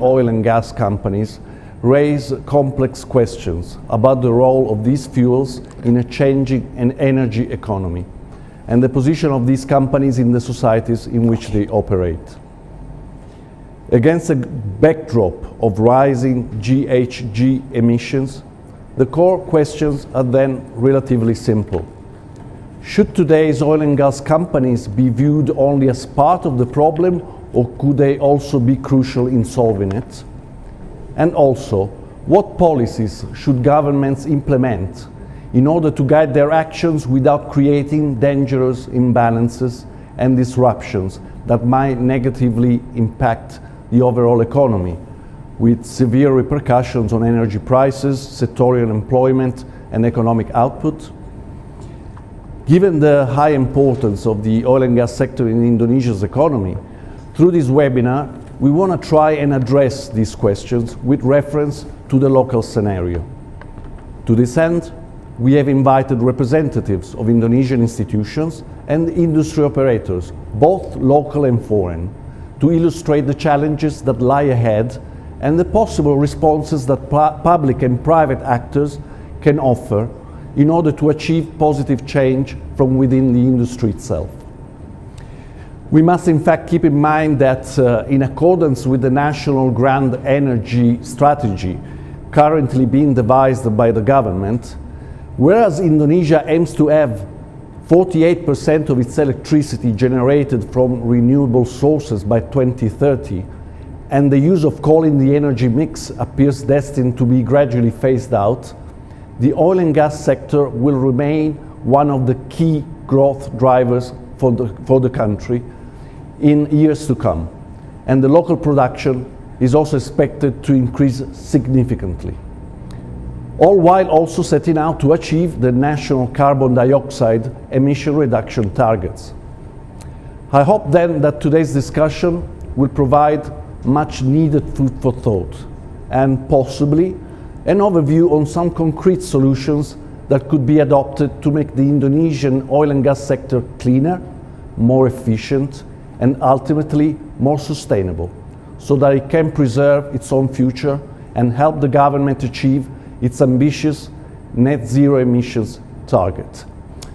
oil and gas companies raise complex questions about the role of these fuels in a changing energy economy and the position of these companies in the societies in which they operate. Against a backdrop of rising GHG emissions, the core questions are then relatively simple. Should today's oil and gas companies be viewed only as part of the problem, or could they also be crucial in solving it? And also, what policies should governments implement in order to guide their actions without creating dangerous imbalances and disruptions that might negatively impact the overall economy, with severe repercussions on energy prices, sectorial employment, and economic output? Given the high importance of the oil and gas sector in Indonesia's economy, through this webinar, we want to try and address these questions with reference to the local scenario. To this end, we have invited representatives of Indonesian institutions and industry operators, both local and foreign, to illustrate the challenges that lie ahead and the possible responses that public and private actors can offer in order to achieve positive change from within the industry itself. We must in fact keep in mind that in accordance with the National Grand Energy Strategy currently being devised by the government, whereas Indonesia aims to have 48% of its electricity generated from renewable sources by 2030, and the use of coal in the energy mix appears destined to be gradually phased out, the oil and gas sector will remain one of the key growth drivers for the country in years to come. And the local production is also expected to increase significantly, all while also setting out to achieve the national carbon dioxide emission reduction targets. I hope then that today's discussion will provide much needed food for thought and possibly an overview on some concrete solutions that could be adopted to make the Indonesian oil and gas sector cleaner, more efficient, and ultimately more sustainable, so that it can preserve its own future and help the government achieve its ambitious net zero emissions target.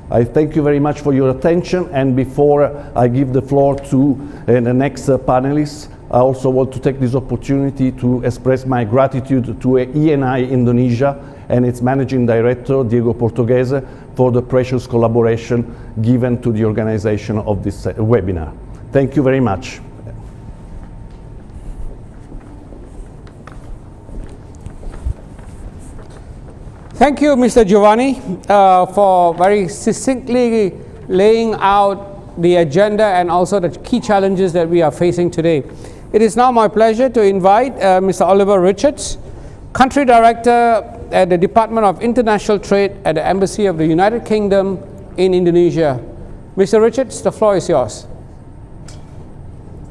I thank you very much for your attention, and before I give the floor to the next panelists, I also want to take this opportunity to express my gratitude to ENI Indonesia and its Managing Director, Diego Portuguese, for the precious collaboration given to the organization of this webinar. Thank you very much. Thank you, Mr. Giovanni, for very succinctly laying out the agenda and also the key challenges that we are facing today. It is now my pleasure to invite Mr. Oliver Richards, Country Director at the Department of International Trade at the Embassy of the United Kingdom in Indonesia. Mr. Richards, the floor is yours.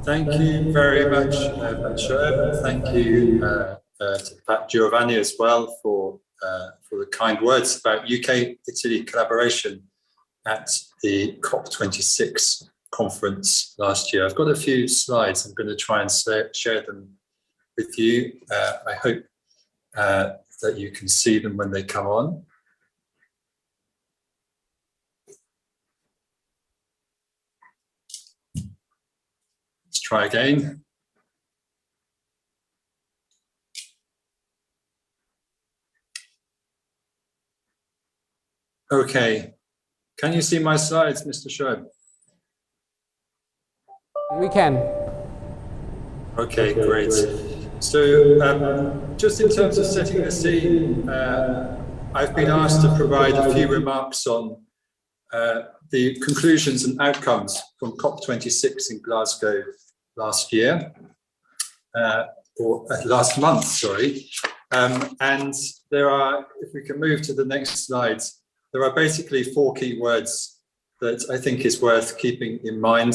Thank you very much, Shoaib. Thank you to Pat Giovanni as well for the kind words about UK-Italy collaboration at the COP26 conference last year. I've got a few slides. I'm going to try and share them with you. I hope that you can see them when they come on. Let's try again. Okay, can you see my slides, Mr. Shoaib? We can. Okay, great. So just in terms of setting the scene, I've been asked to provide a few remarks on the conclusions and outcomes from COP26 in Glasgow last year, or last month, sorry. And there are, if we can move to the next slides, there are basically 4 key words that I think is worth keeping in mind.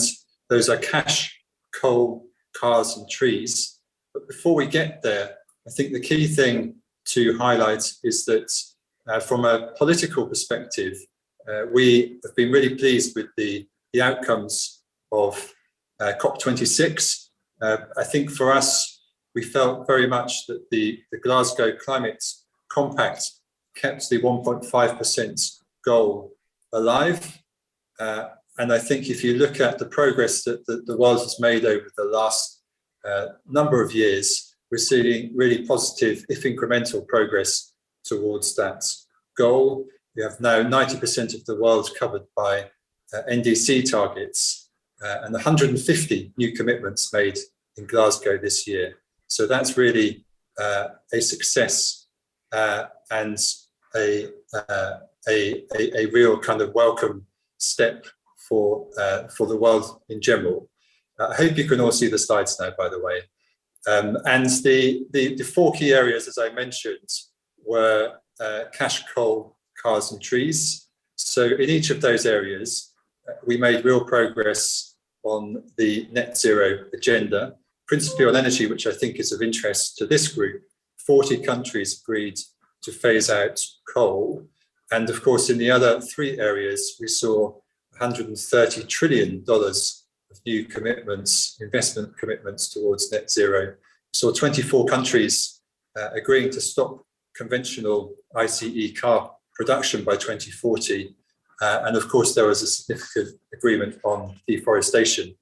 Those are cash, coal, cars, and trees. But before we get there, I think the key thing to highlight is that from a political perspective, we have been really pleased with the outcomes of COP26. I think for us, we felt very much that the Glasgow Climate Compact kept the 1.5% goal alive. And I think if you look at the progress that the world has made over the last number of years, we're seeing really positive, if incremental, progress towards that goal. We have now 90% of the world covered by NDC targets and 150 new commitments made in Glasgow this year. So that's really a success and a real kind of welcome step for the world in general. I hope you can all see the slides now, by the way. And the four key areas, as I mentioned, were cash, coal, cars and trees. So in each of those areas, we made real progress on the net zero agenda, principally on energy, which I think is of interest to this group. 40 countries agreed to phase out coal. And of course, in the other three areas, we saw $130 trillion of new commitments, investment commitments towards net zero. So 24 countries agreeing to stop conventional ICE car production by 2040. And of course, there was a significant agreement on deforestation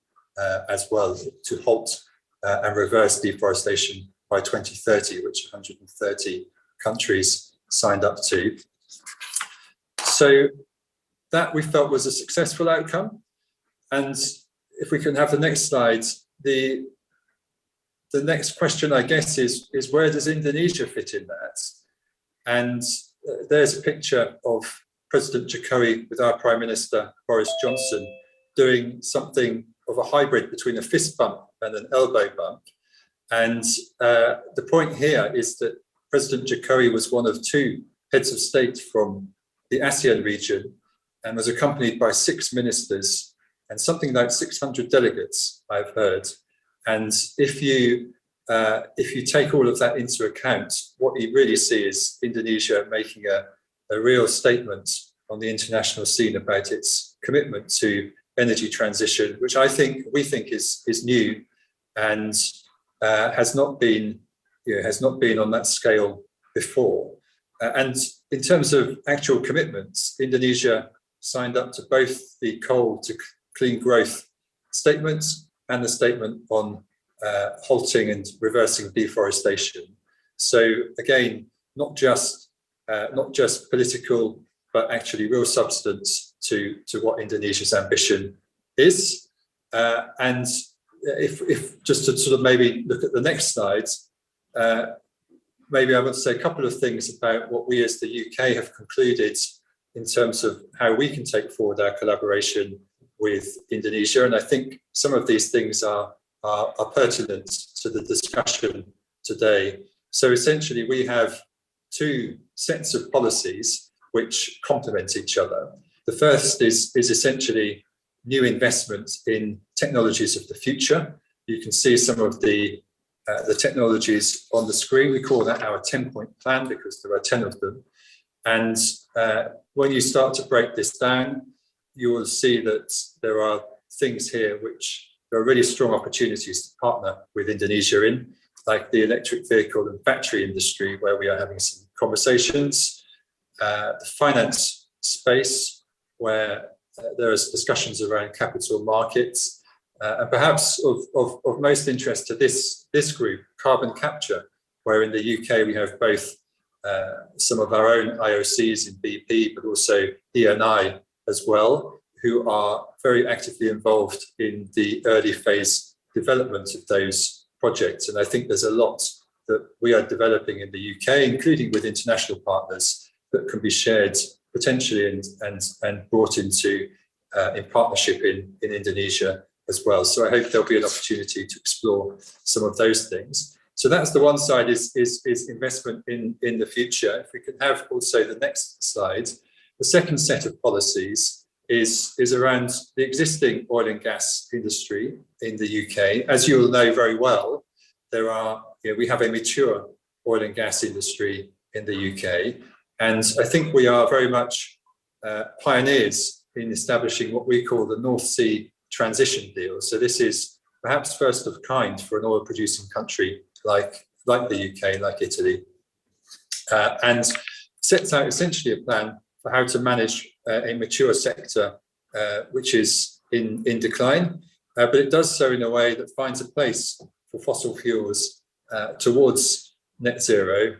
as well, to halt and reverse deforestation by 2030, which 130 countries signed up to. So that we felt was a successful outcome. And if we can have the next slide, the next question, I guess, is where does Indonesia fit in that? And there's a picture of President Jokowi with our Prime Minister, Boris Johnson, doing something of a hybrid between a fist bump and an elbow bump. And the point here is that President Jokowi was one of two heads of state from the ASEAN region and was accompanied by 6 ministers and something like 600 delegates, I've heard. And if you take all of that into account, what you really see is Indonesia making a real statement on the international scene about its commitment to energy transition, which we think is new and has not been on that scale before. And in terms of actual commitments, Indonesia signed up to both the coal to clean growth statements and the statement on halting and reversing deforestation. So again, not just political, but actually real substance to what Indonesia's ambition is. And if just to sort of maybe look at the next slides, maybe I want to say a couple of things about what we as the UK have concluded in terms of how we can take forward our collaboration with Indonesia. And I think some of these things are pertinent to the discussion today. So essentially, we have two sets of policies which complement each other. The first is essentially new investments in technologies of the future. You can see some of the technologies on the screen. We call that our 10-point plan because there are 10 of them. And when you start to break this down, you will see that there are things here which there are really strong opportunities to partner with Indonesia in, like the electric vehicle and battery industry, where we are having some conversations, the finance space, where there is discussions around capital markets, and perhaps of most interest to this group, carbon capture, where in the UK we have both some of our own IOCs in BP, but also ENI as well, who are very actively involved in the early phase development of those projects. And I think there's a lot that we are developing in the UK, including with international partners, that can be shared potentially and brought into in partnership in Indonesia as well. So I hope there'll be an opportunity to explore some of those things. So that's the one side is investment in the future. If we can have also the next slide, the second set of policies is around the existing oil and gas industry in the UK. As you'll know very well, we have a mature oil and gas industry in the UK. And I think we are very much pioneers in establishing what we call the North Sea transition deal. So this is perhaps first of kind for an oil producing country like the UK, like Italy, and sets out essentially a plan for how to manage a mature sector which is in decline, but it does so in a way that finds a place for fossil fuels towards net zero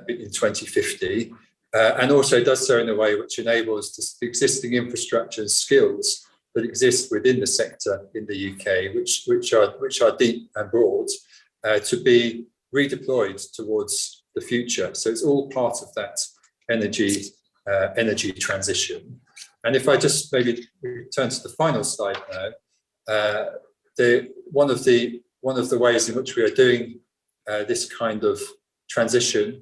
in 2050, and also does so in a way which enables the existing infrastructure and skills that exist within the sector in the UK, which are deep and broad, to be redeployed towards the future. So it's all part of that energy transition. And if I just maybe turn to the final slide now, one of the ways in which we are doing this kind of transition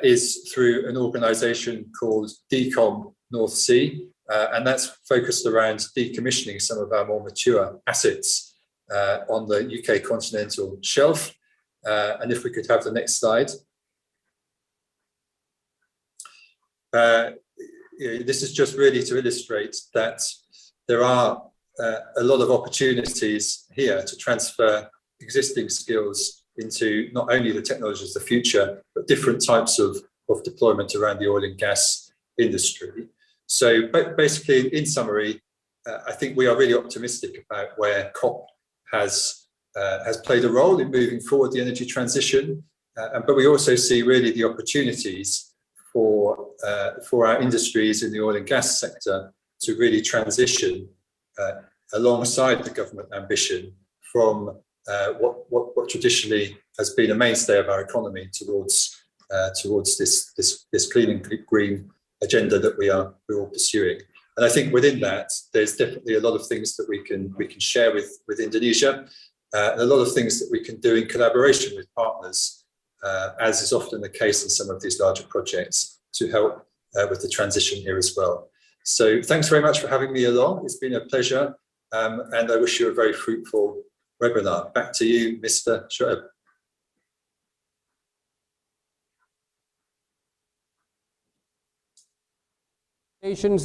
is through an organisation called DECOM North Sea, and that's focused around decommissioning some of our more mature assets on the UK continental shelf. And if we could have the next slide. This is just really to illustrate that there are a lot of opportunities here to transfer existing skills into not only the technologies of the future, but different types of deployment around the oil and gas industry. So basically, in summary, I think we are really optimistic about where COP has played a role in moving forward the energy transition, but we also see really the opportunities for our industries in the oil and gas sector to really transition alongside the government ambition from what traditionally has been a mainstay of our economy towards this clean and green agenda that we're all pursuing. And I think within that, there's definitely a lot of things that we can share with Indonesia, and a lot of things that we can do in collaboration with partners, as is often the case in some of these larger projects, to help with the transition here as well. So thanks very much for having me along. It's been a pleasure, and I wish you a very fruitful webinar. Back to you, Mr. Shoaib.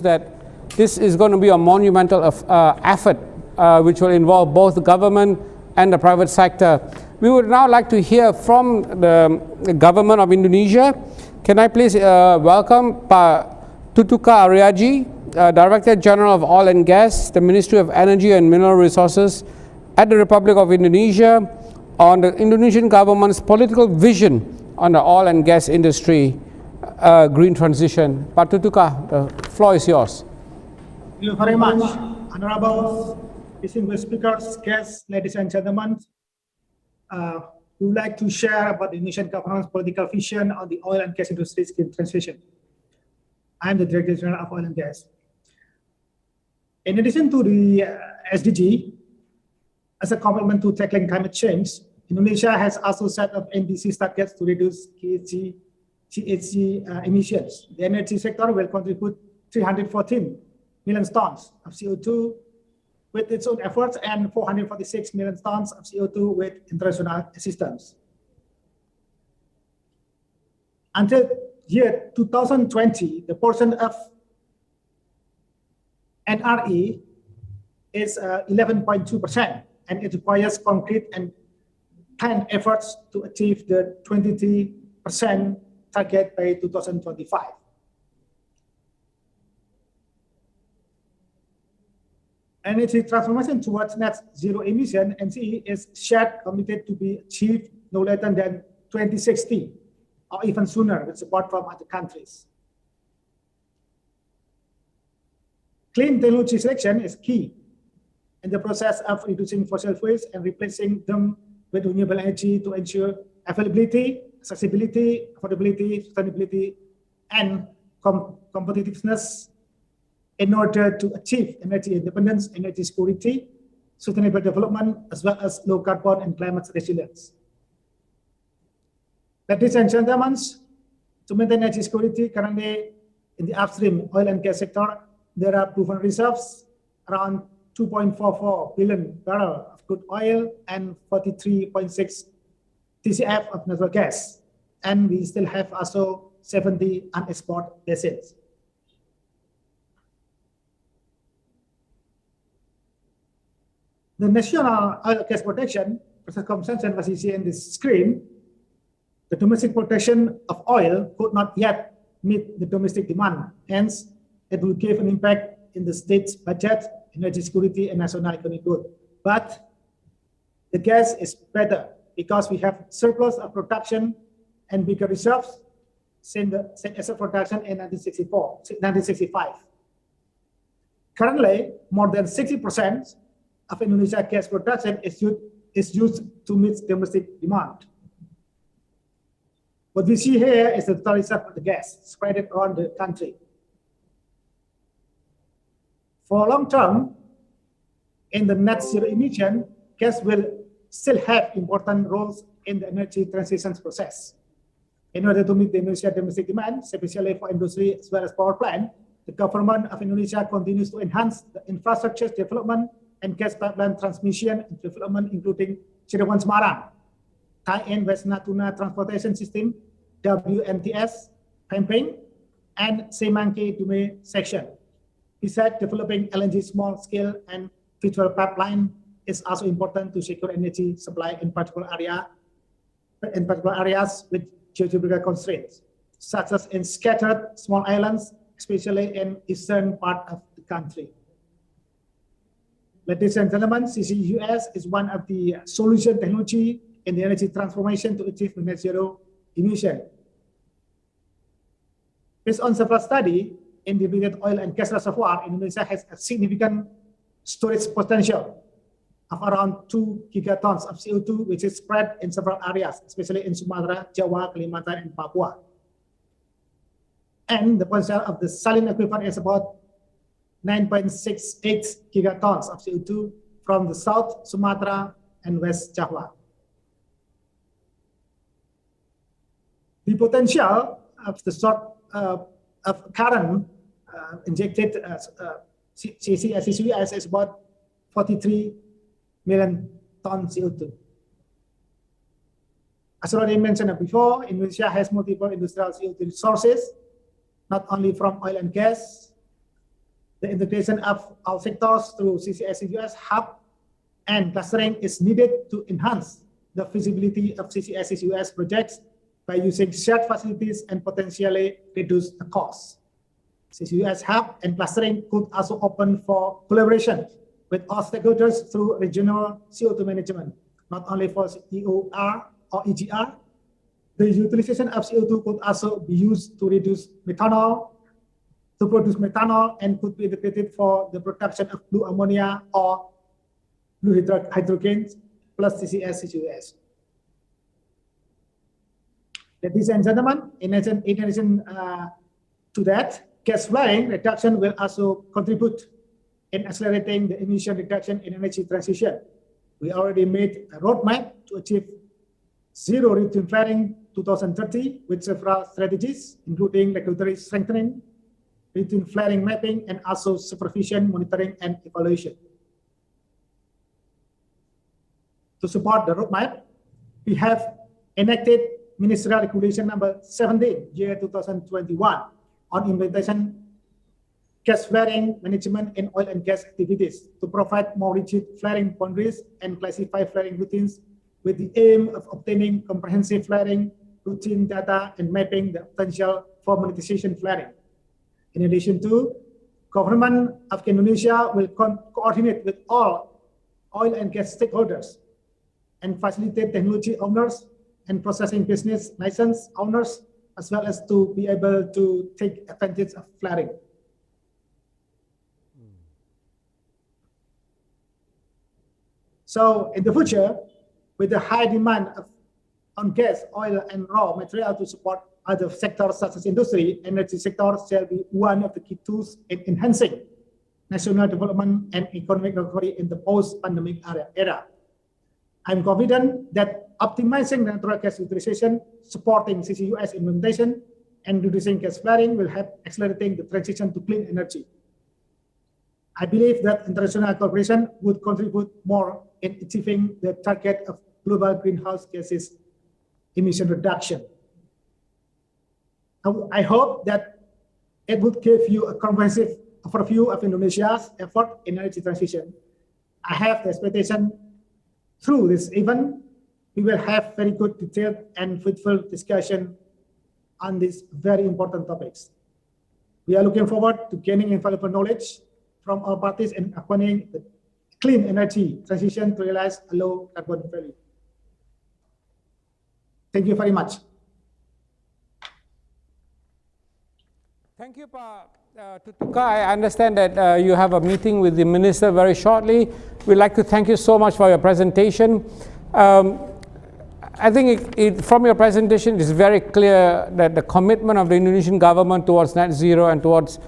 That this is going to be a monumental effort which will involve both the government and the private sector. We would now like to hear from the government of Indonesia. Can I please welcome Pak Tutuka Aryaji, Director General of Oil and Gas, the Ministry of Energy and Mineral Resources at the Republic of Indonesia, on the Indonesian government's political vision on the oil and gas industry green transition. Pak Tutuka, the floor is yours. Thank you very much, honorable distinguished speakers, guests, ladies and gentlemen. We would like to share about the Indonesian government's political vision on the oil and gas industry's green transition. I am the Director General of Oil and Gas. In addition to the SDG, as a commitment to tackling climate change, Indonesia has also set up ambitious targets to reduce GHG emissions. The energy sector will contribute 314 million tons of CO2 with its own efforts and 446 million tons of CO2 with international assistance. Until year 2020, the portion of NRE is 11.2%, and it requires concrete and planned efforts to achieve the 23% target by 2025. Energy transformation towards net zero emission, NZE, is shared committed to be achieved no later than 2060 or even sooner with support from other countries. Clean technology selection is key in the process of reducing fossil fuels and replacing them with renewable energy to ensure availability, accessibility, affordability, sustainability, and competitiveness in order to achieve energy independence, energy security, sustainable development, as well as low carbon and climate resilience. Ladies and gentlemen, to maintain energy security, currently in the upstream oil and gas sector, there are proven reserves around 2.44 billion barrels of crude oil and 43.6 TCF of natural gas. And we still have also 70 unexplored basins. The national oil and gas production circumstances, as you see in this screen, the domestic production of oil could not yet meet the domestic demand. Hence, it will give an impact in the state's budget, energy security, and national economic growth. But the gas is better because we have surplus of production and bigger reserves since asset production in 1965. Currently, more than 60% of Indonesia gas production is used to meet domestic demand. What we see here is the total reserve of the gas spread around the country. For long term, in the net zero emission, gas will still have important roles in the energy transition process. In order to meet the Indonesia domestic demand, especially for industry as well as power plant, the government of Indonesia continues to enhance the infrastructure development and gas pipeline transmission and development, including Cirebon Semarang, tie-in West Natuna transportation system, WNTS, Pemping, and Semangke Dume section. Besides developing LNG small scale and virtual pipeline is also important to secure energy supply in particular areas with geographical constraints, such as in scattered small islands, especially in eastern part of the country. Ladies and gentlemen, CCUS is one of the solution technology in the energy transformation to achieve net zero emission. Based on several studies in depleted oil and gas reservoir, Indonesia has a significant storage potential of around 2 gigatons of CO2, which is spread in several areas, especially in Sumatra, Jawa, Kalimantan, and Papua. And the potential of the saline equivalent is about 9.68 gigatons of CO2 from the South Sumatra and West Java. The potential of the of current injected CCS is about 43 million tons CO2. As already mentioned before, Indonesia has multiple industrial CO2 resources, not only from oil and gas. The integration of all sectors through CCS hub and clustering is needed to enhance the feasibility of CCS projects by using shared facilities and potentially reduce the cost. CCS hub and clustering could also open for collaboration with all stakeholders through regional CO2 management, not only for EOR or EGR. The utilization of CO2 could also be used to produce methanol, and could be integrated for the production of blue ammonia or blue hydrogen plus CCS. Ladies and gentlemen, in addition to that, gas flaring reduction will also contribute in accelerating the emission reduction in energy transition. We already made a roadmap to achieve zero routine flaring 2030 with several strategies, including regulatory strengthening, routine flaring mapping, and also supervision, monitoring, and evaluation. To support the roadmap, we have enacted Ministerial Regulation number 17, year 2021, on implementation gas flaring management in oil and gas activities to provide more rigid flaring boundaries and classify flaring routines with the aim of obtaining comprehensive flaring routine data and mapping the potential for monetization flaring. In addition to, government of Indonesia will coordinate with all oil and gas stakeholders and facilitate technology owners and processing business license owners, as well as to be able to take advantage of flaring. So in the future, with the high demand on gas, oil, and raw material to support other sectors such as industry, energy sector shall be one of the key tools in enhancing national development and economic recovery in the post-pandemic era. I'm confident that optimizing natural gas utilization, supporting CCUS implementation, and reducing gas flaring will help accelerating the transition to clean energy. I believe that international cooperation would contribute more in achieving the target of global greenhouse gases emission reduction. I hope that it would give you a comprehensive overview of Indonesia's effort in energy transition. I have the expectation Through this event, we will have very good, detailed, and fruitful discussion on these very important topics. We are looking forward to gaining invaluable knowledge from all parties in accompanying the clean energy transition to realize a low carbon value. Thank you very much. Thank you, Pak Tutuka. I understand that you have a meeting with the Minister very shortly. We'd like to thank you so much for your presentation. I think from your presentation, it is very clear that the commitment of the Indonesian government towards net zero and towards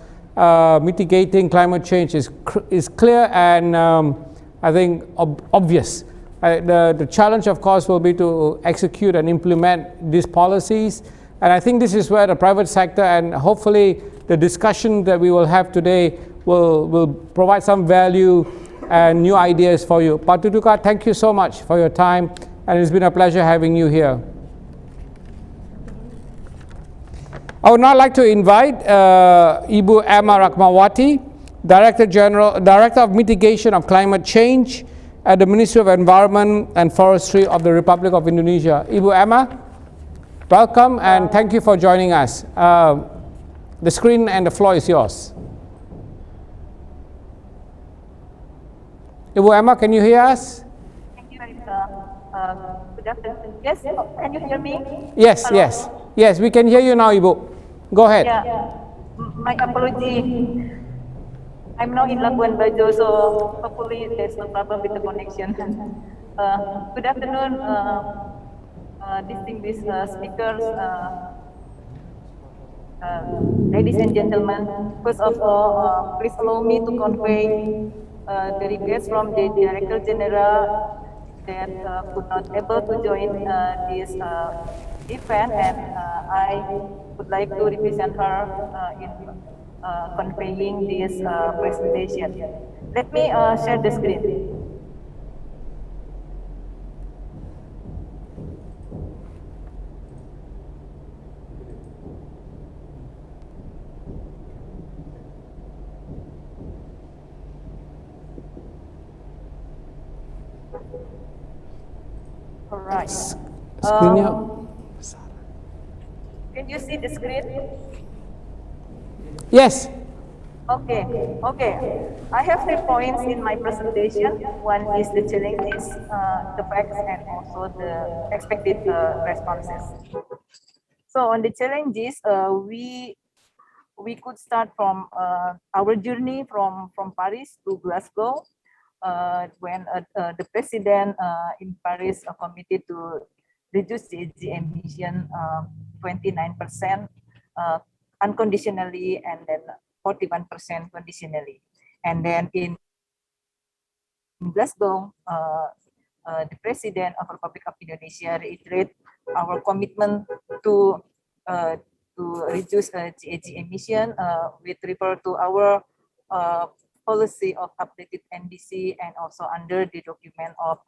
mitigating climate change is clear and I think obvious. The challenge, of course, will be to execute and implement these policies. And I think this is where the private sector and hopefully the discussion that we will have today will provide some value and new ideas for you. Pak Tutuka, thank you so much for your time, and it's been a pleasure having you here. I would now like to invite Ibu Emma Rahmawati, Director of Mitigation of Climate Change at the Ministry of Environment and Forestry of the Republic of Indonesia. Ibu Emma, welcome and thank you for joining us. The screen and the floor is yours. Ibu Emma, can you hear us? Thank you very much. Good afternoon. Yes, can you hear me? Yes, hello? Yes, we can hear you now, Ibu. Go ahead. Yeah, my apology. I'm now in Labuan Bajo, so hopefully there's no problem with the connection. Good afternoon, distinguished speakers, ladies and gentlemen. First of all, please allow me to convey the request from the Director General that could not able to join this event, and I would like to represent her in conveying this presentation. Let me share the screen. All right. Can you see the screen? Yes. Okay. I have 3 points in my presentation. One is the challenges, the facts, and also the expected responses. So on the challenges, we could start from our journey from Paris to Glasgow, when the president in Paris committed to reduce the emission 29% unconditionally, and then 41% conditionally. And then in Glasgow, the President of the Republic of Indonesia reiterated our commitment to reduce GHG emission with regard to our policy of updated NDC, and also under the document of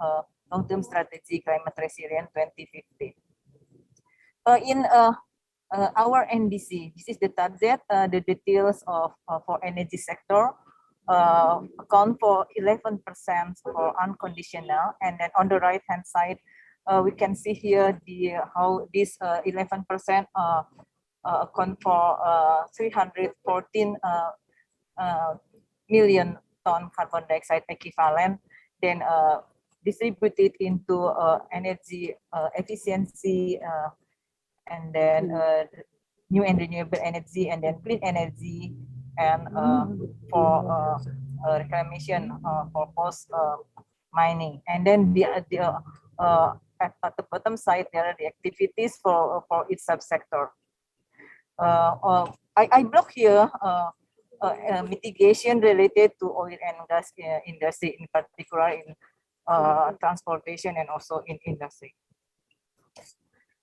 long-term strategy climate resilient 2050. In our NDC, this is the target. The details of for energy sector account for 11% for unconditional, and then on the right hand side, we can see here how this 11% account for 314 million ton carbon dioxide equivalent, then distributed into energy efficiency, and then new and renewable energy, and then clean energy, and for reclamation for post mining. And then at the bottom side, there are the activities for each subsector. I block here mitigation related to oil and gas industry, in particular in transportation and also in industry.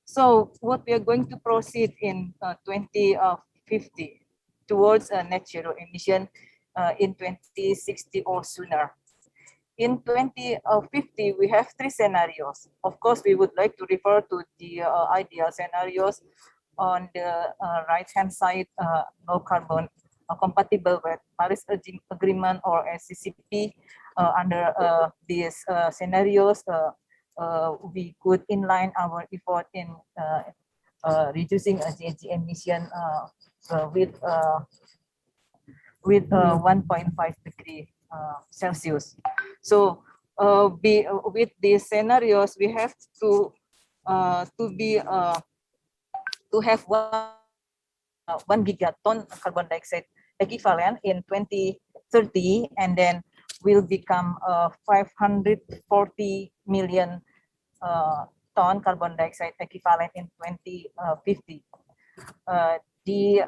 So what we are going to proceed in 2050 towards net zero emission in 2060 or sooner. In 2050, we have 3 scenarios. Of course, we would like to refer to the ideal scenarios on the right-hand side, low carbon, compatible with Paris Agreement or SCCP, under these scenarios, we could inline our effort in reducing GHG emission with 1.5 degree Celsius. So with these scenarios, we have to have 1 gigaton carbon dioxide equivalent in 2030, and then will become 540 million ton carbon dioxide equivalent in 2050. The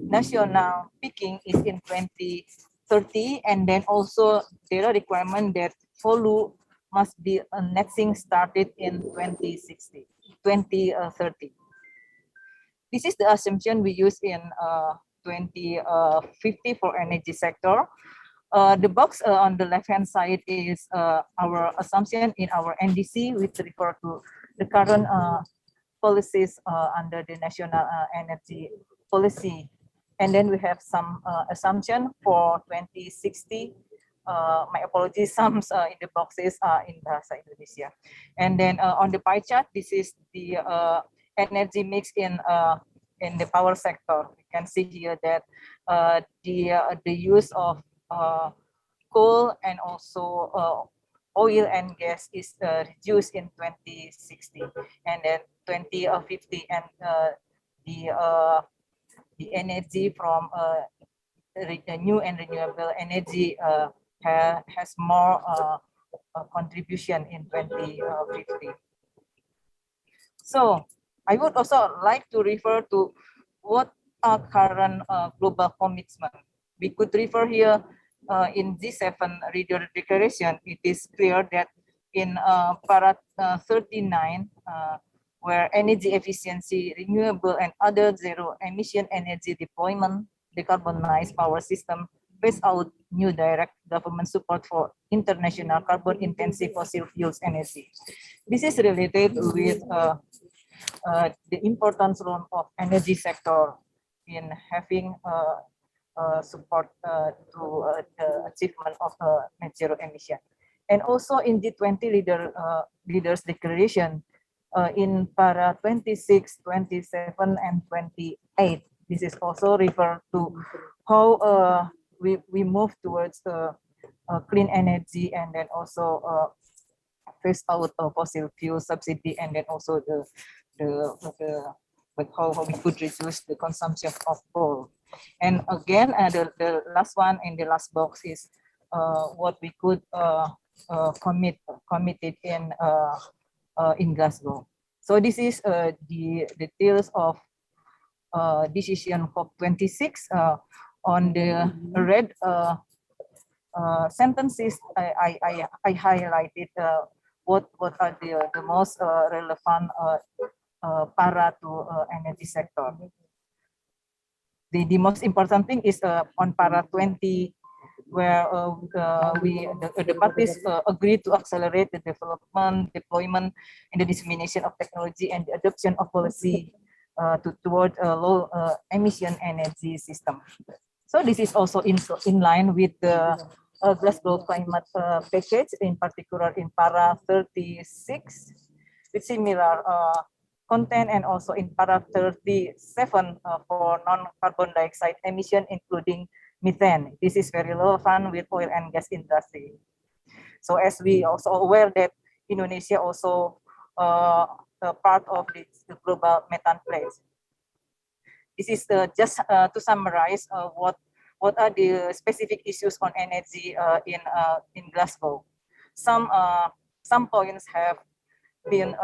national peaking is in 2030, and then also there are requirement that follow must be netting started in 2030. This is the assumption we use in 2050 for energy sector. The box on the left-hand side is our assumption in our NDC, which refer to the current policies under the national energy policy. And then we have some assumption for 2060. My apologies, some in the boxes are in Bahasa Indonesia. And then on the pie chart, this is the energy mix in the power sector. You can see here that the use of coal and also oil and gas is reduced in 2060, and then 2050, and the energy from new and renewable energy has more contribution in 2050. So I would also like to refer to what are current global commitments. We could refer here in G7 Reader Declaration. It is clear that in para 39, where energy efficiency, renewable and other zero emission energy deployment, decarbonized power system, phase out new direct government support for international carbon intensive fossil fuels energy. This is related with the importance role of energy sector in having support to the achievement of net zero emission. And also in the 20 leaders declaration in para 26, 27, and 28, this is also refer to how we move towards clean energy, and then also phase out of fossil fuel subsidy, and then also how we could reduce the consumption of coal. And again, the last one in the last box is what we could committed in Glasgow. So this is the details of decision COP26. On the red sentences, I highlighted what are the most relevant para to energy sector. The most important thing is on para 20, where the parties agreed to accelerate the development, deployment, and the dissemination of technology and the adoption of policy toward a low emission energy system. So this is also in line with the Glasgow climate package, in particular in para 36, with similar content, and also in para 37 for non-carbon dioxide emission, including methane. This is very relevant with oil and gas industry. So as we also aware that Indonesia also part of the global methane pledge. This is just to summarize what are the specific issues on energy in Glasgow. Some points have been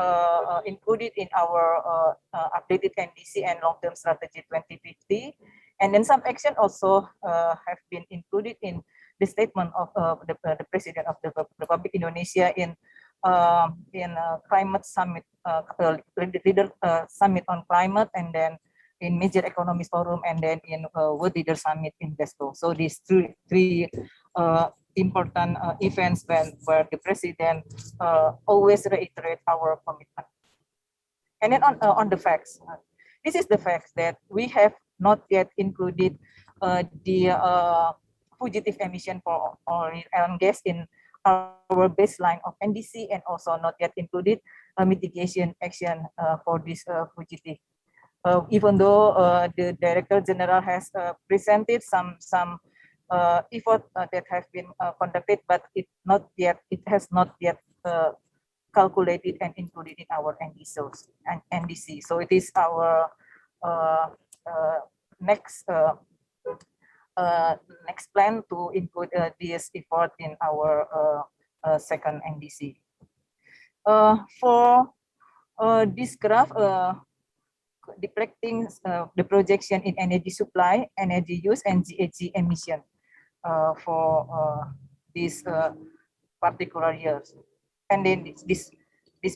included in our updated NDC and long-term strategy 2050, and then some action also have been included in the statement of the President of the Republic Indonesia in climate summit, leader summit on climate, and then in major economies forum, and then in World Leader Summit in Glasgow. So these three important events where the President always reiterate our commitment. And then on the facts, this is the facts that we have not yet included the fugitive emission for oil and gas in our baseline of NDC, and also not yet included mitigation action for this fugitive. Even though the Director General has presented some effort that have been conducted, but it has not yet calculated and included in our NDC. So it is our next plan to include this effort in our second NDC. For this graph, depicting the projection in energy supply, energy use, and GHG emission for these particular years. And then this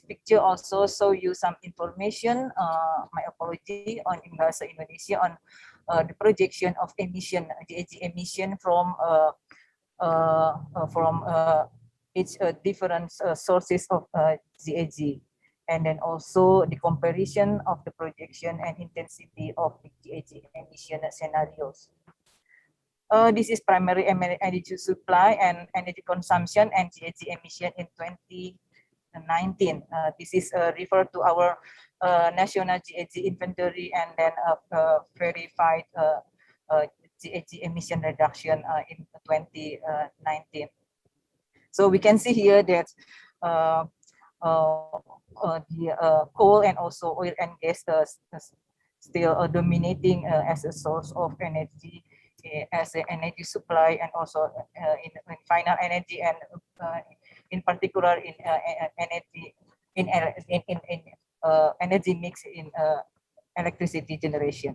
picture also show you some information, my apology, on Bahasa Indonesia on the projection of emission, GHG emission from each different sources of GHG. And then also the comparison of the projection and intensity of the GHG emission scenarios. This is primary energy supply and energy consumption and GHG emission in 2019. This is referred to our national GHG inventory and then verified GHG emission reduction in 2019. So we can see here that the coal and also oil and gas still dominating as a source of energy, as an energy supply, and also in final energy, and in particular in energy mix in electricity generation.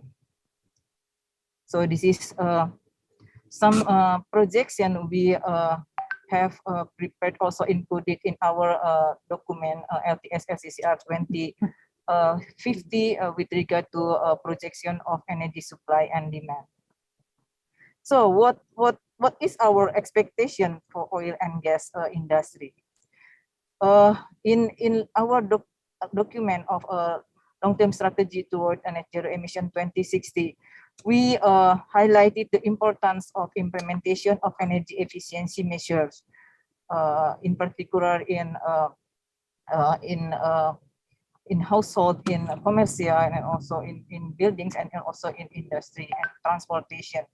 So this is some projection we have prepared, also included in our document LTS LCCR 2050 with regard to projection of energy supply and demand. So what is our expectation for oil and gas industry? In our document of long-term strategy toward a net zero emission 2060, we highlighted the importance of implementation of energy efficiency measures, in particular in household, in commercial, and also in buildings, and also in industry and transportation.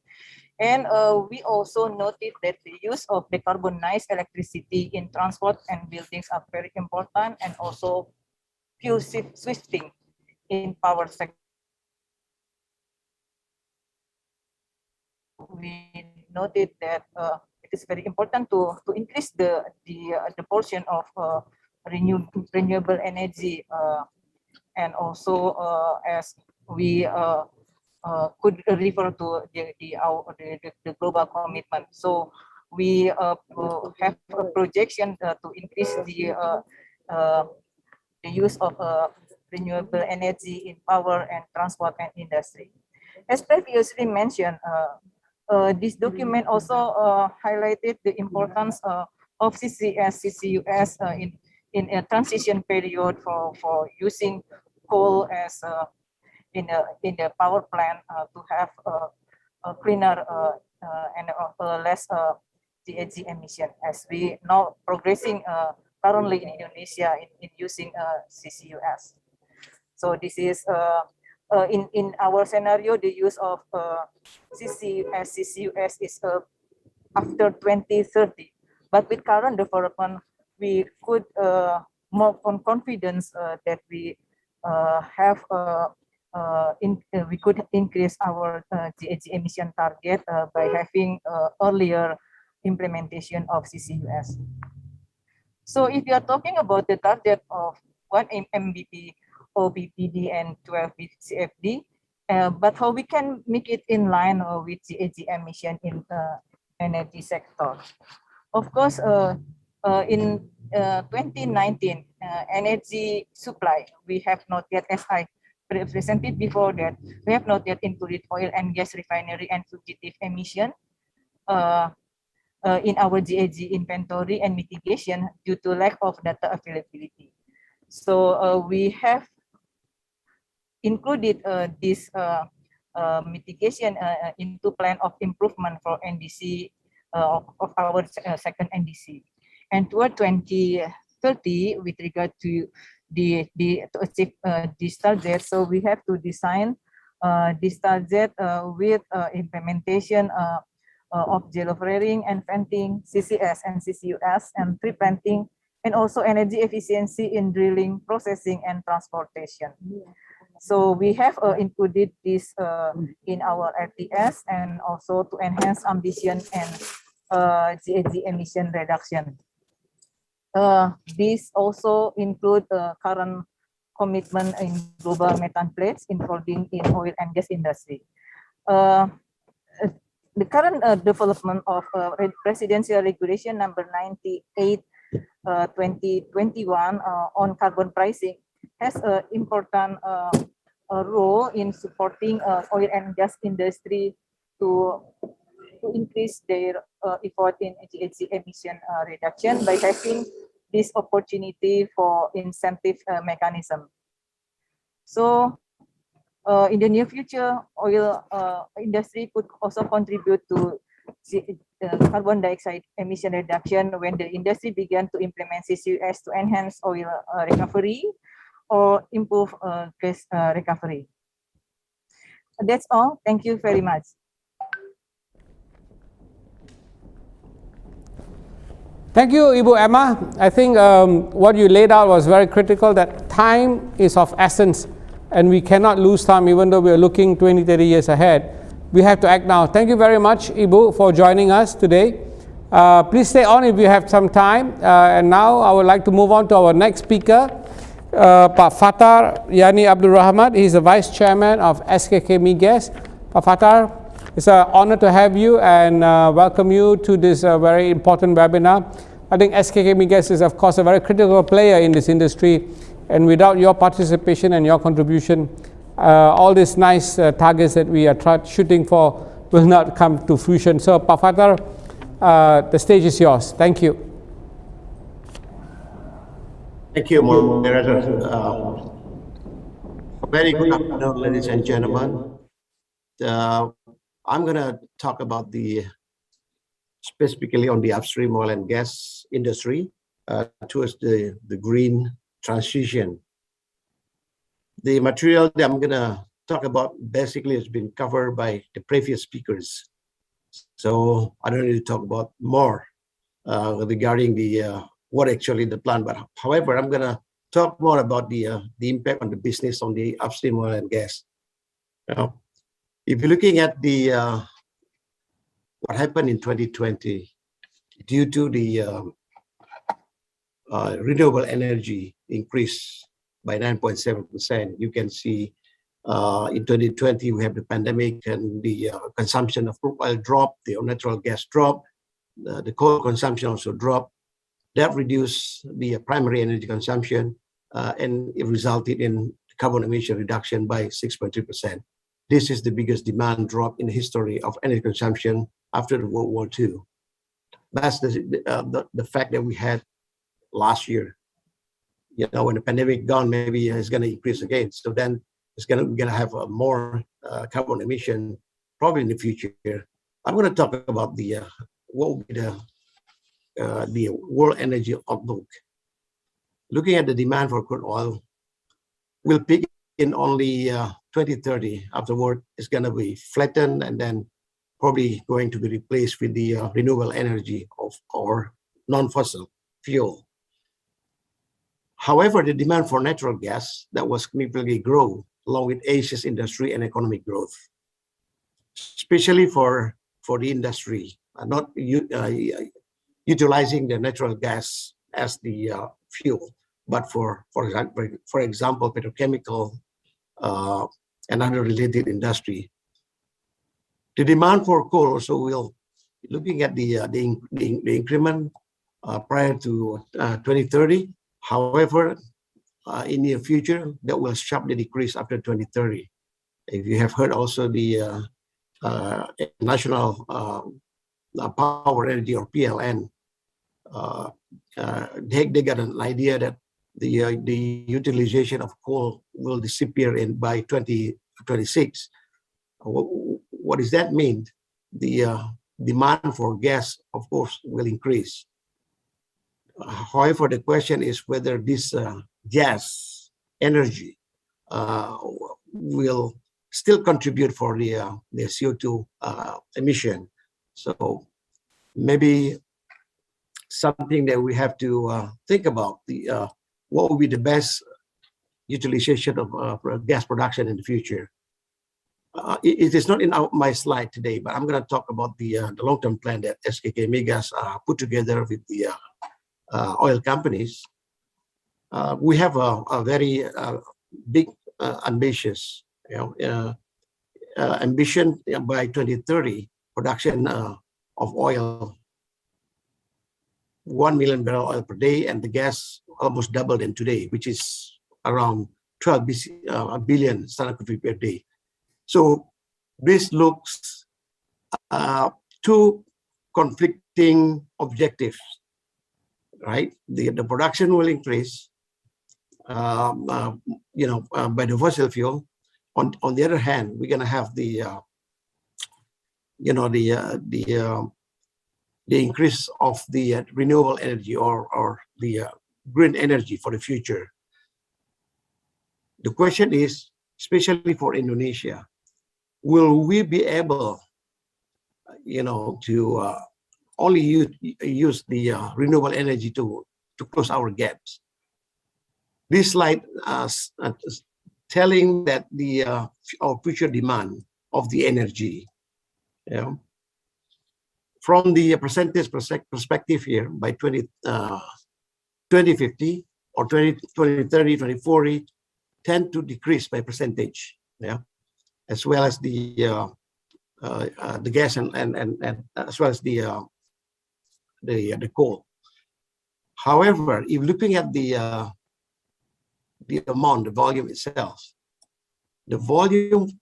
And we also noted that the use of decarbonized electricity in transport and buildings are very important, and also fuel switching in power sector. We noted that it is very important to increase the portion of renewable energy, and also as we could refer to the global commitment. So we have a projection to increase the use of renewable energy in power and transport and industry. As previously mentioned, this document also highlighted the importance of CCS, CCUS in a transition period for using coal as in the power plant to have a cleaner and less GHG emission, as we now progressing currently in Indonesia in using CCUS. So this is in our scenario, the use of CCUS is after 2030. But with current development, we could more on confidence that we have we could increase our GHG emission target by having earlier implementation of CCUS. So if you are talking about the target of 1 MBP OBPD and 12 CFD, but how we can make it in line with GHG emission in energy sector. Of course, in 2019, energy supply, we have not yet, as I presented before that, we have not yet included oil and gas refinery and fugitive emission in our GHG inventory and mitigation due to lack of data availability. So we have included this mitigation into plan of improvement for NDC of our second NDC. And toward 2030, with regard to to achieve this target, so we have to design this target with implementation of zero flaring and venting, CCS and CCUS, and tree planting, and also energy efficiency in drilling, processing, and transportation. So we have included this in our RTS, and also to enhance ambition and GHG emission reduction. This also include current commitment in global methane pledge, including in oil and gas industry. The current development of Presidential Regulation number 98 2021 on carbon pricing has an important role in supporting oil and gas industry to increase their effort in GHG emission reduction by having this opportunity for incentive mechanism. So in the near future, oil industry could also contribute to carbon dioxide emission reduction when the industry began to implement CCUS to enhance oil recovery or improve gas recovery. That's all. Thank you very much. Thank you, Ibu Emma. I think what you laid out was very critical, that time is of essence and we cannot lose time even though we are looking 20, 30 years ahead. We have to act now. Thank you very much, Ibu, for joining us today. Please stay on if you have some time. And now I would like to move on to our next speaker, Pak Fathar Yani Abdul Rahman. He is the Vice Chairman of SKK Migas. Pak Fathar, it's an honor to have you and welcome you to this very important webinar. I think SKK Migas is, of course, a very critical player in this industry, and without your participation and your contribution, all these nice targets that we are shooting for will not come to fruition. So, Pak Fathar, the stage is yours. Thank you. Thank you, moderator. Very good afternoon, ladies and gentlemen. I'm going to talk about specifically on the upstream oil and gas industry towards the green transition. The material that I'm going to talk about basically has been covered by the previous speakers. So I don't need to talk about more regarding what actually the plan. But however, I'm going to talk more about the impact on the business on the upstream oil and gas. Now, if you're looking at what happened in 2020, due to the renewable energy increase by 9.7%, you can see in 2020 we have the pandemic and the consumption of crude oil dropped, the natural gas dropped, the coal consumption also dropped. That reduced the primary energy consumption and it resulted in carbon emission reduction by 6.3%. This is the biggest demand drop in the history of energy consumption after the World War II. That's the fact that we had last year. You know, when the pandemic gone, maybe it's going to increase again. So then we're going to have more carbon emission probably in the future. I'm going to talk about what will be the world energy outlook. Looking at the demand for crude oil, will peak in only 2030. Afterward, it's going to be flattened and then probably going to be replaced with the renewable energy or non-fossil fuel. However, the demand for natural gas that was significantly grow along with Asia's industry and economic growth, especially for the industry, not utilizing the natural gas as the fuel, but for example, petrochemical and other related industry. The demand for coal also will, looking at the increment prior to 2030. However, in the future, that will sharply decrease after 2030. If you have heard also the National Power Energy or PLN, they got an idea that the utilization of coal will disappear by 2026. What does that mean? The demand for gas, of course, will increase. However, the question is whether this gas energy will still contribute for the CO2 emission. So maybe something that we have to think about, what will be the best utilization of gas production in the future. It is not in my slide today, but I'm going to talk about the long-term plan that SKK Migas put together with the oil companies. We have a very big, ambitious, ambition by 2030, production of oil, 1 million barrel oil per day, and the gas almost doubled in today, which is around 12 billion standard cubic feet per day. So this looks two conflicting objectives, right? The production will increase, by the fossil fuel. On the other hand, we're going to have the increase of the renewable energy or the green energy for the future. The question is, especially for Indonesia, will we be able, to only use the renewable energy to close our gaps? This slide telling that our future demand of the energy, from the percentage perspective here, by 2050 or 2030, 2040, tend to decrease by percentage, as well as the gas and as well as the coal. However, if looking at the amount, the volume itself, the volume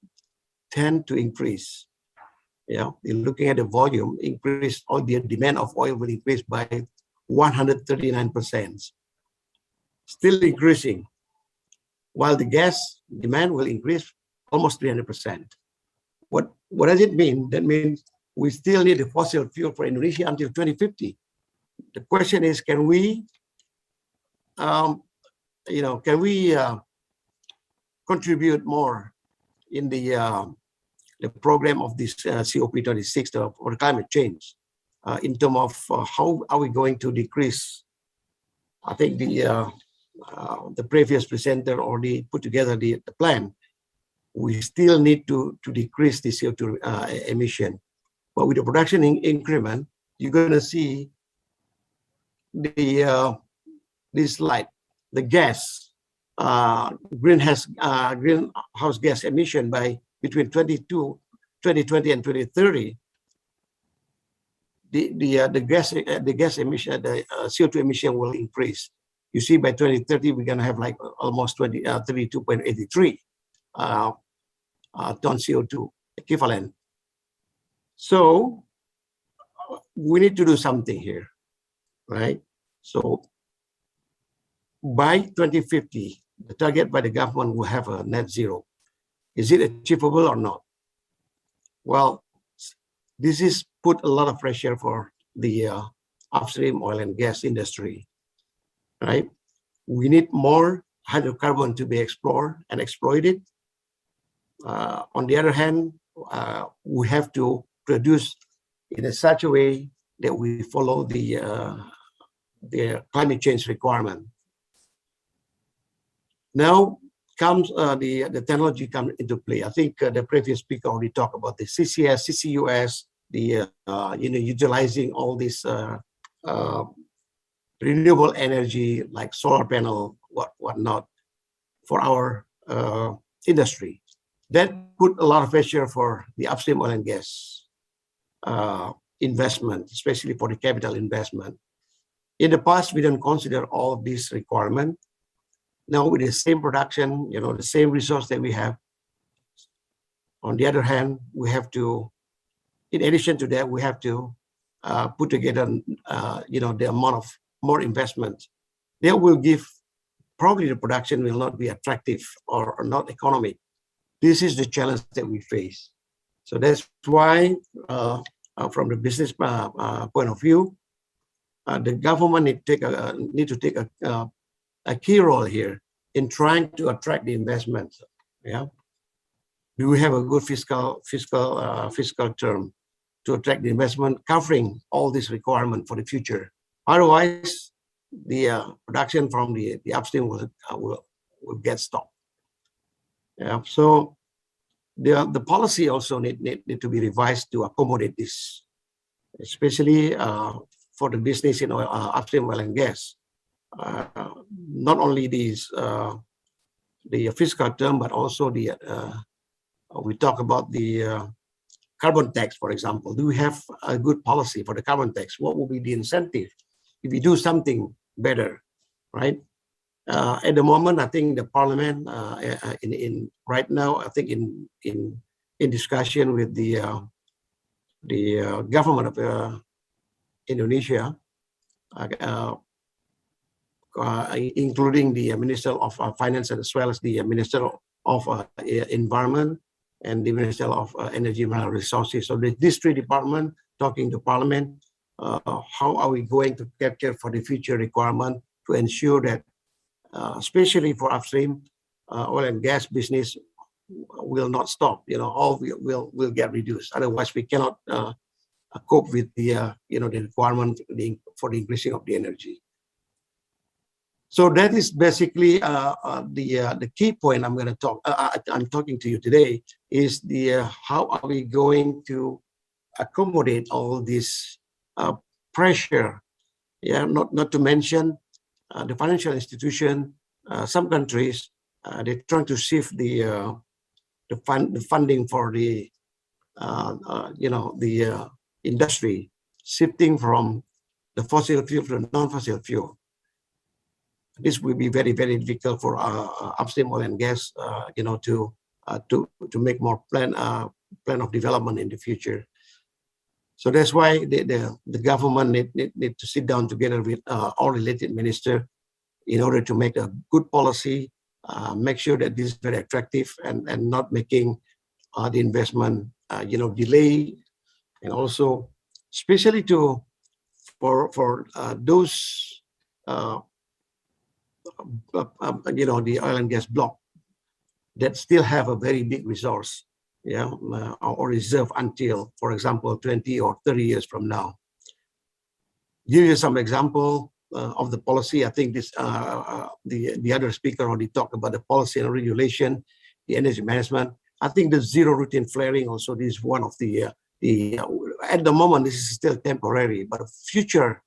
tend to increase. You're looking at the volume increase, or the demand of oil will increase by 139%, still increasing, while the gas demand will increase almost 300%. What does it mean? That means we still need a fossil fuel for Indonesia until 2050. The question is, can we contribute more in the program of this COP26 for climate change, in terms of how are we going to decrease? I think the previous presenter already put together the plan. We still need to decrease the CO2 emission, but with the production increment, you're going to see this slide, the gas greenhouse gas emission by between 2020 and 2030. The gas emission, the CO2 emission will increase. You see, by 2030, we're going to have like almost 32.83 ton CO2 equivalent. So we need to do something here, right? So by 2050, the target by the government will have a net zero. Is it achievable or not? Well, this is put a lot of pressure for the upstream oil and gas industry, right? We need more hydrocarbon to be explored and exploited. On the other hand, we have to produce in such a way that we follow the climate change requirement. Now comes the technology comes into play. I think the previous speaker already talked about the CCS, CCUS, the utilizing all this renewable energy like solar panel, whatnot, for our industry. That put a lot of pressure for the upstream oil and gas investment, especially for the capital investment. In the past, we didn't consider all of these requirements. Now with the same production, the same resource that we have, on the other hand, we have to, in addition to that, we have to put together, the amount of more investment that will give, probably the production will not be attractive or not economic. This is the challenge that we face. So that's why from the business point of view, the government need to take a key role here in trying to attract the investment. Yeah, do we have a good fiscal term to attract the investment, covering all this requirement for the future? Otherwise, the production from the upstream will get stopped. Yeah, so the policy also need to be revised to accommodate this, especially for the business in upstream oil and gas. Not only these the fiscal term, but also the we talk about the carbon tax, for example. Do we have a good policy for the carbon tax? What will be the incentive if we do something better, right? At the moment, I think the parliament right now, I think in discussion with the government of Indonesia, including the Minister of Finance as well as the Minister of Environment and the Minister of Energy and Mineral Resources. So these three departments talking to Parliament, how are we going to capture for the future requirement to ensure that, especially for upstream oil and gas business, will not stop. All will get reduced. Otherwise, we cannot cope with the the requirement for the increasing of the energy. So that is basically the key point I'm going to talk. I'm talking to you today is the how are we going to accommodate all this pressure? Yeah, not to mention the financial institution. Some countries they're trying to shift the funding for the industry, shifting from the fossil fuel to non-fossil fuel. This will be very, very difficult for upstream oil and gas, to make more plan of development in the future. So that's why the government need to sit down together with all related ministers in order to make a good policy, make sure that this is very attractive and not making the investment, delay, and also especially for those. The oil and gas block that still have a very big resource, or reserve until, for example, 20 or 30 years from now. Give you some example of the policy. I think this the other speaker already talked about the policy and regulation, the energy management. I think the zero routine flaring also is one of the at the moment this is still temporary, but future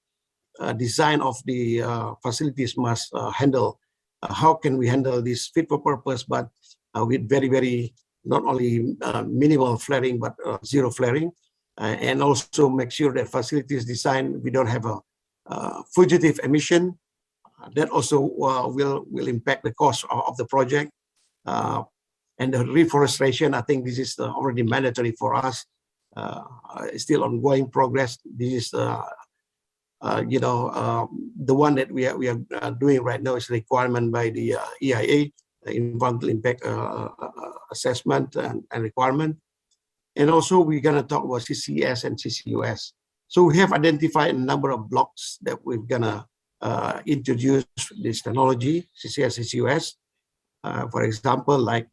design of the facilities must handle how can we handle this fit for purpose, but with very, very not only minimal flaring, but zero flaring, and also make sure that facilities design we don't have a fugitive emission. That also will impact the cost of the project, and the reforestation. I think this is already mandatory for us. Still ongoing progress. This is the one that we are doing right now is requirement by the EIA, the environmental impact assessment and requirement. And also we're going to talk about CCS and CCUS. So we have identified a number of blocks that we're going to introduce this technology, CCS, CCUS. For example, like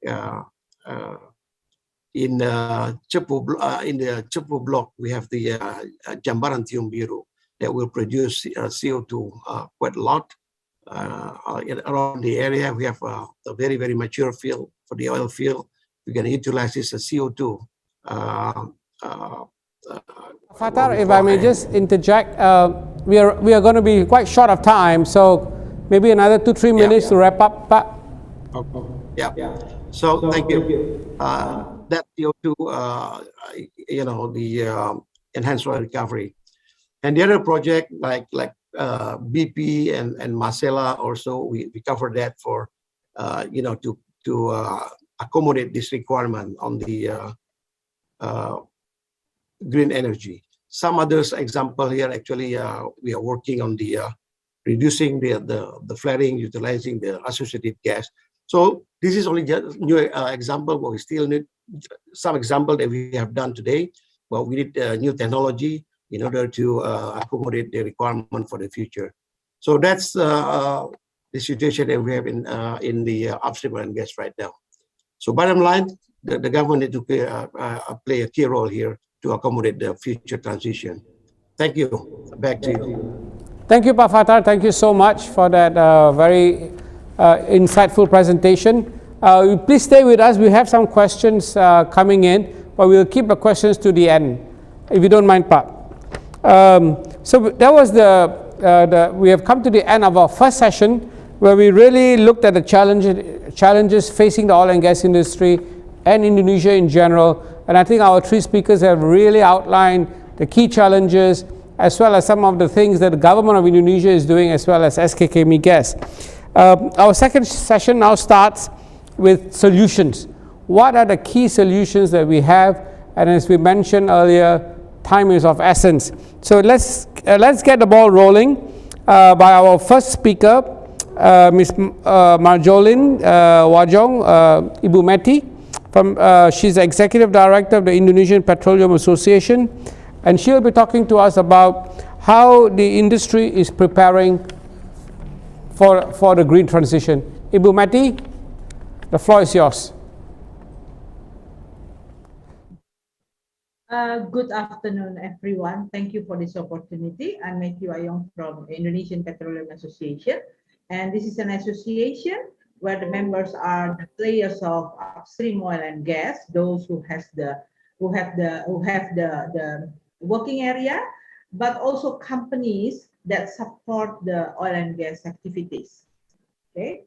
in the Cepu block, we have the Jambaran Tiung Biru that will produce CO2 quite a lot. Around the area, we have a very, very mature field for the oil field. We're going to utilize this as CO2. Fatar, if I may just interject, we are going to be quite short of time, so maybe another 2-3 minutes to wrap up. Yeah. So thank you. That CO2, the enhanced oil recovery. And the other project like BP and Masela also, we cover that for to accommodate this requirement on the green energy. Some others example here actually we are working on the reducing the flaring, utilizing the associated gas. So this is only just new example, but we still need some example that we have done today. well, we need new technology in order to accommodate the requirement for the future. So that's the situation that we have in the upstream oil and gas right now. So bottom line, the government need to play a key role here to accommodate the future transition. Thank you. Back to you. Thank you, Pak Fathar. Thank you so much for that very insightful presentation. Please stay with us. We have some questions coming in, but we'll keep the questions to the end, if you don't mind, Pak. So that was we have come to the end of our first session, where we really looked at the challenges facing the oil and gas industry and Indonesia in general. And I think our three speakers have really outlined the key challenges, as well as some of the things that the government of Indonesia is doing, as well as SKK Migas. Our second session now starts with solutions. What are the key solutions that we have? And as we mentioned earlier, time is of essence. So let's get the ball rolling by our first speaker, Ms. Marjolin Wajong, Ibu Meti. She's the Executive Director of the Indonesian Petroleum Association, and she'll be talking to us about how the industry is preparing for the green transition. Ibu Meti, the floor is yours. Good afternoon, everyone. Thank you for this opportunity. I'm Meti Wajong from Indonesian Petroleum Association, and this is an association where the members are the players of upstream oil and gas, those who have the working area, but also companies that support the oil and gas activities. Okay.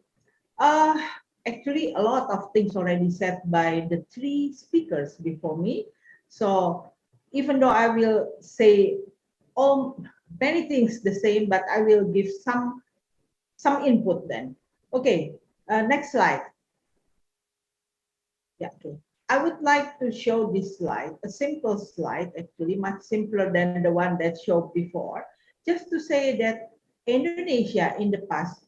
Actually, a lot of things already said by the three speakers before me. So even though I will say many things the same, but I will give some input then. Okay, next slide. Yeah, okay. I would like to show this slide, a simple slide, actually much simpler than the one that showed before, just to say that Indonesia in the past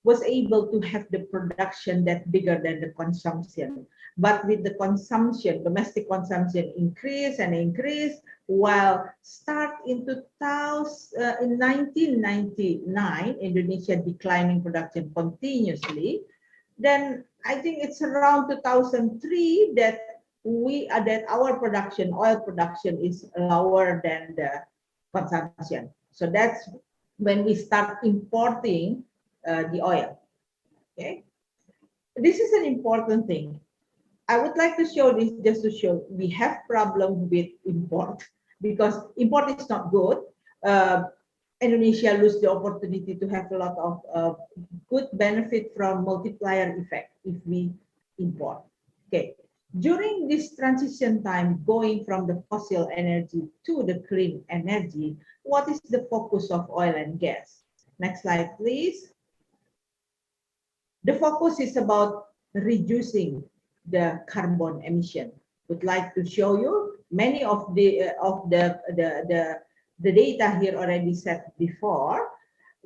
was able to have the production that bigger than the consumption. But with the consumption, domestic consumption increase and increase, while start in 1999, Indonesia declining production continuously. Then I think it's around 2003 that our production, oil production, is lower than the consumption. So that's when we start importing the oil. Okay, this is an important thing. I would like to show this just to show we have problem with import, because import is not good. Indonesia lose the opportunity to have a lot of good benefit from multiplier effect if we import. Okay, during this transition time, going from the fossil energy to the clean energy, what is the focus of oil and gas? Next slide, please. The focus is about reducing the carbon emission. Would like to show you many of the data here already set before.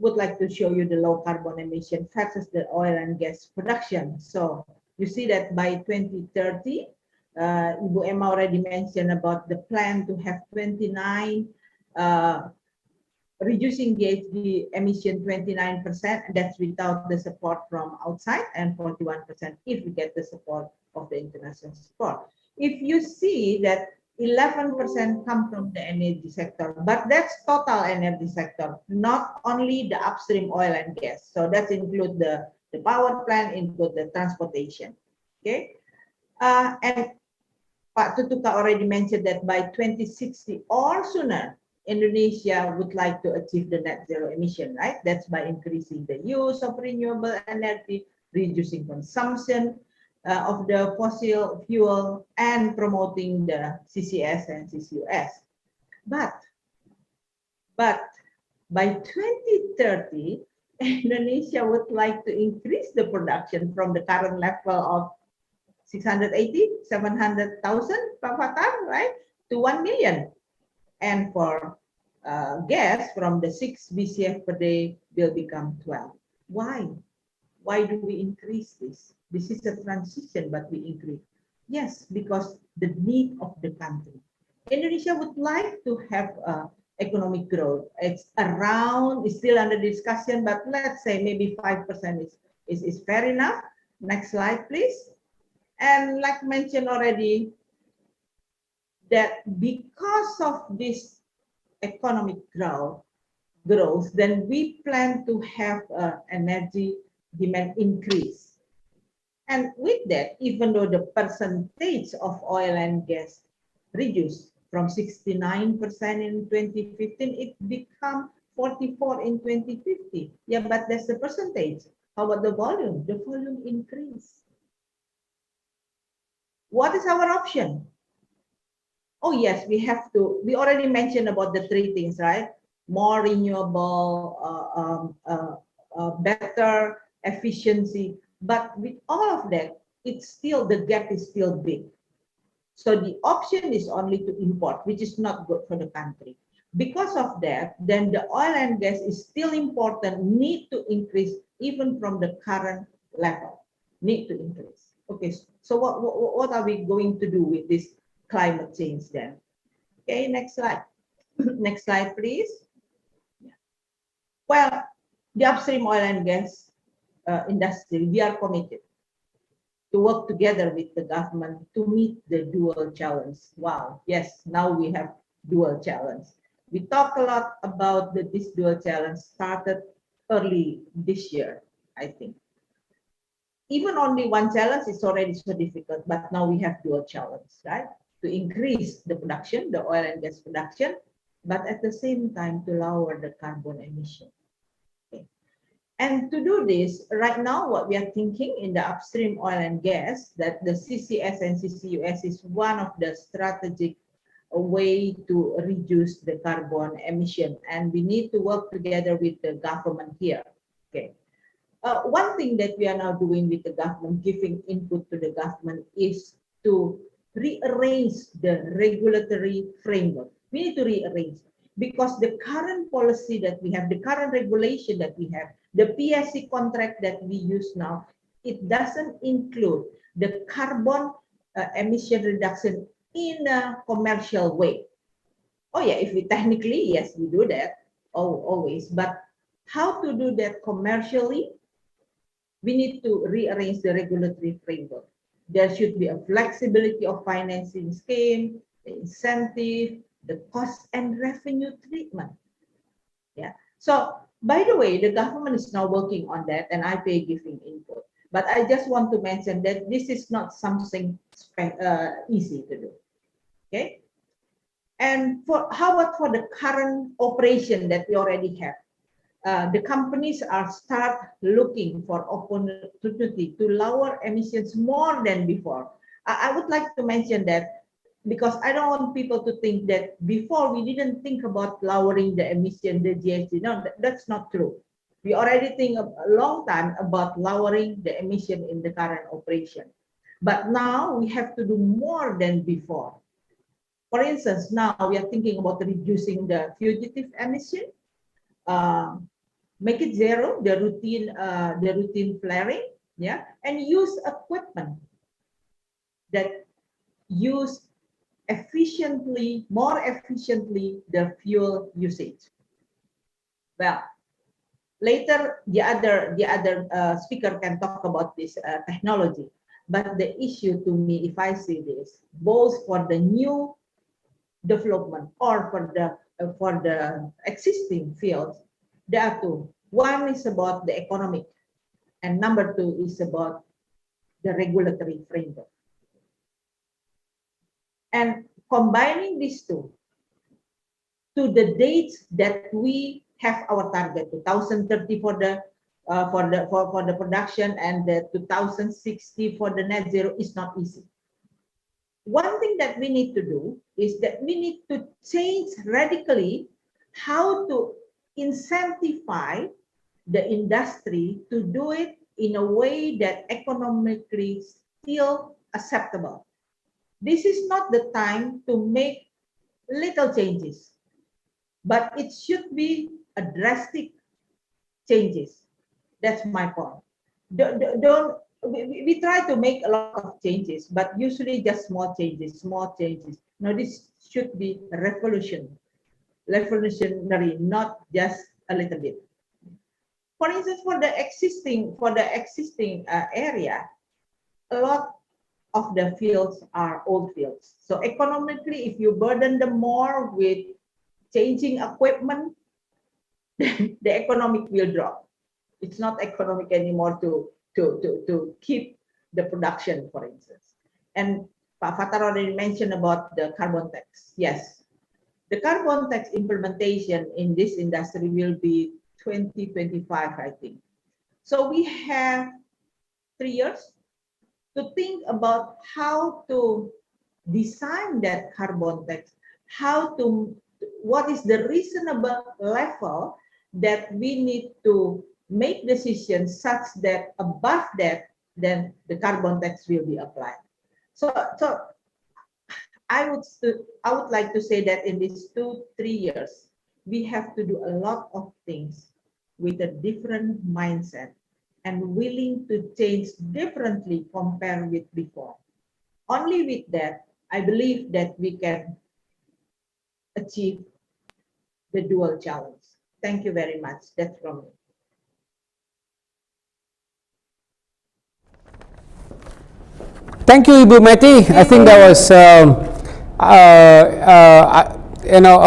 Would like to show you the low carbon emission versus the oil and gas production. So you see that by 2030, Ibu Emma already mentioned about the plan to have 29 reducing GHG emission 29%, that's without the support from outside, and 41% if we get the support of the international support. If you see that 11% come from the energy sector, but that's total energy sector, not only the upstream oil and gas. So that include the power plant, include the transportation. Okay, and Pak Tutuka already mentioned that by 2060 or sooner, Indonesia would like to achieve the net zero emission, right? That's by increasing the use of renewable energy, reducing consumption of the fossil fuel, and promoting the CCS and CCUS. But by 2030, Indonesia would like to increase the production from the current level of 700,000, Pak Fathar, right, to 1 million. And for gas, from the 6 BCF per day will become 12. Why? Why do we increase this? This is a transition, but we increase. Yes, because the need of the country. Indonesia would like to have economic growth. It's still under discussion, but let's say maybe 5% is fair enough. Next slide, please. And like mentioned already, that because of this economic growth, then we plan to have energy demand increase. And with that, even though the percentage of oil and gas reduced from 69% in 2015, it become 44 in 2050. Yeah, but that's the percentage. How about the volume? The volume increase. What is our option? Oh yes, we already mentioned about the three things, right? More renewable, better efficiency. But with all of that, the gap is still big. So the option is only to import, which is not good for the country. Because of that, then the oil and gas is still important, need to increase even from the current level, need to increase. Okay, so what are we going to do with this climate change then? Okay, next slide. Next slide, please. Well, the upstream oil and gas industry, we are committed to work together with the government to meet the dual challenge. Wow, yes, now we have dual challenge. We talk a lot about this dual challenge started early this year, I think. Even only one challenge is already so difficult, but now we have dual challenge, right? To increase the production, the oil and gas production, but at the same time to lower the carbon emission. Okay. And to do this, right now, what we are thinking in the upstream oil and gas, that the CCS and CCUS is one of the strategic way to reduce the carbon emission. And we need to work together with the government here. Okay. One thing that we are now doing with the government, giving input to the government, is to rearrange the regulatory framework. We need to rearrange because the current policy that we have, the current regulation that we have, the PSC contract that we use now, it doesn't include the carbon emission reduction in a commercial way. Oh yeah, if we technically, yes, we do that always, but how to do that commercially? We need to rearrange the regulatory framework. There should be a flexibility of financing scheme, the incentive, the cost and revenue treatment. Yeah. So, by the way, the government is now working on that, and IPA giving input. But I just want to mention that this is not something easy to do. Okay. And how about for the current operation that we already have? The companies are start looking for opportunity to lower emissions more than before. I would like to mention that because I don't want people to think that before we didn't think about lowering the emission, the GHG. No, that's not true. We already think a long time about lowering the emission in the current operation. But now we have to do more than before. For instance, now we are thinking about reducing the fugitive emission, make it zero, the routine flaring, yeah, and use equipment that use more efficiently the fuel usage. Well, later the other speaker can talk about this technology, but the issue to me, if I see this, both for the new development or for the existing fields, there are two. One is about the economic, and number two is about the regulatory framework. And combining these two to the dates that we have our target, 2030 for the production and the 2060 for the net zero is not easy. One thing that we need to do is that we need to change radically how to incentivize the industry to do it in a way that economically still acceptable. This is not the time to make little changes, but it should be a drastic changes. That's my point. We try to make a lot of changes, but usually just small changes. No, this should be revolutionary, not just a little bit. For instance, for the existing area, a lot of the fields are old fields. So economically, if you burden them more with changing equipment, then the economic will drop. It's not economic anymore to keep the production, for instance. And Pak Fatar already mentioned about the carbon tax. Yes, the carbon tax implementation in this industry will be 2025, I think. So we have 3 years to think about how to design that carbon tax, what is the reasonable level that we need to make decisions such that above that, then the carbon tax will be applied. So I would like to say that in these 2-3 years, we have to do a lot of things with a different mindset and willing to change differently compared with before. Only with that, I believe that we can achieve the dual challenge. Thank you very much. That's from me. Thank you, Ibu Meti. I think that was a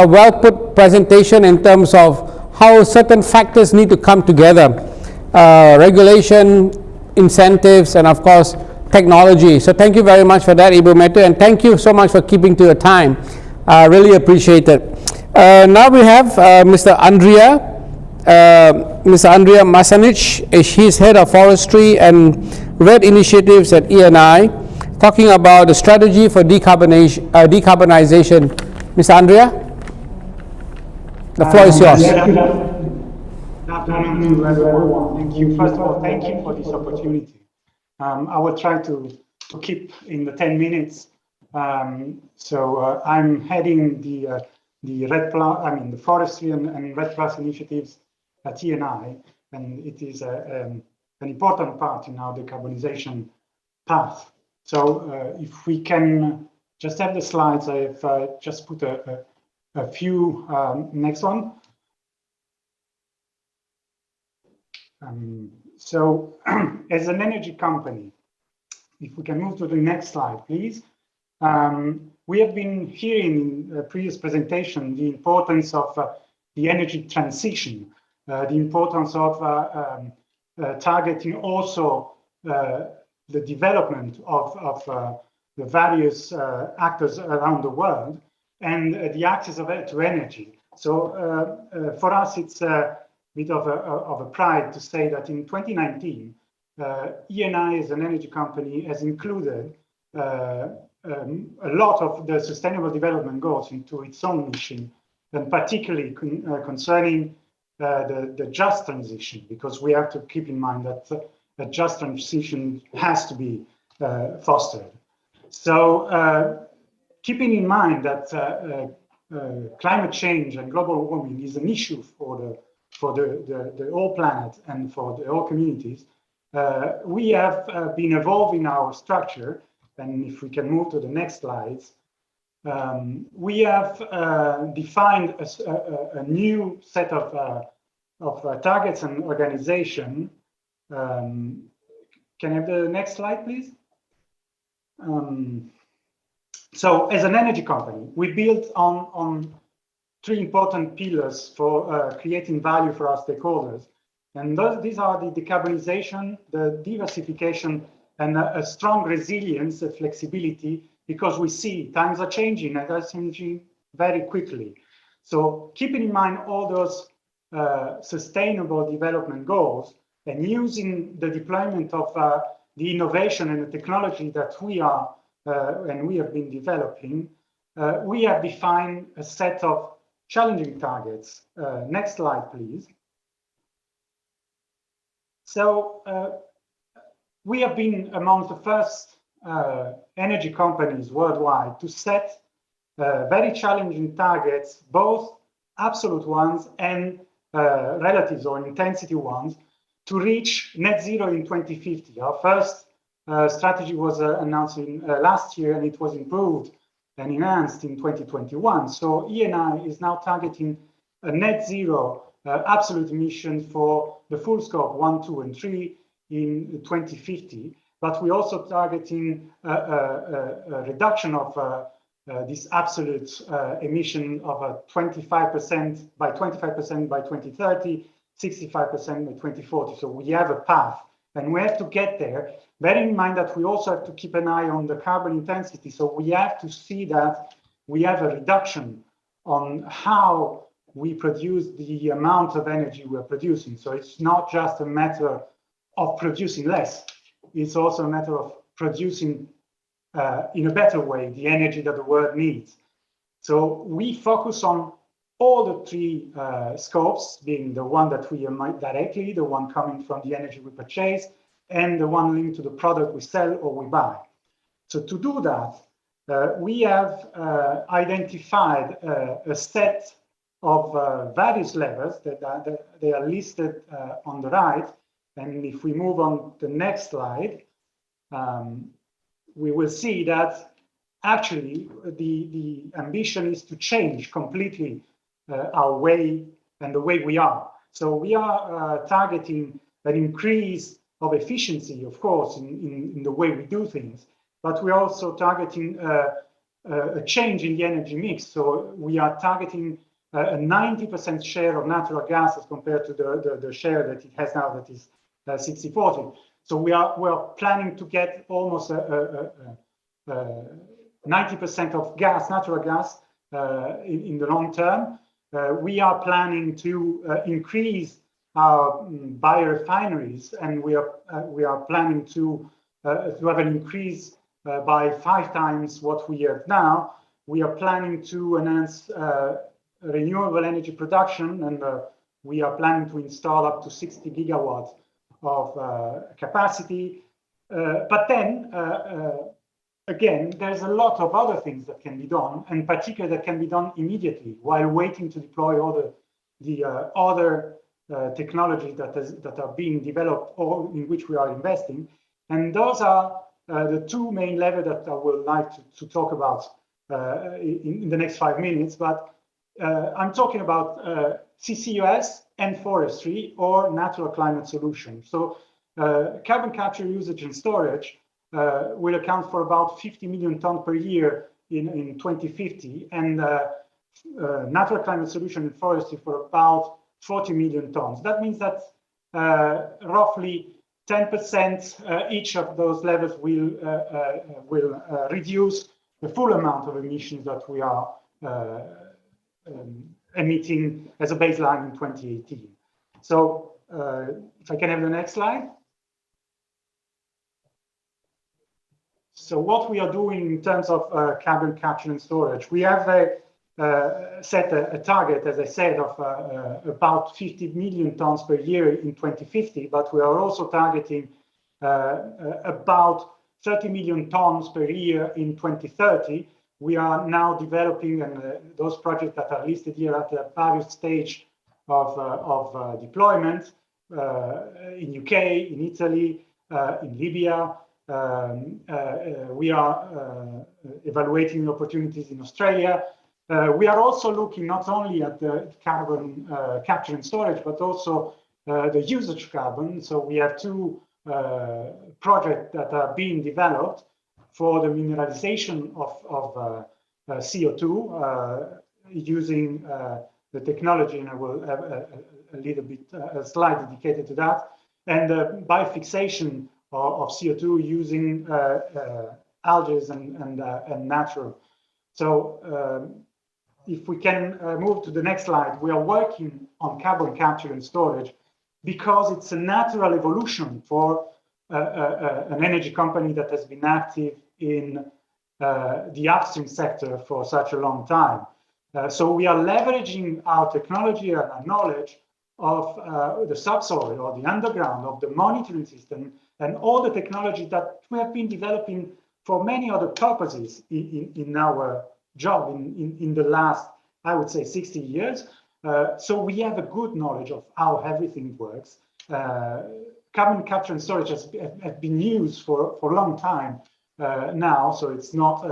well put presentation in terms of how certain factors need to come together. Regulation, incentives, and of course, technology. So thank you very much for that, Ibu Meti, and thank you so much for keeping to your time. I really appreciate it. Now we have Mr. Andrea Masanic. He's head of forestry and RED initiatives at ENI, talking about the strategy for decarbonization. Mr. Andrea, the floor is yours. Good afternoon to everyone. Thank you. First of all, thank you for this opportunity. I will try to keep in the 10 minutes. I'm heading the the forestry and RED Plus initiatives at ENI, and it is an important part in our decarbonization path. So if we can just have the slides, I have just put a few. Next one. As an energy company, if we can move to the next slide, please. We have been hearing in a previous presentation the importance of the energy transition, the importance of targeting also the development of the various actors around the world and the access to energy. So for us, it's a bit of a pride to say that in 2019, ENI as an energy company has included a lot of the sustainable development goals into its own mission, and particularly concerning the just transition, because we have to keep in mind that a just transition has to be fostered. So keeping in mind that climate change and global warming is an issue for the whole planet and for the whole communities, we have been evolving our structure. And if we can move to the next slides, we have defined a new set of targets and organization. Can I have the next slide, please? So as an energy company, we built on 3 important pillars for creating value for our stakeholders. And these are the decarbonization, the diversification, and a strong resilience and flexibility, because we see times are changing and are changing very quickly. So keeping in mind all those sustainable development goals and using the deployment of the innovation and the technology that we are and we have been developing, we have defined a set of challenging targets. Next slide, please. So we have been among the first energy companies worldwide to set very challenging targets, both absolute ones and relatives or intensity ones, to reach net zero in 2050. Our first strategy was announced last year, and it was improved and enhanced in 2021. So ENI is now targeting a net zero absolute emission for the full scope 1, 2, and 3 in 2050. But we're also targeting a reduction of this absolute emission of 25% by 25% by 2030, 65% by 2040. So we have a path, and we have to get there. Bearing in mind that we also have to keep an eye on the carbon intensity. So we have to see that we have a reduction on how we produce the amount of energy we're producing. So it's not just a matter of producing less. It's also a matter of producing in a better way the energy that the world needs. So we focus on all the three scopes, being the one that we emit directly, the one coming from the energy we purchase, and the one linked to the product we sell or we buy. So to do that, we have identified a set of various levels that they are listed on the right. And if we move on the next slide, we will see that actually the ambition is to change completely our way and the way we are. So we are targeting an increase of efficiency, of course, in the way we do things, but we're also targeting a change in the energy mix. So we are targeting a 90% share of natural gas as compared to the share that it has now, that is 60-40. So we are planning to get almost 90% of gas, natural gas, in the long term. We are planning to increase our biorefineries, and we are planning to have an increase by 5 times what we have now. We are planning to enhance renewable energy production, and we are planning to install up to 60 gigawatts of capacity. But then, again, there's a lot of other things that can be done, and particularly that can be done immediately while waiting to deploy all the other technologies that are being developed or in which we are investing. And those are the two main levels that I would like to talk about in the next 5 minutes. But I'm talking about CCUS and forestry, or natural climate solutions. So carbon capture, usage, and storage will account for about 50 million tons per year in 2050, and natural climate solution and forestry for about 40 million tons. That means that roughly 10% each of those levels will reduce the full amount of emissions that we are emitting as a baseline in 2018. So if I can have the next slide. So what we are doing in terms of carbon capture and storage, we have set a target, as I said, of about 50 million tons per year in 2050, but we are also targeting about 30 million tons per year in 2030. We are now developing, and those projects that are listed here at the various stage of deployment in UK, in Italy, in Libya. We are evaluating opportunities in Australia. We are also looking not only at the carbon capture and storage, but also the usage of carbon. So we have 2 projects that are being developed for the mineralization of CO2 using the technology, and I will have a little bit a slide dedicated to that, and biofixation of CO2 using algae and natural. So if we can move to the next slide, we are working on carbon capture and storage because it's a natural evolution for an energy company that has been active in the upstream sector for such a long time. So we are leveraging our technology and our knowledge of the subsoil or the underground, of the monitoring system, and all the technology that we have been developing for many other purposes in our job in the last, I would say, 60 years. So we have a good knowledge of how everything works. Carbon capture and storage has been used for a long time now, so it's not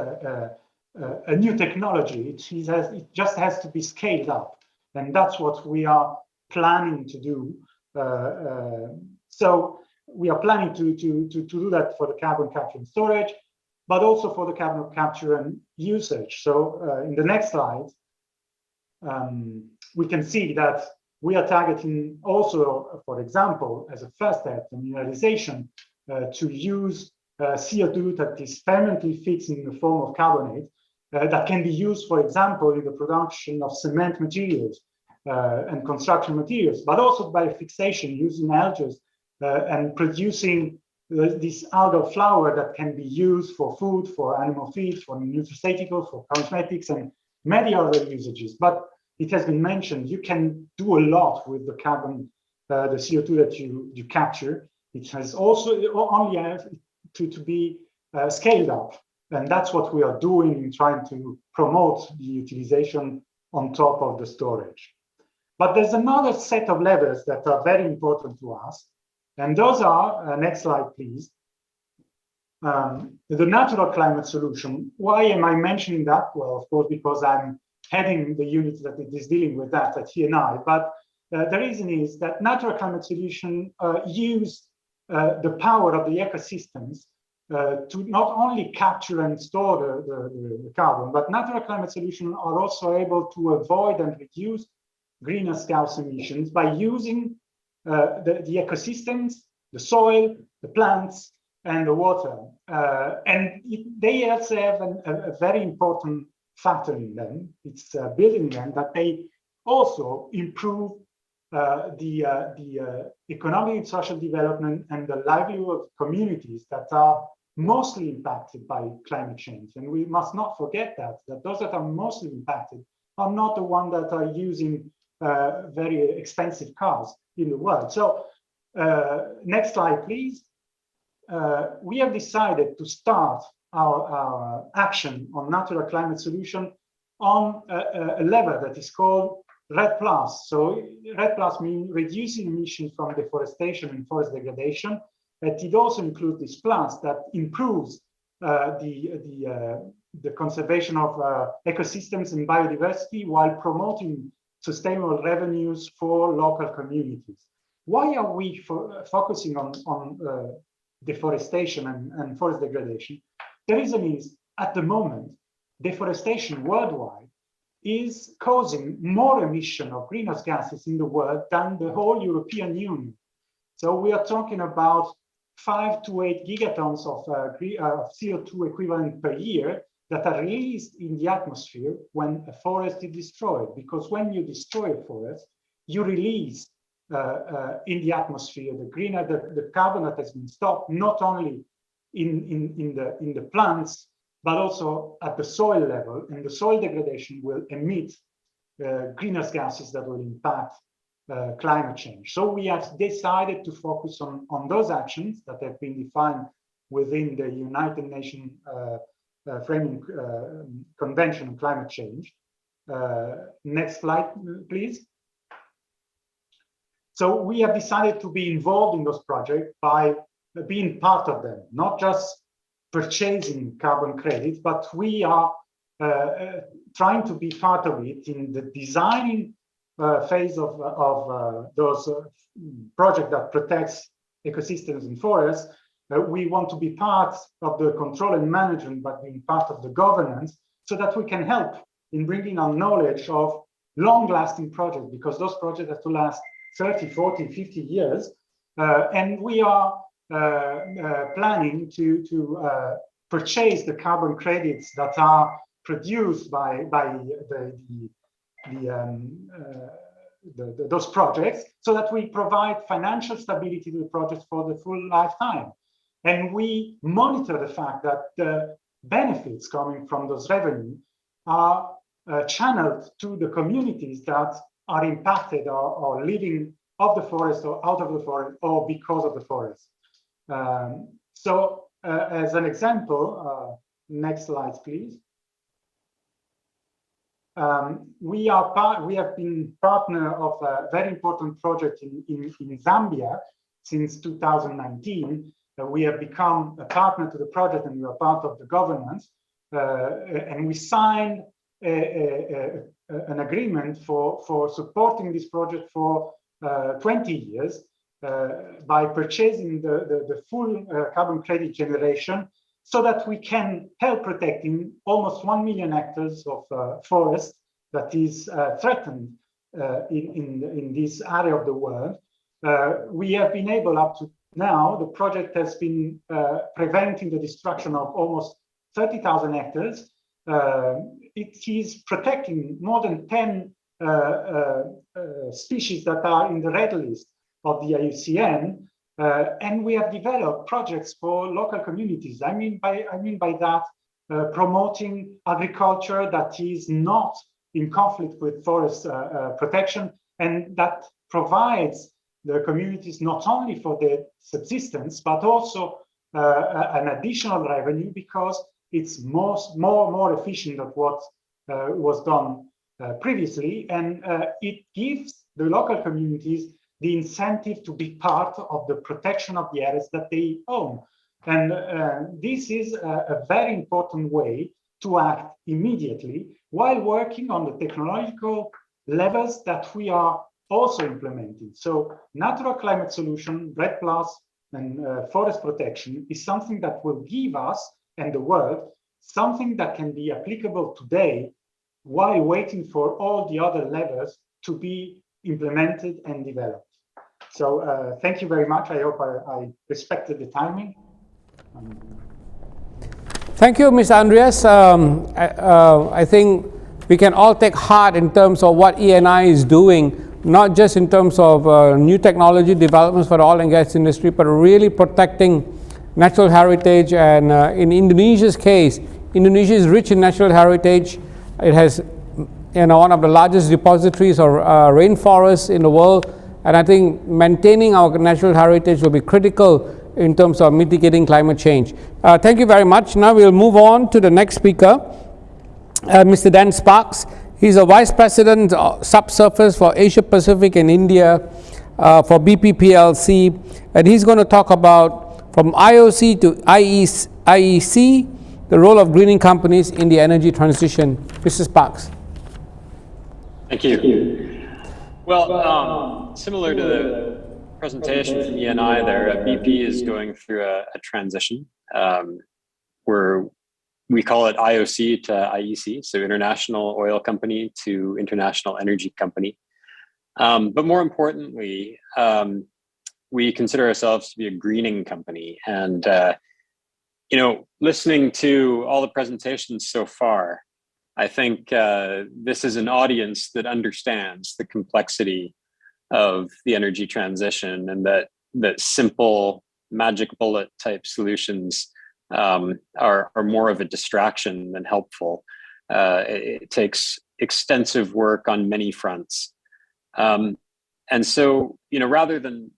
a new technology. It just has to be scaled up, and that's what we are planning to do. So we are planning to do that for the carbon capture and storage, but also for the carbon capture and usage. So in the next slide, we can see that we are targeting also, for example, as a first step, the mineralization to use CO2 that is permanently fixed in the form of carbonate that can be used, for example, in the production of cement materials and construction materials, but also by fixation using algae and producing this algal flour that can be used for food, for animal feed, for nutraceuticals, for cosmetics, and many other usages. But it has been mentioned, you can do a lot with the carbon, the CO2 that you capture. It has also only to be scaled up. And that's what we are doing in trying to promote the utilization on top of the storage. But there's another set of levers that are very important to us. And those are, next slide, please. The natural climate solution. Why am I mentioning that? Well, of course, because I'm heading the unit that is dealing with that at TNI. But the reason is that natural climate solution use the power of the ecosystems to not only capture and store the carbon, but natural climate solutions are also able to avoid and reduce greenhouse gas emissions by using the ecosystems, the soil, the plants, and the water. They also have a very important factor in them. It's building them that they also improve the economic and social development and the livelihood of communities that are mostly impacted by climate change. And we must not forget that those that are mostly impacted are not the ones that are using very expensive cars in the world. So next slide, please. We have decided to start our action on natural climate solution on a level that is called RED+. So RED+ means reducing emissions from deforestation and forest degradation. And it also includes this plus that improves the conservation of ecosystems and biodiversity while promoting sustainable revenues for local communities. Why are we focusing on deforestation and forest degradation? The reason is, at the moment, deforestation worldwide is causing more emission of greenhouse gases in the world than the whole European Union. So we are talking about 5 to 8 gigatons of CO2 equivalent per year that are released in the atmosphere when a forest is destroyed. Because when you destroy a forest, you release in the atmosphere the carbon that has been stopped, not only in the plants, but also at the soil level. And the soil degradation will emit greenhouse gases that will impact climate change. So we have decided to focus on those actions that have been defined within the United Nations Framing Convention on Climate Change. Next slide, please. So we have decided to be involved in those projects by being part of them, not just purchasing carbon credits, but we are trying to be part of it in the designing phase of those projects that protects ecosystems and forests. We want to be part of the control and management, but being part of the governance, so that we can help in bringing our knowledge of long-lasting projects, because those projects have to last 30, 40, 50 years. And we are planning to purchase the carbon credits that are produced by those projects, so that we provide financial stability to the projects for the full lifetime. And we monitor the fact that the benefits coming from those revenues are channeled to the communities that are impacted or living of the forest or out of the forest or because of the forest. So as an example, next slide, please. We have been partner of a very important project in Zambia since 2019. We have become a partner to the project, and we are part of the governance. and we signed an agreement for supporting this project for 20 years by purchasing the full carbon credit generation, so that we can help protecting almost 1 million hectares of forest that is threatened in this area of the world. We have been able, up to now, the project has been preventing the destruction of almost 30,000 hectares. It is protecting more than 10 species that are in the red list of the IUCN, and we have developed projects for local communities. I mean by that promoting agriculture that is not in conflict with forest protection, and that provides the communities not only for their subsistence but also an additional revenue, because it's more efficient than what was done previously, and it gives the local communities the incentive to be part of the protection of the areas that they own. And this is a very important way to act immediately while working on the technological levels that we are also implementing. So natural climate solution, REDD+, and forest protection is something that will give us and the world something that can be applicable today while waiting for all the other levels to be implemented and developed. So thank you very much. I hope I respected the timing. Thank you, Mr. Andreas. I think we can all take heart in terms of what ENI is doing, not just in terms of new technology developments for the oil and gas industry, but really protecting natural heritage. And in Indonesia's case, Indonesia is rich in natural heritage. It has one of the largest depositories of rainforests in the world. And I think maintaining our natural heritage will be critical in terms of mitigating climate change. Thank you very much. Now we'll move on to the next speaker, Mr. Dan Sparks. He's a Vice President Subsurface for Asia Pacific and India for BP PLC. And he's going to talk about from IOC to IEC, the role of greening companies in the energy transition. Mr. Sparks. Thank you. Well, similar to the presentation from ENI there, BP is going through a transition where we call it IOC to IEC, so International Oil Company to International Energy Company. But more importantly, we consider ourselves to be a greening company. And, listening to all the presentations so far, I think this is an audience that understands the complexity of the energy transition, and that simple magic bullet type solutions are more of a distraction than helpful. It takes extensive work on many fronts. And so, rather than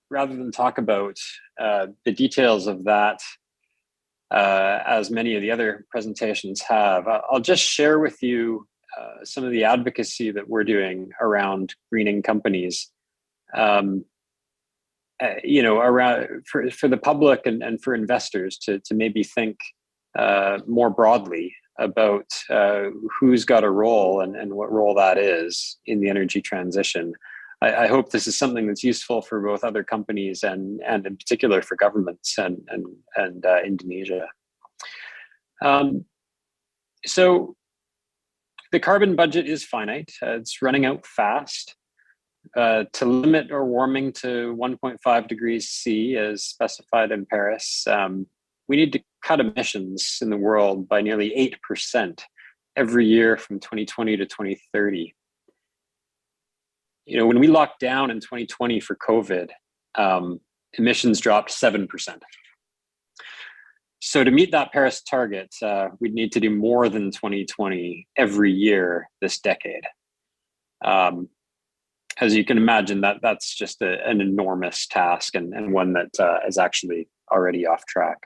talk about the details of that, as many of the other presentations have, I'll just share with you some of the advocacy that we're doing around greening companies, around for the public and for investors to maybe think more broadly about who's got a role and what role that is in the energy transition. I hope this is something that's useful for both other companies and in particular for governments and Indonesia. So the carbon budget is finite. It's running out fast. To limit our warming to 1.5 degrees C as specified in Paris, we need to cut emissions in the world by nearly 8% every year from 2020 to 2030. When we locked down in 2020 for COVID, emissions dropped 7%. So to meet that Paris target, we'd need to do more than 2020 every year this decade. As you can imagine, that's just an enormous task and one that is actually already off track.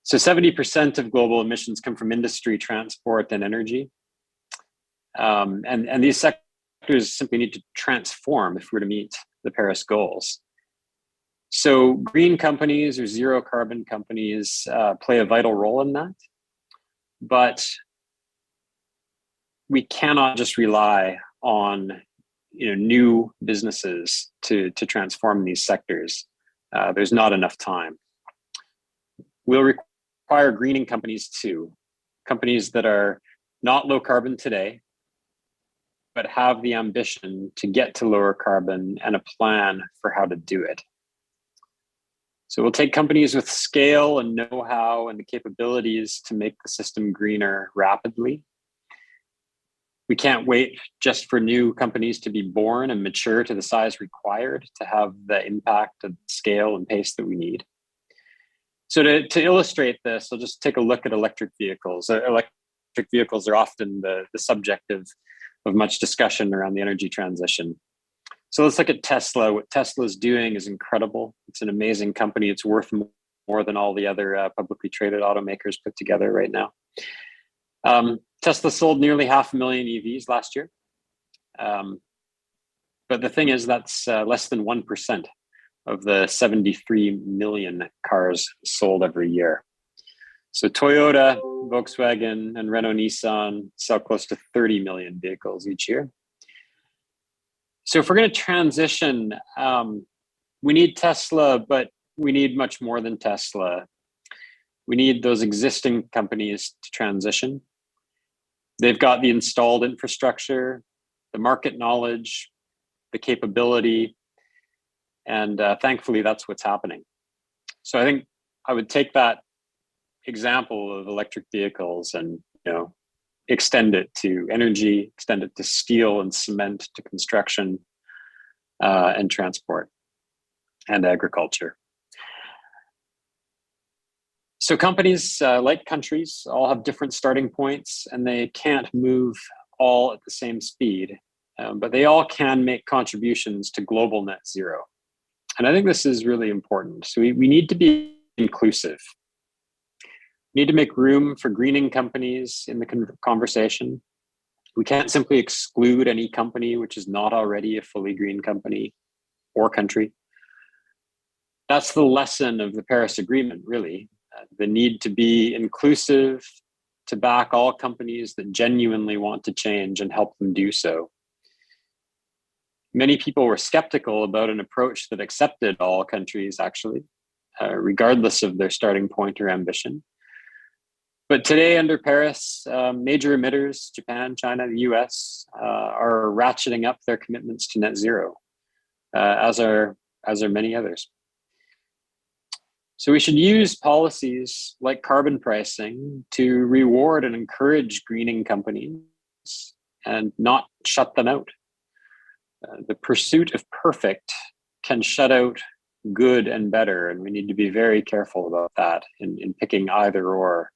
So 70% of global emissions come from industry, transport, and energy. And these sectors simply need to transform if we're to meet the Paris goals. So green companies or zero carbon companies play a vital role in that. but we cannot just rely on new businesses to transform these sectors. There's not enough time. We'll require greening companies too, companies that are not low carbon today, but have the ambition to get to lower carbon and a plan for how to do it. So we'll take companies with scale and know-how and the capabilities to make the system greener rapidly. We can't wait just for new companies to be born and mature to the size required to have the impact and scale and pace that we need. So to illustrate this, I'll just take a look at electric vehicles. Electric vehicles are often the subject of much discussion around the energy transition. So let's look at Tesla. What Tesla is doing is incredible. It's an amazing company. It's worth more than all the other publicly traded automakers put together right now. Tesla sold nearly 500,000 EVs last year. But the thing is, that's less than 1% of the 73 million cars sold every year. So Toyota, Volkswagen, and Renault Nissan sell close to 30 million vehicles each year. So if we're going to transition, we need Tesla, but we need much more than Tesla. We need those existing companies to transition. They've got the installed infrastructure, the market knowledge, the capability, and thankfully that's what's happening. So I think I would take that example of electric vehicles and extend it to energy, extend it to steel and cement, to construction and transport and agriculture. So companies, like countries, all have different starting points and they can't move all at the same speed, but they all can make contributions to global net zero. And I think this is really important. So we need to be inclusive. We need to make room for greening companies in the conversation. We can't simply exclude any company which is not already a fully green company or country. That's the lesson of the Paris Agreement, really. The need to be inclusive, to back all companies that genuinely want to change and help them do so. Many people were skeptical about an approach that accepted all countries, actually, regardless of their starting point or ambition. But today, under Paris, major emitters, Japan, China, the US, are ratcheting up their commitments to net zero, as are many others. So we should use policies like carbon pricing to reward and encourage greening companies and not shut them out. The pursuit of perfect can shut out good and better, and we need to be very careful about that in picking either or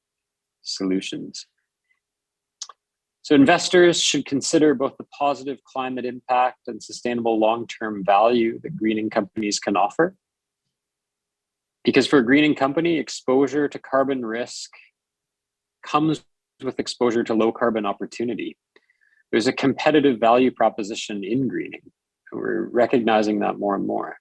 solutions. So investors should consider both the positive climate impact and sustainable long-term value that greening companies can offer. Because for a greening company, exposure to carbon risk comes with exposure to low carbon opportunity. There's a competitive value proposition in greening. We're recognizing that more and more.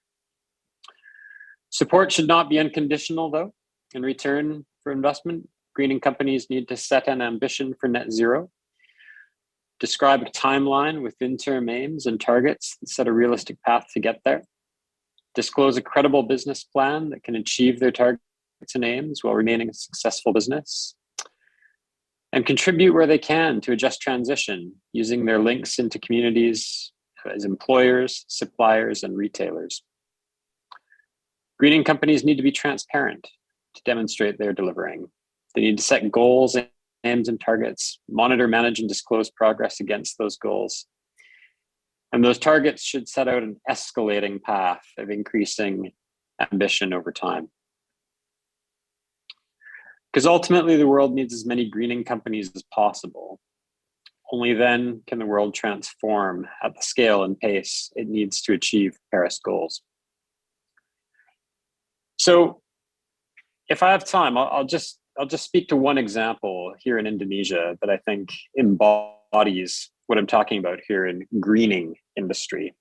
Support should not be unconditional, though. In return for investment, greening companies need to set an ambition for net zero, describe a timeline with interim aims and targets that set a realistic path to get there, disclose a credible business plan that can achieve their targets and aims while remaining a successful business, and contribute where they can to a just transition using their links into communities as employers, suppliers, and retailers. Greening companies need to be transparent to demonstrate they're delivering. They need to set goals, aims, and targets, monitor, manage, and disclose progress against those goals. And those targets should set out an escalating path of increasing ambition over time. Because ultimately, the world needs as many greening companies as possible. Only then can the world transform at the scale and pace it needs to achieve Paris goals. So if I have time, I'll just speak to one example here in Indonesia that I think embodies what I'm talking about here in greening industry.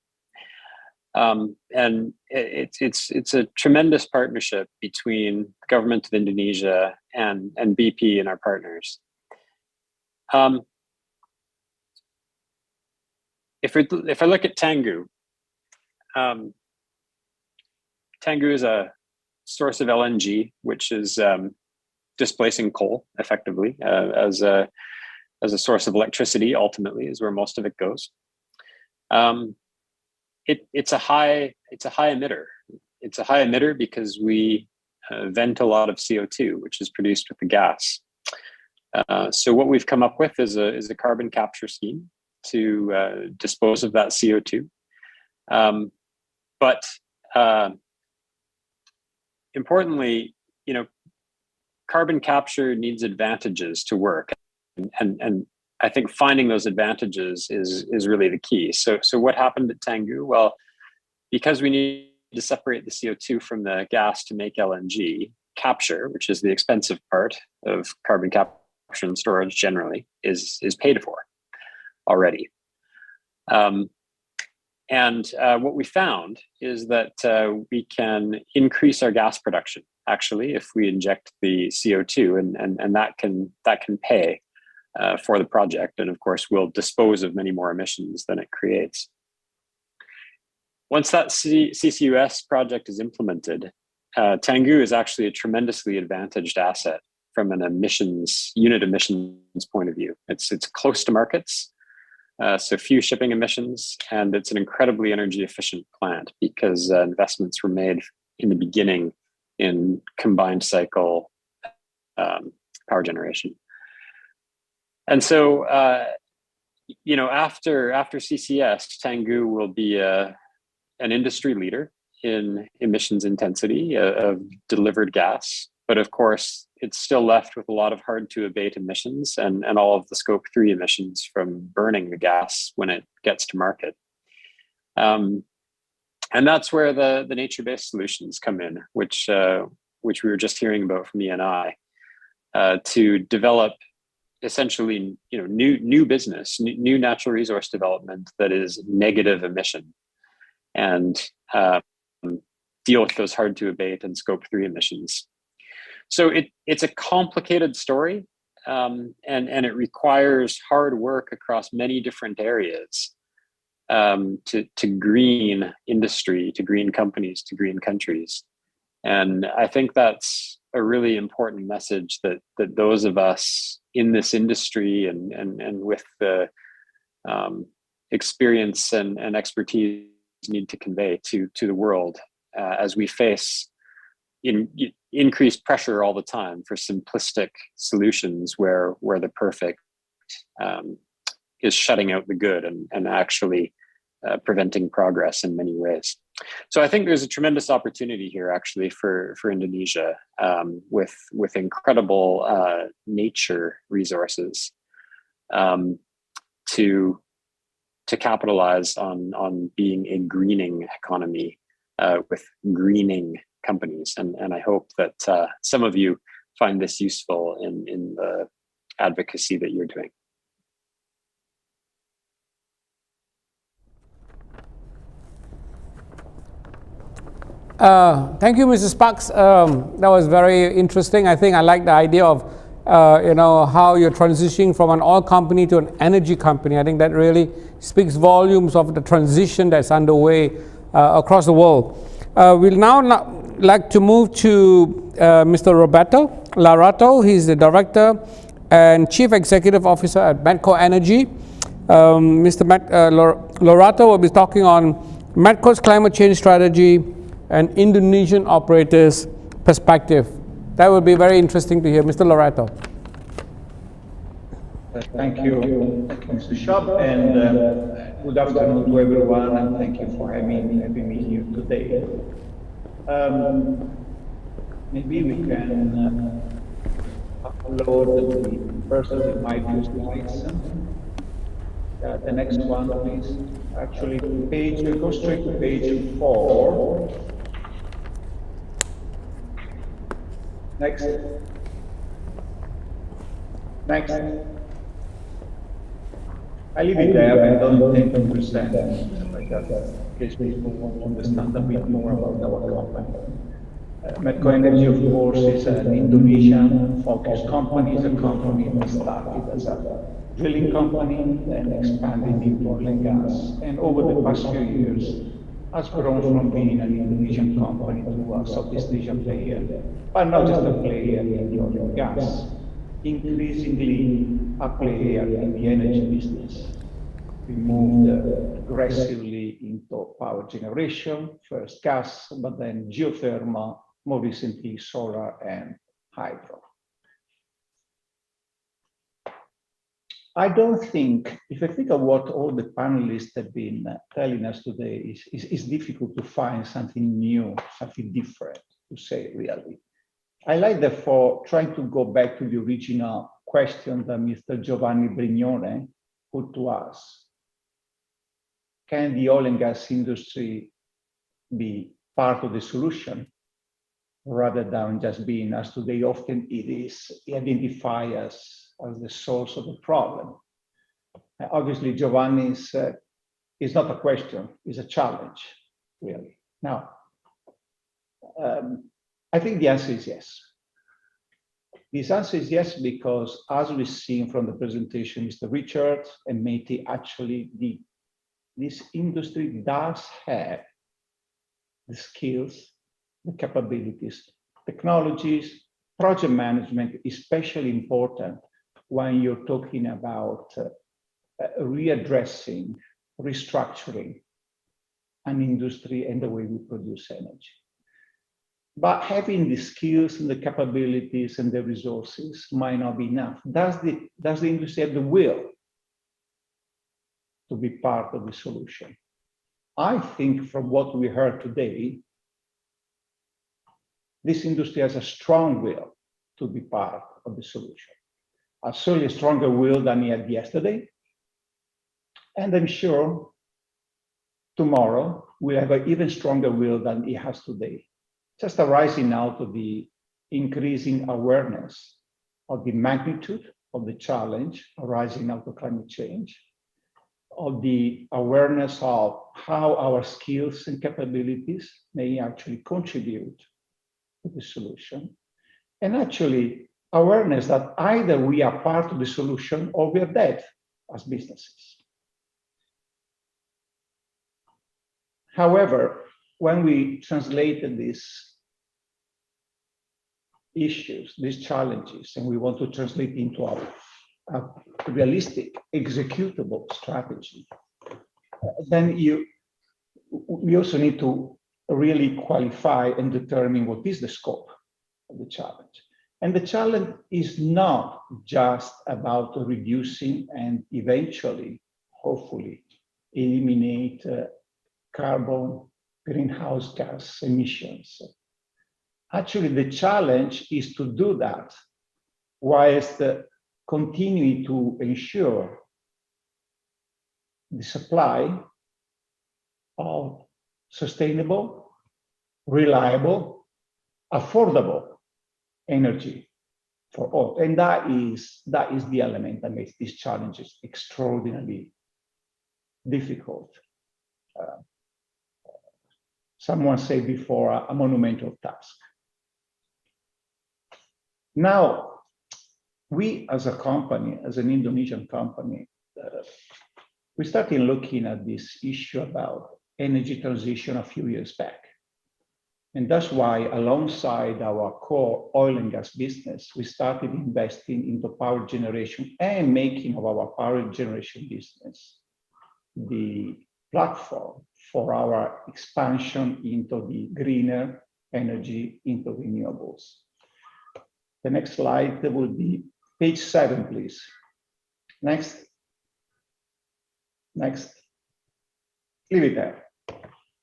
And it's a tremendous partnership between the government of Indonesia and BP and our partners. If I look at Tangguh, Tangguh is a source of LNG, which is displacing coal effectively as a source of electricity. Ultimately, is where most of it goes. It's a high emitter. It's a high emitter because we vent a lot of CO2, which is produced with the gas. So what we've come up with is a carbon capture scheme to dispose of that CO2. But importantly, carbon capture needs advantages to work, and I think finding those advantages is really the key. So what happened at Tangguh? Well, because we need to separate the CO2 from the gas to make LNG, capture, which is the expensive part of carbon capture and storage generally, is paid for already. And what we found is that we can increase our gas production, actually, if we inject the CO2, and that can pay for the project. And of course, we'll dispose of many more emissions than it creates. Once that CCUS project is implemented, Tangguh is actually a tremendously advantaged asset from an unit emissions point of view. It's close to markets, so few shipping emissions, and it's an incredibly energy efficient plant because investments were made in the beginning in combined cycle power generation. And so, after CCS, Tangguh will be an industry leader in emissions intensity of delivered gas. But of course, it's still left with a lot of hard to abate emissions and all of the scope 3 emissions from burning the gas when it gets to market. And that's where the nature-based solutions come in, which we were just hearing about from ENI, to develop essentially new business, new natural resource development that is negative emission, and deal with those hard to abate and scope 3 emissions. So it's a complicated story, and it requires hard work across many different areas to green industry, to green companies, to green countries. And I think that's a really important message that those of us in this industry and with the experience and expertise need to convey to the world as we face increased pressure all the time for simplistic solutions where the perfect is shutting out the good and actually preventing progress in many ways. So I think there's a tremendous opportunity here actually for Indonesia with incredible nature resources to capitalize on being a greening economy with greening companies. And I hope that some of you find this useful in the advocacy that you're doing. Thank you, Mr. Sparks. That was very interesting. I think I like the idea of how you're transitioning from an oil company to an energy company. I think that really speaks volumes of the transition that's underway across the world. We'll now like to move to Mr. Roberto Larato. He's the Director and Chief Executive Officer at Medco Energy. Mr. Larato will be talking on Medco's climate change strategy and Indonesian operators' perspective. That would be very interesting to hear. Mr. Larato. Thank you, Mr. Shop, and good afternoon to everyone, and thank you for having me here today. Maybe we can upload the first of my two slides. The next one, please. Actually, go straight to page 4. Next. I leave it there and don't take %, like that, in case people want to understand a bit more about our company. Medco Energy, of course, is an Indonesian-focused company. It's a company that started as a drilling company, then expanded into oil and gas, and over the past few years has grown from being an Indonesian company to a Southeast Asian player, but not just a player in the oil and gas, increasingly a player in the energy business. We moved aggressively into power generation, first gas, but then geothermal, more recently solar and hydro. I don't think, if I think of what all the panelists have been telling us today, it's difficult to find something new, something different to say, really. I like, therefore, trying to go back to the original question that Mr. Giovanni Brignone put to us. Can the oil and gas industry be part of the solution rather than just being, as today often it is, identified as the source of the problem? Obviously, Giovanni's is not a question, it's a challenge, really. Now, I think the answer is yes. This answer is yes, because as we've seen from the presentation, Mr. Richard and Mehdi, actually, this industry does have the skills, the capabilities, technologies, project management, especially important when you're talking about readdressing, restructuring an industry and the way we produce energy. But having the skills and the capabilities and the resources might not be enough. Does the industry have the will to be part of the solution? I think from what we heard today, this industry has a strong will to be part of the solution. Certainly a stronger will than he had yesterday. And I'm sure tomorrow we'll have an even stronger will than he has today. Just arising out of the increasing awareness of the magnitude of the challenge arising out of climate change, of the awareness of how our skills and capabilities may actually contribute to the solution, and actually awareness that either we are part of the solution or we are dead as businesses. However, when we translated these issues, these challenges, and we want to translate into a realistic, executable strategy, then we also need to really qualify and determine what is the scope of the challenge. And the challenge is not just about reducing and eventually, hopefully, eliminate carbon greenhouse gas emissions. Actually, the challenge is to do that whilst continuing to ensure the supply of sustainable, reliable, affordable energy for all. And that is the element that makes these challenges extraordinarily difficult. Someone said before, a monumental task. Now, we as a company, as an Indonesian company, we started looking at this issue about energy transition a few years back. And that's why, alongside our core oil and gas business, we started investing into power generation and making of our power generation business the platform for our expansion into the greener energy, into renewables. The next slide will be page 7, please. Next. Leave it there.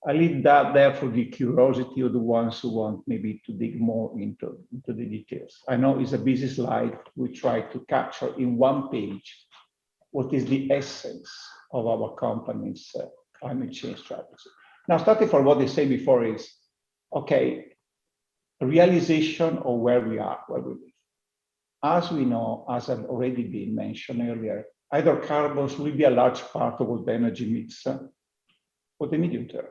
I leave that there for the curiosity of the ones who want maybe to dig more into the details. I know it's a busy slide. We try to capture in one page what is the essence of our company's climate change strategy. Now, starting from what they say before is, okay, a realization of where we are, where we live. As we know, as had already been mentioned earlier, hydrocarbons will be a large part of the energy mix for the medium term.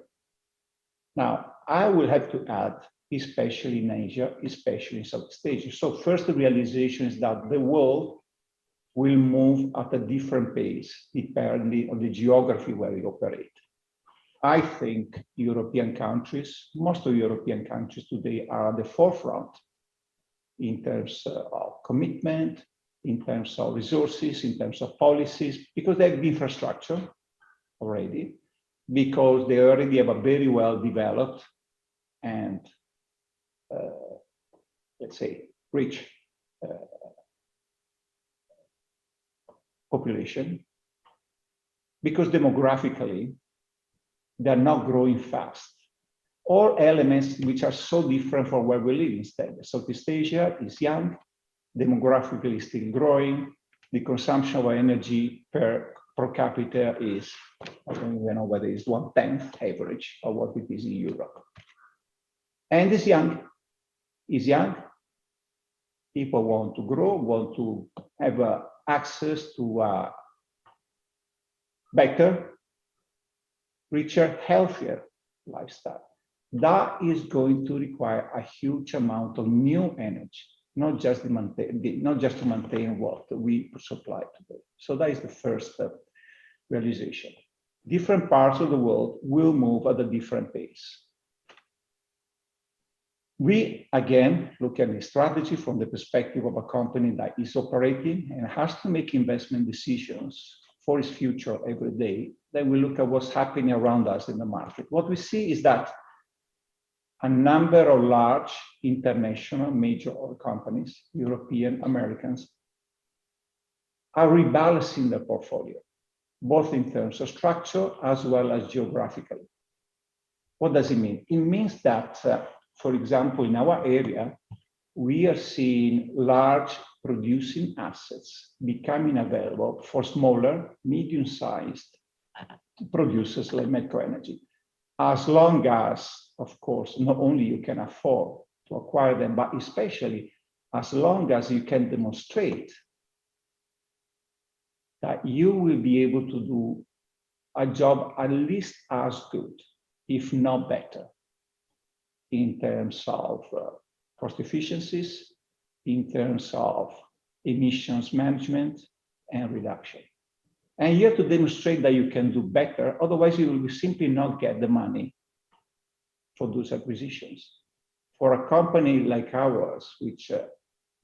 Now, I will have to add especially in Asia, especially in Southeast Asia. So first, the realization is that the world will move at a different pace depending on the geography where we operate. I think European countries, most of European countries today are at the forefront in terms of commitment, in terms of resources, in terms of policies, because they have the infrastructure already, because they already have a very well developed and let's say rich population, because demographically they're not growing fast. All elements which are so different from where we live instead. Southeast Asia is young, demographically still growing, the consumption of energy per capita is, I don't even know whether it's 1/10 average of what it is in Europe. And it's young, people want to grow, want to have access to a better, richer, healthier lifestyle. That is going to require a huge amount of new energy, not just to maintain what we supply today. So that is the first realization. Different parts of the world will move at a different pace. We, again, look at the strategy from the perspective of a company that is operating and has to make investment decisions for its future every day. Then we look at what's happening around us in the market. What we see is that a number of large international major oil companies, European, Americans, are rebalancing their portfolio, both in terms of structure as well as geographically. What does it mean? It means that, for example, in our area, we are seeing large producing assets becoming available for smaller, medium-sized producers like Medco Energy. As long as, of course, not only you can afford to acquire them, but especially as long as you can demonstrate that you will be able to do a job at least as good, if not better, in terms of cost efficiencies, in terms of emissions management and reduction. And you have to demonstrate that you can do better, otherwise you will simply not get the money for those acquisitions. For a company like ours, which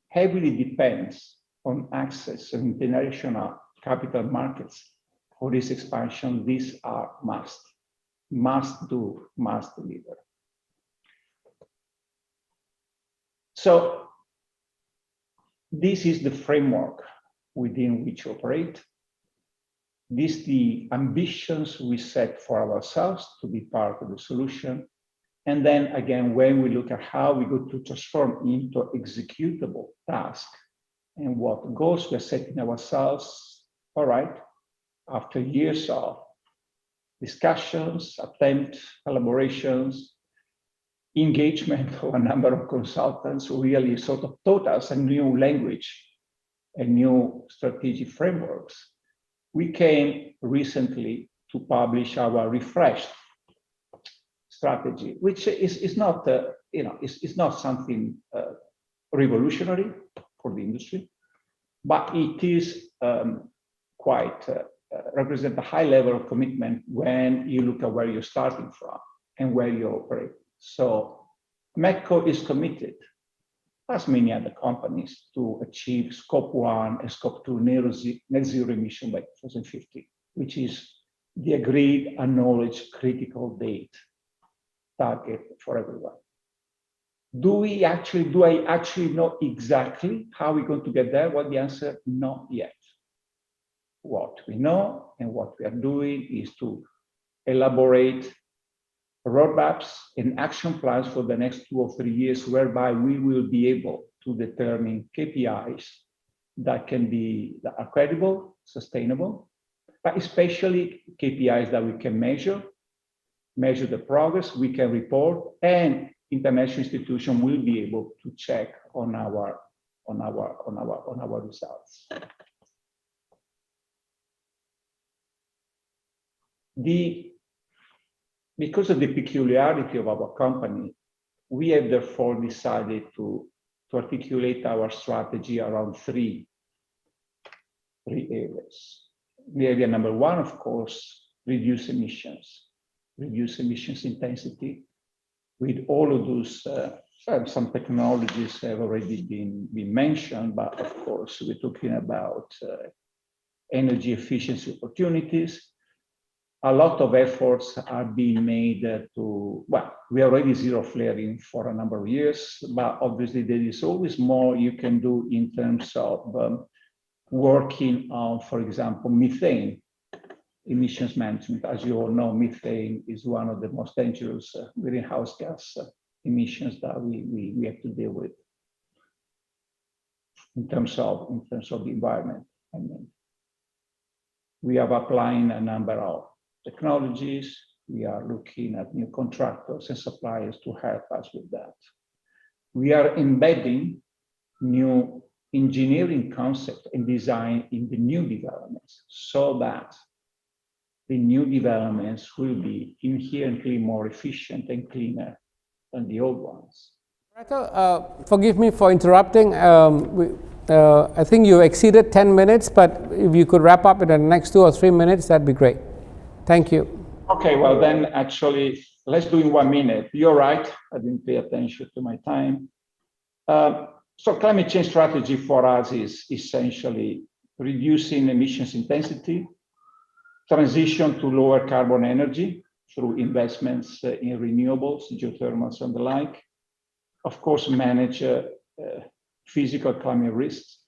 heavily depends on access to international capital markets for this expansion, these are must deliver. So this is the framework within which we operate. These are the ambitions we set for ourselves to be part of the solution. And then again, when we look at how we go to transform into executable task and what goals we're setting ourselves, all right, after years of discussions, attempts, collaborations, engagement of a number of consultants who really sort of taught us a new language and new strategic frameworks, we came recently to publish our refreshed strategy, which is not, it's not something revolutionary for the industry, but it is quite represent a high level of commitment when you look at where you're starting from and where you operate. So Medco is committed, as many other companies, to achieve Scope 1 and Scope 2 net zero emission by 2050, which is the agreed, acknowledged critical date target for everyone. Do I actually know exactly how we're going to get there? Well, the answer, not yet. What we know and what we are doing is to elaborate roadmaps and action plans for the next 2 or 3 years, whereby we will be able to determine KPIs that are credible, sustainable, but especially KPIs that we can measure the progress, we can report, and international institutions will be able to check on our results. Because of the peculiarity of our company, we have therefore decided to articulate our strategy around three areas. The area number one, of course, reduce emissions intensity. With all of those, some technologies have already been mentioned, but of course, we're talking about energy efficiency opportunities. A lot of efforts are being made we are already zero flaring for a number of years, but obviously there is always more you can do in terms of working on, for example, methane emissions management. As you all know, methane is one of the most dangerous greenhouse gas emissions that we have to deal with in terms of the environment. I mean, we are applying a number of technologies. We are looking at new contractors and suppliers to help us with that. We are embedding new engineering concept and design in the new developments so that the new developments will be inherently more efficient and cleaner than the old ones. Forgive me for interrupting. I think you exceeded 10 minutes, but if you could wrap up in the next 2 or 3 minutes, that'd be great. Thank you. Okay, well then actually, let's do in 1 minute. You're right, I didn't pay attention to my time. So climate change strategy for us is essentially reducing emissions intensity, transition to lower carbon energy through investments in renewables, geothermals and the like. Of course, manage physical climate risks.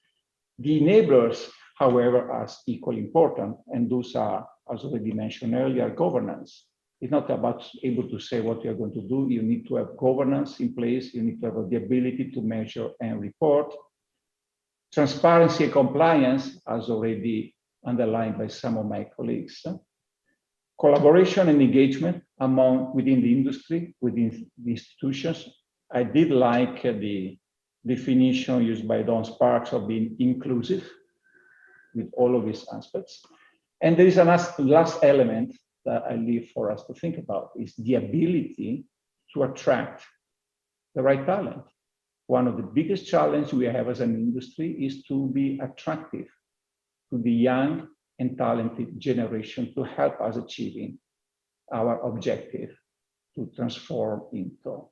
The enablers, however, are equally important, and those are, as already mentioned earlier, governance. It's not about able to say what you're going to do. You need to have governance in place. You need to have the ability to measure and report. Transparency and compliance, as already underlined by some of my colleagues. Collaboration and engagement within the industry, within the institutions. I did like the definition used by Don Sparks of being inclusive with all of these aspects. And there is a last element that I leave for us to think about is the ability to attract the right talent. One of the biggest challenges we have as an industry is to be attractive to the young and talented generation to help us achieving our objective to transform into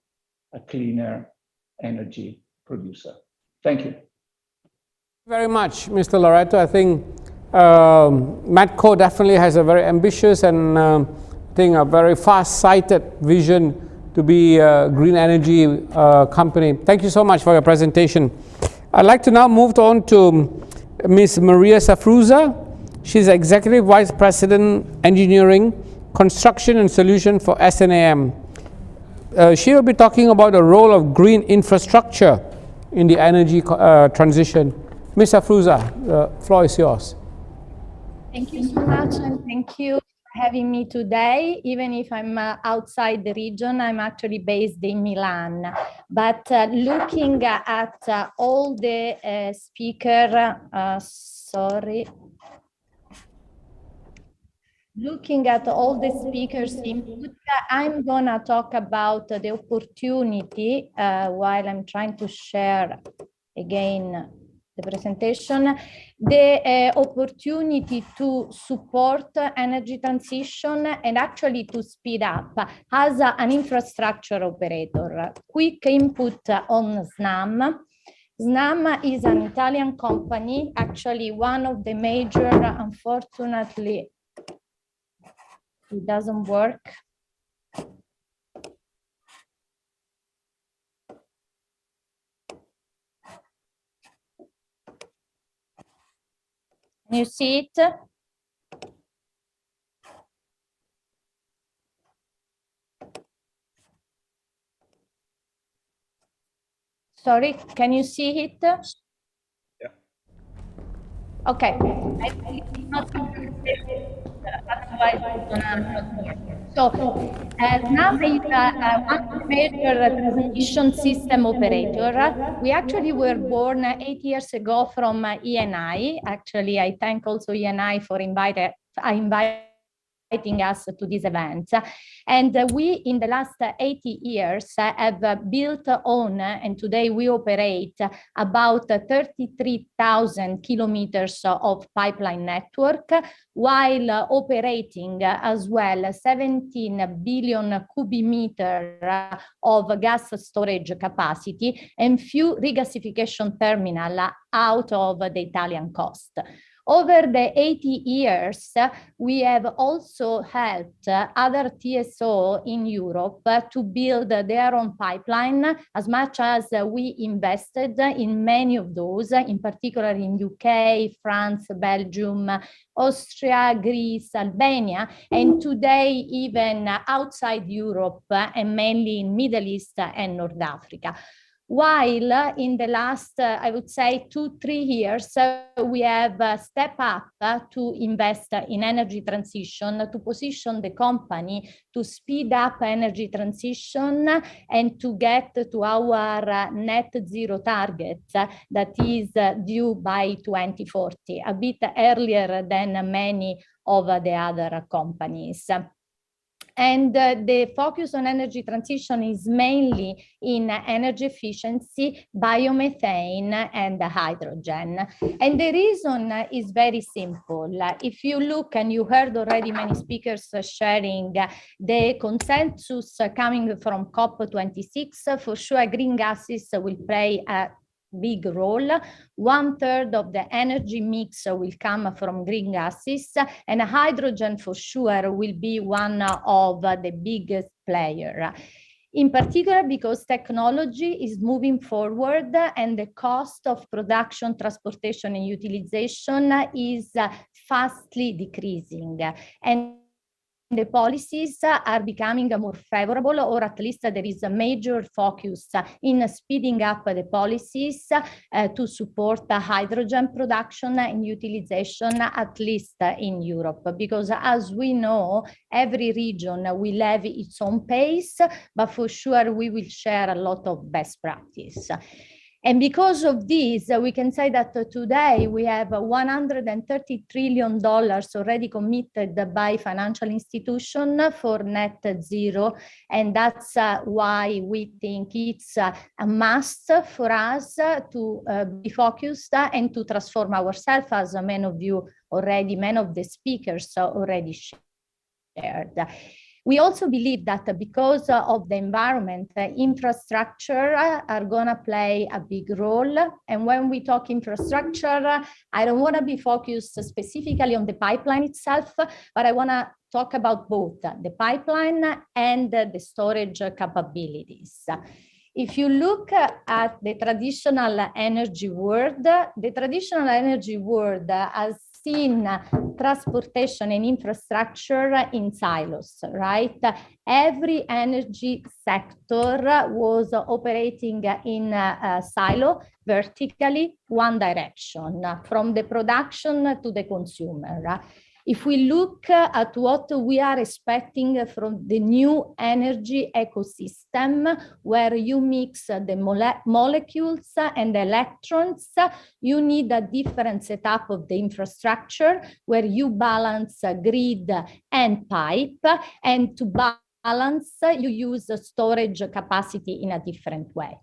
a cleaner energy producer. Thank you. Very much, Mr. Loreto. I think MATCO definitely has a very ambitious and I think a very fast-sighted vision to be a green energy company. Thank you so much for your presentation. I'd like to now move on to Ms. Maria Safruza. She's Executive Vice President, Engineering, Construction and Solution for SNAM. She will be talking about the role of green infrastructure in the energy transition. Ms. Safruza, the floor is yours. Thank you so much, and thank you for having me today. Even if I'm outside the region, I'm actually based in Milan. But looking at all the looking at all the speakers' input, I'm gonna talk about the opportunity while I'm trying to share again the presentation, the opportunity to support energy transition and actually to speed up as an infrastructure operator. Quick input on SNAM. SNAM is an Italian company, actually one of the major, unfortunately, it doesn't work. You see it? Sorry, can you see it? Yeah. Okay. So SNAM is one major transmission system operator. We actually were born 8 years ago from ENI. Actually, I thank also ENI for inviting us to this event. And we, in the last 80 years, have built on, and today we operate about 33,000 kilometers of pipeline network, while operating as well 17 billion cubic meter of gas storage capacity and few regasification terminals out of the Italian coast. Over the 80 years, we have also helped other TSO in Europe to build their own pipeline, as much as we invested in many of those, in particular in UK, France, Belgium, Austria, Greece, Albania, and today even outside Europe and mainly in Middle East and North Africa. While in the last, I would say, 2-3 years, we have stepped up to invest in energy transition, to position the company to speed up energy transition and to get to our net zero target that is due by 2040, a bit earlier than many of the other companies. And the focus on energy transition is mainly in energy efficiency, biomethane, and hydrogen. And the reason is very simple. If you look, and you heard already many speakers sharing the consensus coming from COP26, for sure green gases will play a big role. 1/3 of the energy mix will come from green gases, and hydrogen for sure will be one of the biggest players. In particular, because technology is moving forward and the cost of production, transportation, and utilization is fastly decreasing. And the policies are becoming more favorable, or at least there is a major focus in speeding up the policies to support the hydrogen production and utilization, at least in Europe. Because as we know, every region will have its own pace, but for sure we will share a lot of best practice. And because of this, we can say that today we have $130 trillion already committed by financial institutions for net zero. And that's why we think it's a must for us to be focused and to transform ourselves, as many of the speakers already shared. We also believe that because of the environment, infrastructure are going to play a big role. And when we talk infrastructure, I don't want to be focused specifically on the pipeline itself, but I want to talk about both the pipeline and the storage capabilities. If you look at the traditional energy world, has seen transportation and infrastructure in silos, right? Every energy sector was operating in a silo, vertically, one direction, from the production to the consumer. If we look at what we are expecting from the new energy ecosystem, where you mix the molecules and the electrons, you need a different setup of the infrastructure, where you balance grid and pipe, and to balance, you use storage capacity in a different way.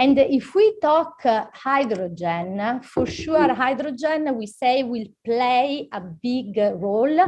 And if we talk hydrogen, for sure hydrogen, we say, will play a big role.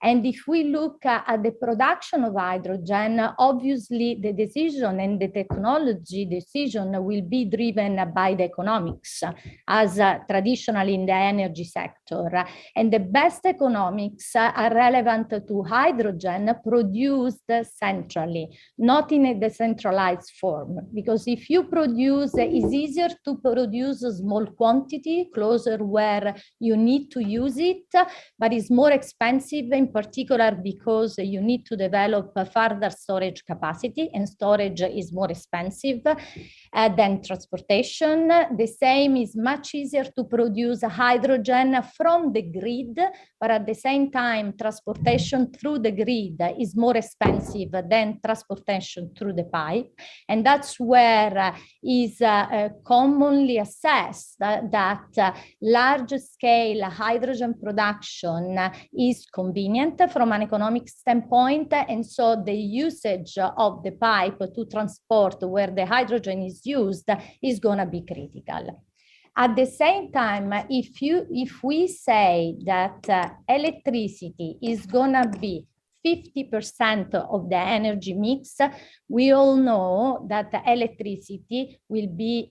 And if we look at the production of hydrogen, obviously the decision and the technology decision will be driven by the economics, as traditionally in the energy sector. And the best economics are relevant to hydrogen produced centrally, not in a decentralized form. Because if you produce, it's easier to produce a small quantity closer where you need to use it, but it's more expensive, in particular because you need to develop further storage capacity, and storage is more expensive than transportation. The same is much easier to produce hydrogen from the grid, but at the same time, transportation through the grid is more expensive than transportation through the pipe. And that's where is is commonly assessed that large-scale hydrogen production is convenient from an economic standpoint, and so the usage of the pipe to transport where the hydrogen is used is going to be critical. At the same time, if we say that electricity is going to be 50% of the energy mix, we all know that the electricity will be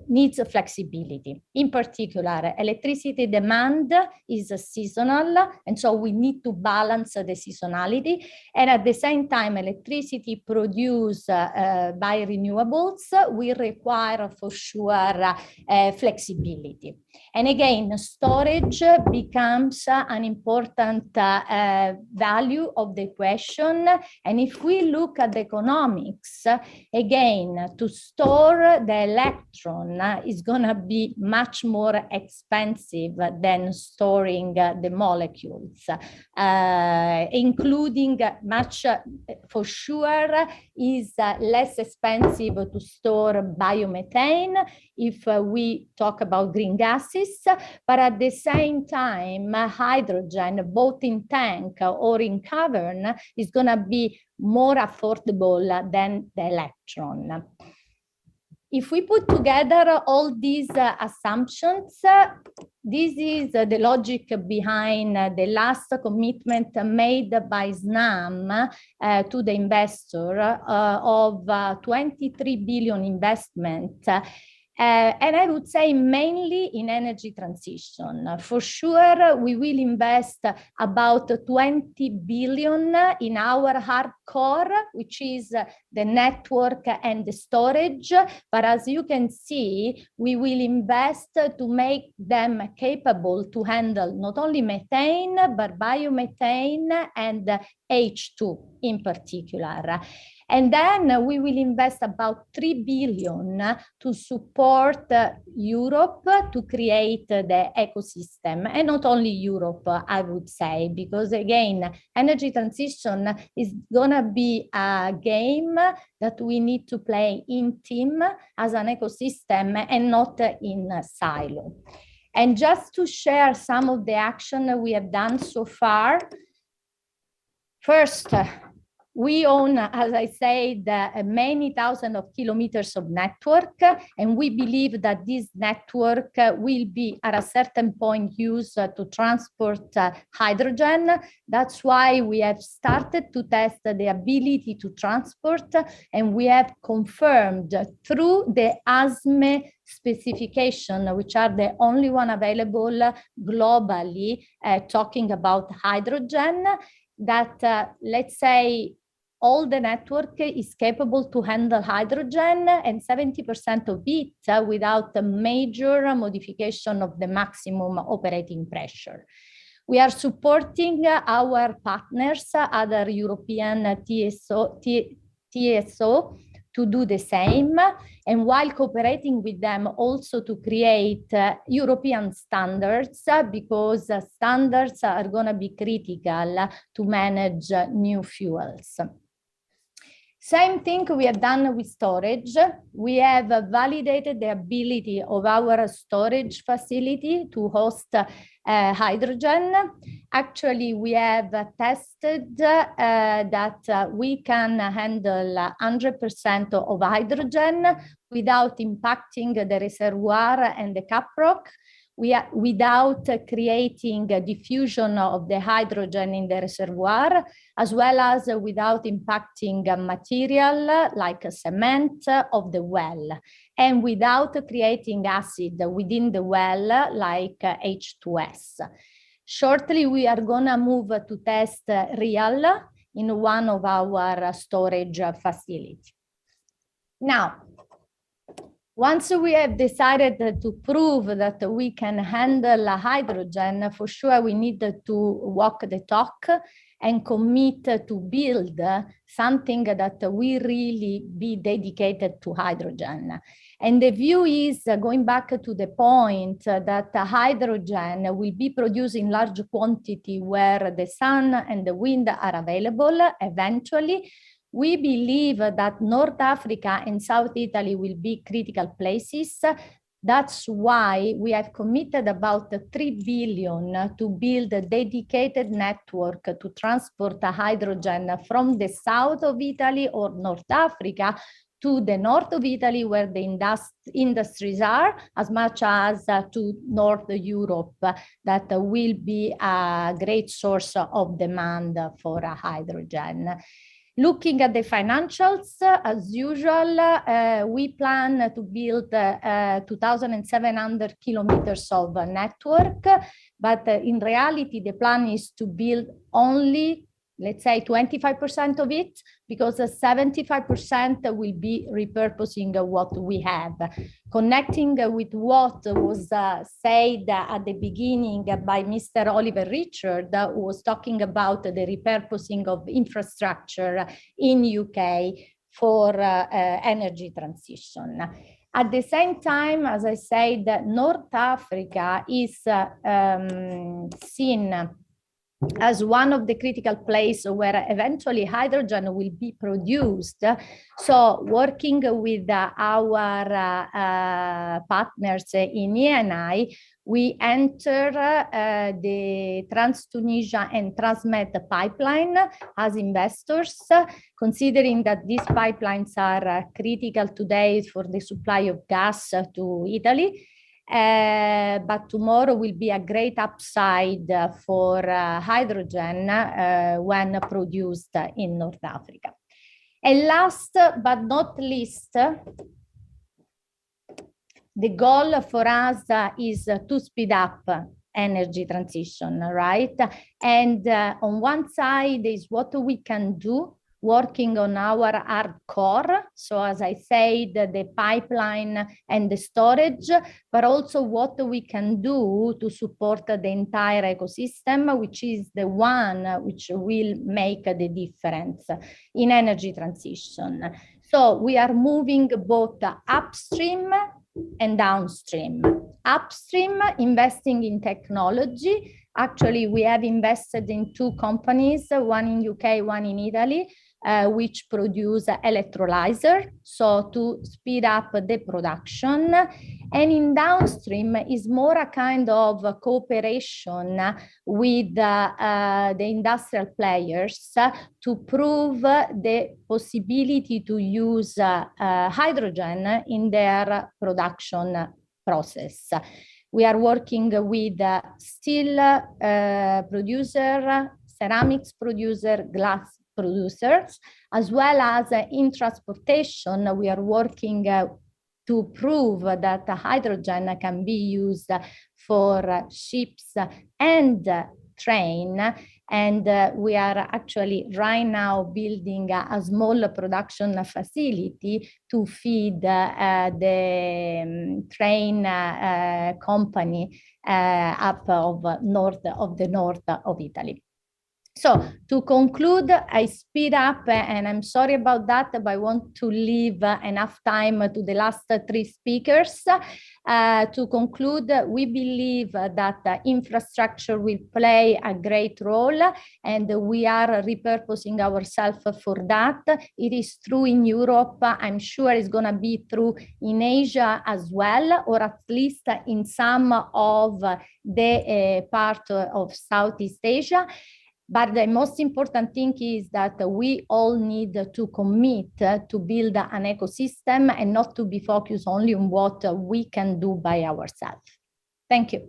needs flexibility. In particular, electricity demand is seasonal, and so we need to balance the seasonality. And at the same time, electricity produced by renewables will require for sure flexibility. And again, storage becomes an important value of the equation. And if we look at the economics, again, to store the electron is going to be much more expensive than storing the molecules, including much, for sure, is less expensive to store biomethane if we talk about green gases, but at the same time, hydrogen, both in tank or in cavern, is going to be more affordable than the electron. If we put together all these assumptions, this is the logic behind the last commitment made by SNAM to the investor of 23 billion investment. And I would say mainly in energy transition. For sure, we will invest about 20 billion in our hardcore, which is the network and the storage. But as you can see, we will invest to make them capable to handle not only methane, but biomethane and H2 in particular. And then we will invest about 3 billion to support Europe to create the ecosystem. And not only Europe, I would say, because again, energy transition is gonna be a game that we need to play in team as an ecosystem and not in a silo. And just to share some of the action we have done so far. First, we own, as I said, many thousands of kilometers of network, and we believe that this network will be at a certain point used to transport hydrogen. That's why we have started to test the ability to transport, and we have confirmed through the ASME specification, which are the only one available globally, talking about hydrogen, that let's say all the network is capable to handle hydrogen, and 70% of it without a major modification of the maximum operating pressure. We are supporting our partners, other European TSO, to do the same, and while cooperating with them also to create European standards, because standards are going to be critical to manage new fuels. Same thing we have done with storage. We have validated the ability of our storage facility to host hydrogen. Actually, we have tested that we can handle 100% of hydrogen without impacting the reservoir and the caprock. Without creating a diffusion of the hydrogen in the reservoir, as well as without impacting material like cement of the well, and without creating acid within the well like H2S. Shortly, we are gonna move to test real in one of our storage facilities. Now, once we have decided to prove that we can handle hydrogen, for sure we need to walk the talk and commit to build something that will really be dedicated to hydrogen. And the view is, going back to the point, that hydrogen will be produced in large quantity where the sun and the wind are available eventually. We believe that North Africa and South Italy will be critical places. That's why we have committed about 3 billion to build a dedicated network to transport hydrogen from the south of Italy or North Africa to the north of Italy, where the industries are, as much as to North Europe, that will be a great source of demand for hydrogen. Looking at the financials, as usual, we plan to build 2,700 kilometers of network, but in reality, the plan is to build only, let's say, 25% of it, because 75% will be repurposing what we have. Connecting with what was said at the beginning by Mr. Oliver Richard, who was talking about the repurposing of infrastructure in UK for energy transition. At the same time, as I said, North Africa is seen as one of the critical places where eventually hydrogen will be produced. So working with our partners in ENI, we enter the Trans-Tunisia and Transmed pipeline as investors, considering that these pipelines are critical today for the supply of gas to Italy. But tomorrow will be a great upside for hydrogen when produced in North Africa. And last but not least, the goal for us is to speed up energy transition, right? And on one side is what we can do, working on our hard core. So as I said, the pipeline and the storage, but also what we can do to support the entire ecosystem, which is the one which will make the difference in energy transition. So we are moving both upstream and downstream. Upstream, investing in technology. Actually, we have invested in 2 companies, one in UK, one in Italy, which produce electrolyzer, so to speed up the production. And in downstream is more a kind of cooperation with the industrial players to prove the possibility to use hydrogen in their production process. We are working with steel producer, ceramics producer, glass producers, as well as in transportation. We are working to prove that hydrogen can be used for ships and train. And we are actually right now building a small production facility to feed the train company up of the north of Italy. So to conclude, I speed up and I'm sorry about that, but I want to leave enough time to the last 3 speakers. To conclude, we believe that infrastructure will play a great role and we are repurposing ourselves for that. It is true in Europe. I'm sure it's going to be true in Asia as well, or at least in some of the part of Southeast Asia. But the most important thing is that we all need to commit to build an ecosystem and not to be focused only on what we can do by ourselves. Thank you.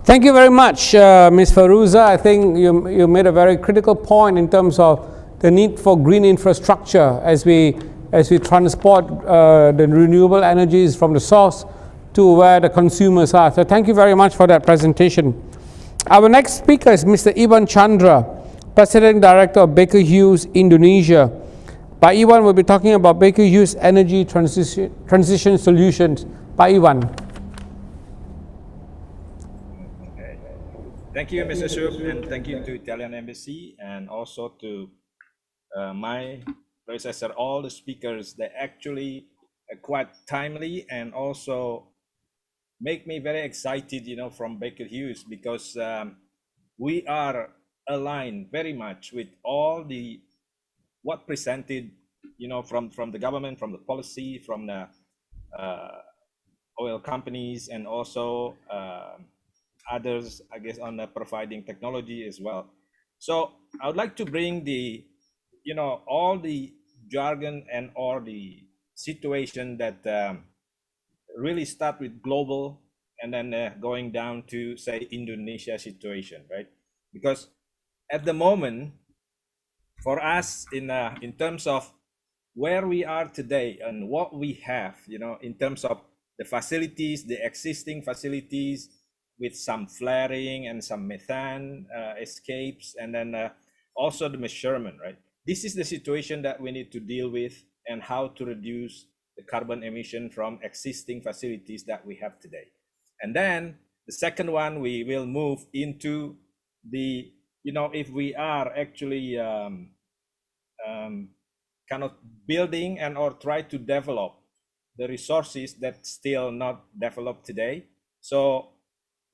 Thank you very much, Ms. Firuza. I think you made a very critical point in terms of the need for green infrastructure as we transport the renewable energies from the source to where the consumers are. So thank you very much for that presentation. Our next speaker is Mr. Iwan Chandra, President Director of Baker Hughes, Indonesia. Pak Iwan will be talking about Baker Hughes Energy Transition Solutions. Pak Iwan. Okay. Thank you, Mr. Shub, and thank you to Italian Embassy and also to my predecessor, all the speakers. They actually are quite timely and also make me very excited, from Baker Hughes, because we are align very much with all the what presented, from the government, from the policy, from the oil companies, and also others, I guess, on providing technology as well. So I would like to bring the, all the jargon and all the situation that really start with global and then going down to, say, Indonesia situation, right? Because at the moment, for us, in terms of where we are today and what we have, in terms of the facilities, the existing facilities with some flaring and some methane escapes, and then also the measurement, right? This is the situation that we need to deal with, and how to reduce the carbon emission from existing facilities that we have today. And then the second one, we will move into the, if we are actually kind of building and or try to develop the resources that still not developed today. So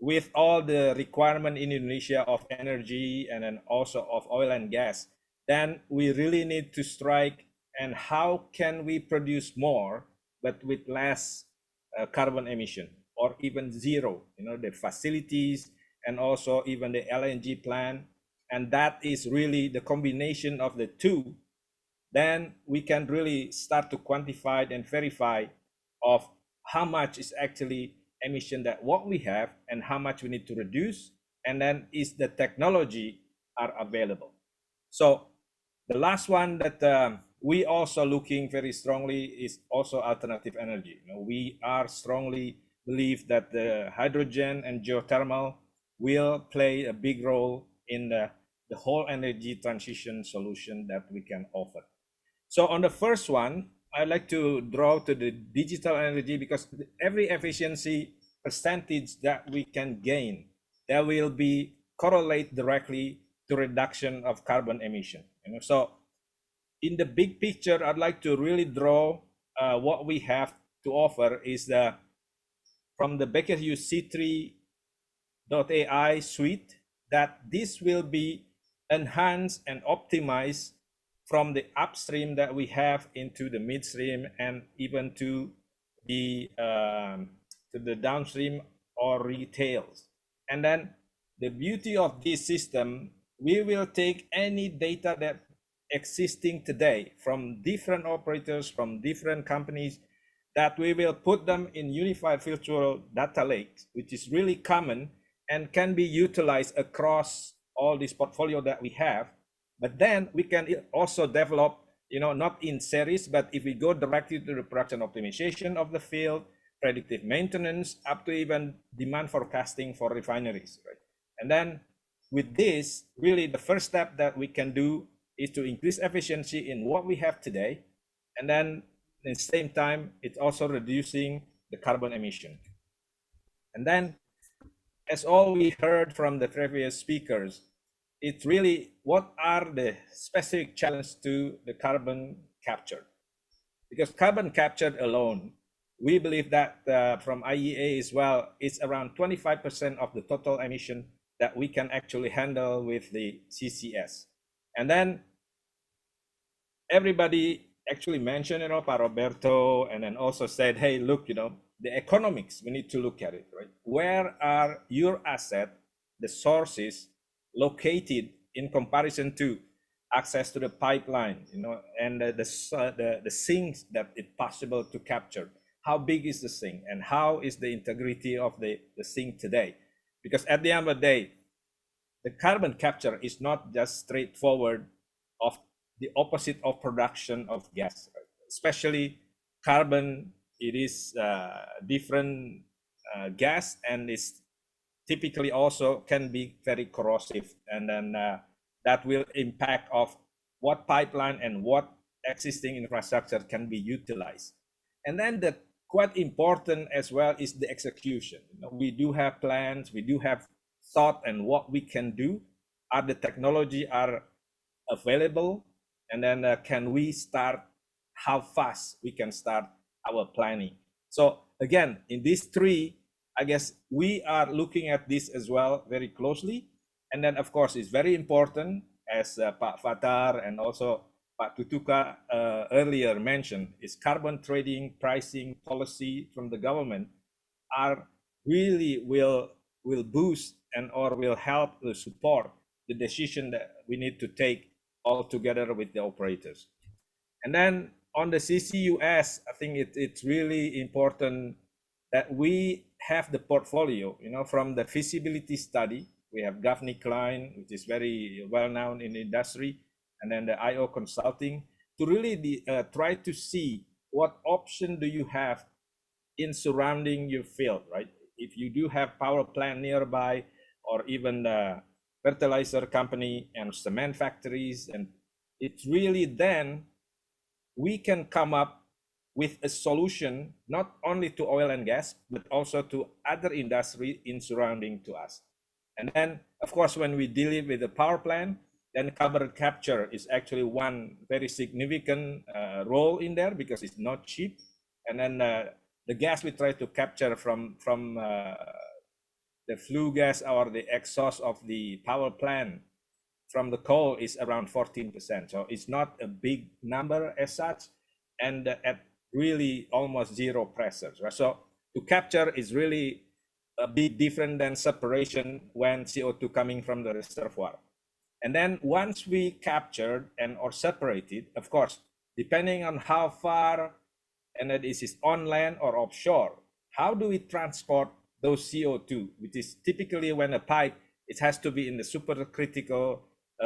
with all the requirement in Indonesia of energy and then also of oil and gas, then we really need to strike, and how can we produce more but with less carbon emission, or even zero, the facilities and also even the LNG plant. And that is really the combination of the two. Then we can really start to quantify and verify of how much is actually emission that what we have and how much we need to reduce, and then is the technology are available. So the last one that we also looking very strongly is also alternative energy. We are strongly believe that the hydrogen and geothermal will play a big role in the whole energy transition solution that we can offer. So on the first one, I'd like to draw to the digital energy, because every efficiency percentage that we can gain, that will be correlate directly to reduction of carbon emission. So in the big picture, I'd like to really draw what we have to offer is from the Baker's C3.ai suite, that this will be enhanced and optimized from the upstream that we have into the midstream, and even to the downstream or retails. And then the beauty of this system, we will take any data that existing today from different operators, from different companies, that we will put them in unified virtual data lakes, which is really common and can be utilized across all this portfolio that we have. But then we can also develop, not in series, but if we go directly to the production optimization of the field, predictive maintenance, up to even demand forecasting for refineries, right? And then with this, really the first step that we can do is to increase efficiency in what we have today. And then at the same time, it's also reducing the carbon emission. And then, as all we heard from the previous speakers, it's really what are the specific challenges to the carbon capture. Because carbon capture alone, we believe that from IEA as well, it's around 25% of the total emission that we can actually handle with the CCS. And then everybody actually mentioned, Pak Roberto, and then also said, hey, look, the economics, we need to look at it, right? Where are your assets, the sources, located in comparison to access to the pipeline, and the sinks that it's possible to capture? How big is the sink, and how is the integrity of the sink today? Because at the end of the day, the carbon capture is not just straightforward of the opposite of production of gas, right? Especially carbon, it is different gas, and it's typically also can be very corrosive, and then that will impact of what pipeline and what existing infrastructure can be utilized. And then the quite important as well is the execution. We do have plans, we do have thought and what we can do. Are the technology are available? And then can we start, how fast we can start our planning? So again, in these three, I guess we are looking at this as well very closely. And then, of course, it's very important, as Pak Fatar and also Pak Tutuka earlier mentioned, is carbon trading pricing policy from the government are really will boost and or will help to support the decision that we need to take all together with the operators. And then on the CCUS, I think it's really important that we have the portfolio, from the feasibility study. We have Gaffney Klein, which is very well known in the industry, and then the IO Consulting, to really try to see what option do you have in surrounding your field, right? If you do have power plant nearby, or even the fertilizer company and cement factories, and it's really then we can come up with a solution not only to oil and gas, but also to other industry in surrounding to us. And then, of course, when we deal with the power plant, then carbon capture is actually one very significant role in there, because it's not cheap. And then the gas we try to capture from the flue gas or the exhaust of the power plant from the coal is around 14%. So it's not a big number as such, and at really almost zero pressures, right? So to capture is really a bit different than separation when CO2 coming from the reservoir. And then once we captured and or separated, of course, depending on how far, and that is on land or offshore, how do we transport those CO2, which is typically when a pipe, it has to be in the supercritical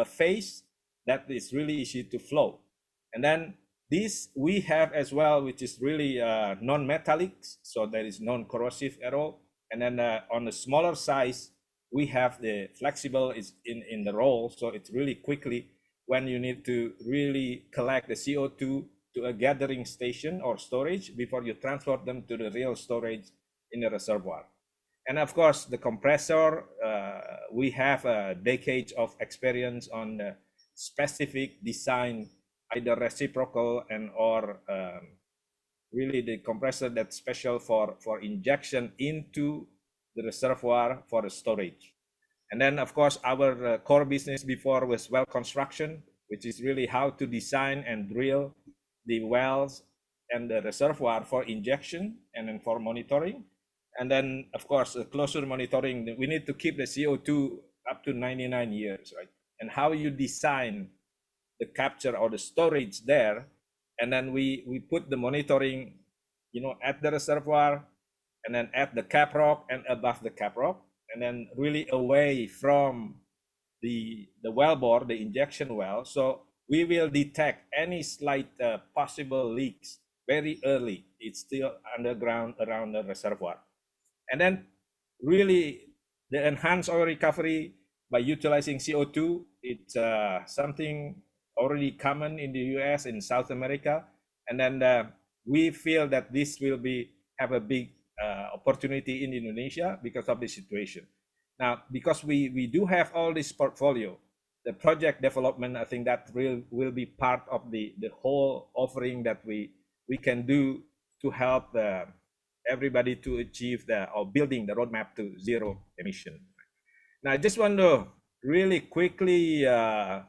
phase that is really easy to flow. And then this we have as well, which is really non-metallic, so that is non-corrosive at all. And then on the smaller size, we have the flexible is in the roll, so it's really quickly when you need to really collect the CO2 to a gathering station or storage before you transport them to the real storage in the reservoir. And of course, the compressor, we have a decade of experience on the specific design, either reciprocal and or really the compressor that's special for injection into the reservoir for the storage. And then, of course, our core business before was well construction, which is really how to design and drill the wells and the reservoir for injection and then for monitoring. And then, of course, closer monitoring, we need to keep the CO2 up to 99 years, right? And how you design the capture or the storage there. And then we put the monitoring, at the reservoir, and then at the cap rock and above the cap rock, and then really away from the wellbore, the injection well. So we will detect any slight possible leaks very early. It's still underground around the reservoir. And then really the enhanced oil recovery by utilizing CO2, it's something already common in the US, in South America. And then we feel that this will have a big opportunity in Indonesia because of the situation. Now, because we do have all this portfolio, the project development, I think that will be part of the whole offering that we can do to help everybody to achieve or building the roadmap to zero emission. Now, I just want to really quickly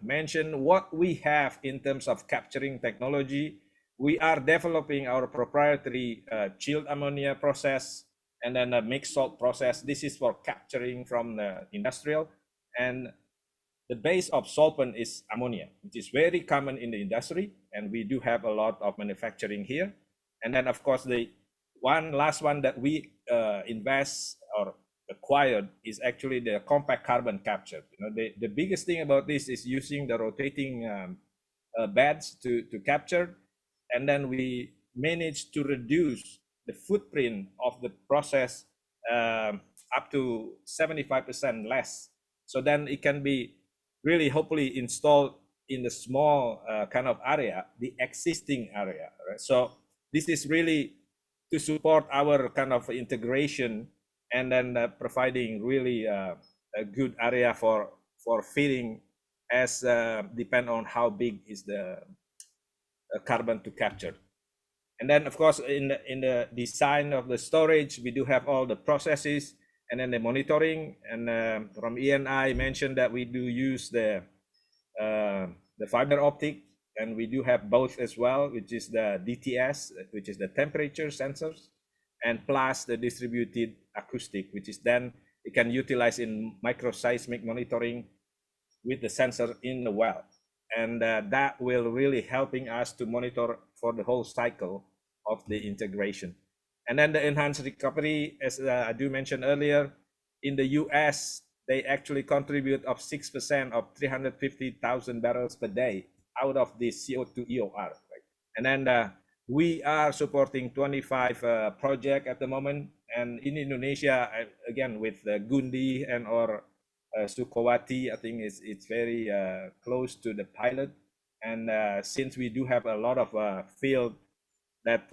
mention what we have in terms of capturing technology. We are developing our proprietary chilled ammonia process and then a mixed salt process. This is for capturing from the industrial. And the base of solvent is ammonia, which is very common in the industry. And we do have a lot of manufacturing here. And then, of course, the last one that we invest or acquired is actually the compact carbon capture. The biggest thing about this is using the rotating beds to capture. And then we managed to reduce the footprint of the process up to 75% less. So then it can be really hopefully installed in the small kind of area, the existing area, right? So this is really to support our kind of integration and then providing really a good area for feeding as depend on how big is the carbon to capture. And then, of course, in the design of the storage, we do have all the processes. and then the monitoring. And from ENI mentioned that we do use the fiber optic, and we do have both as well, which is the DTS, which is the temperature sensors, and plus the distributed acoustic, which is then it can utilize in microseismic monitoring with the sensor in the well. And that will really helping us to monitor for the whole cycle of the integration. And then the enhanced recovery, as I do mention earlier, in the US, they actually contribute of 6% of 350,000 barrels per day out of the CO2 EOR. Right? And then we are supporting 25 projects at the moment. And in Indonesia, again, with Gundi and or Sukowati, I think it's very close to the pilot. And since we do have a lot of field that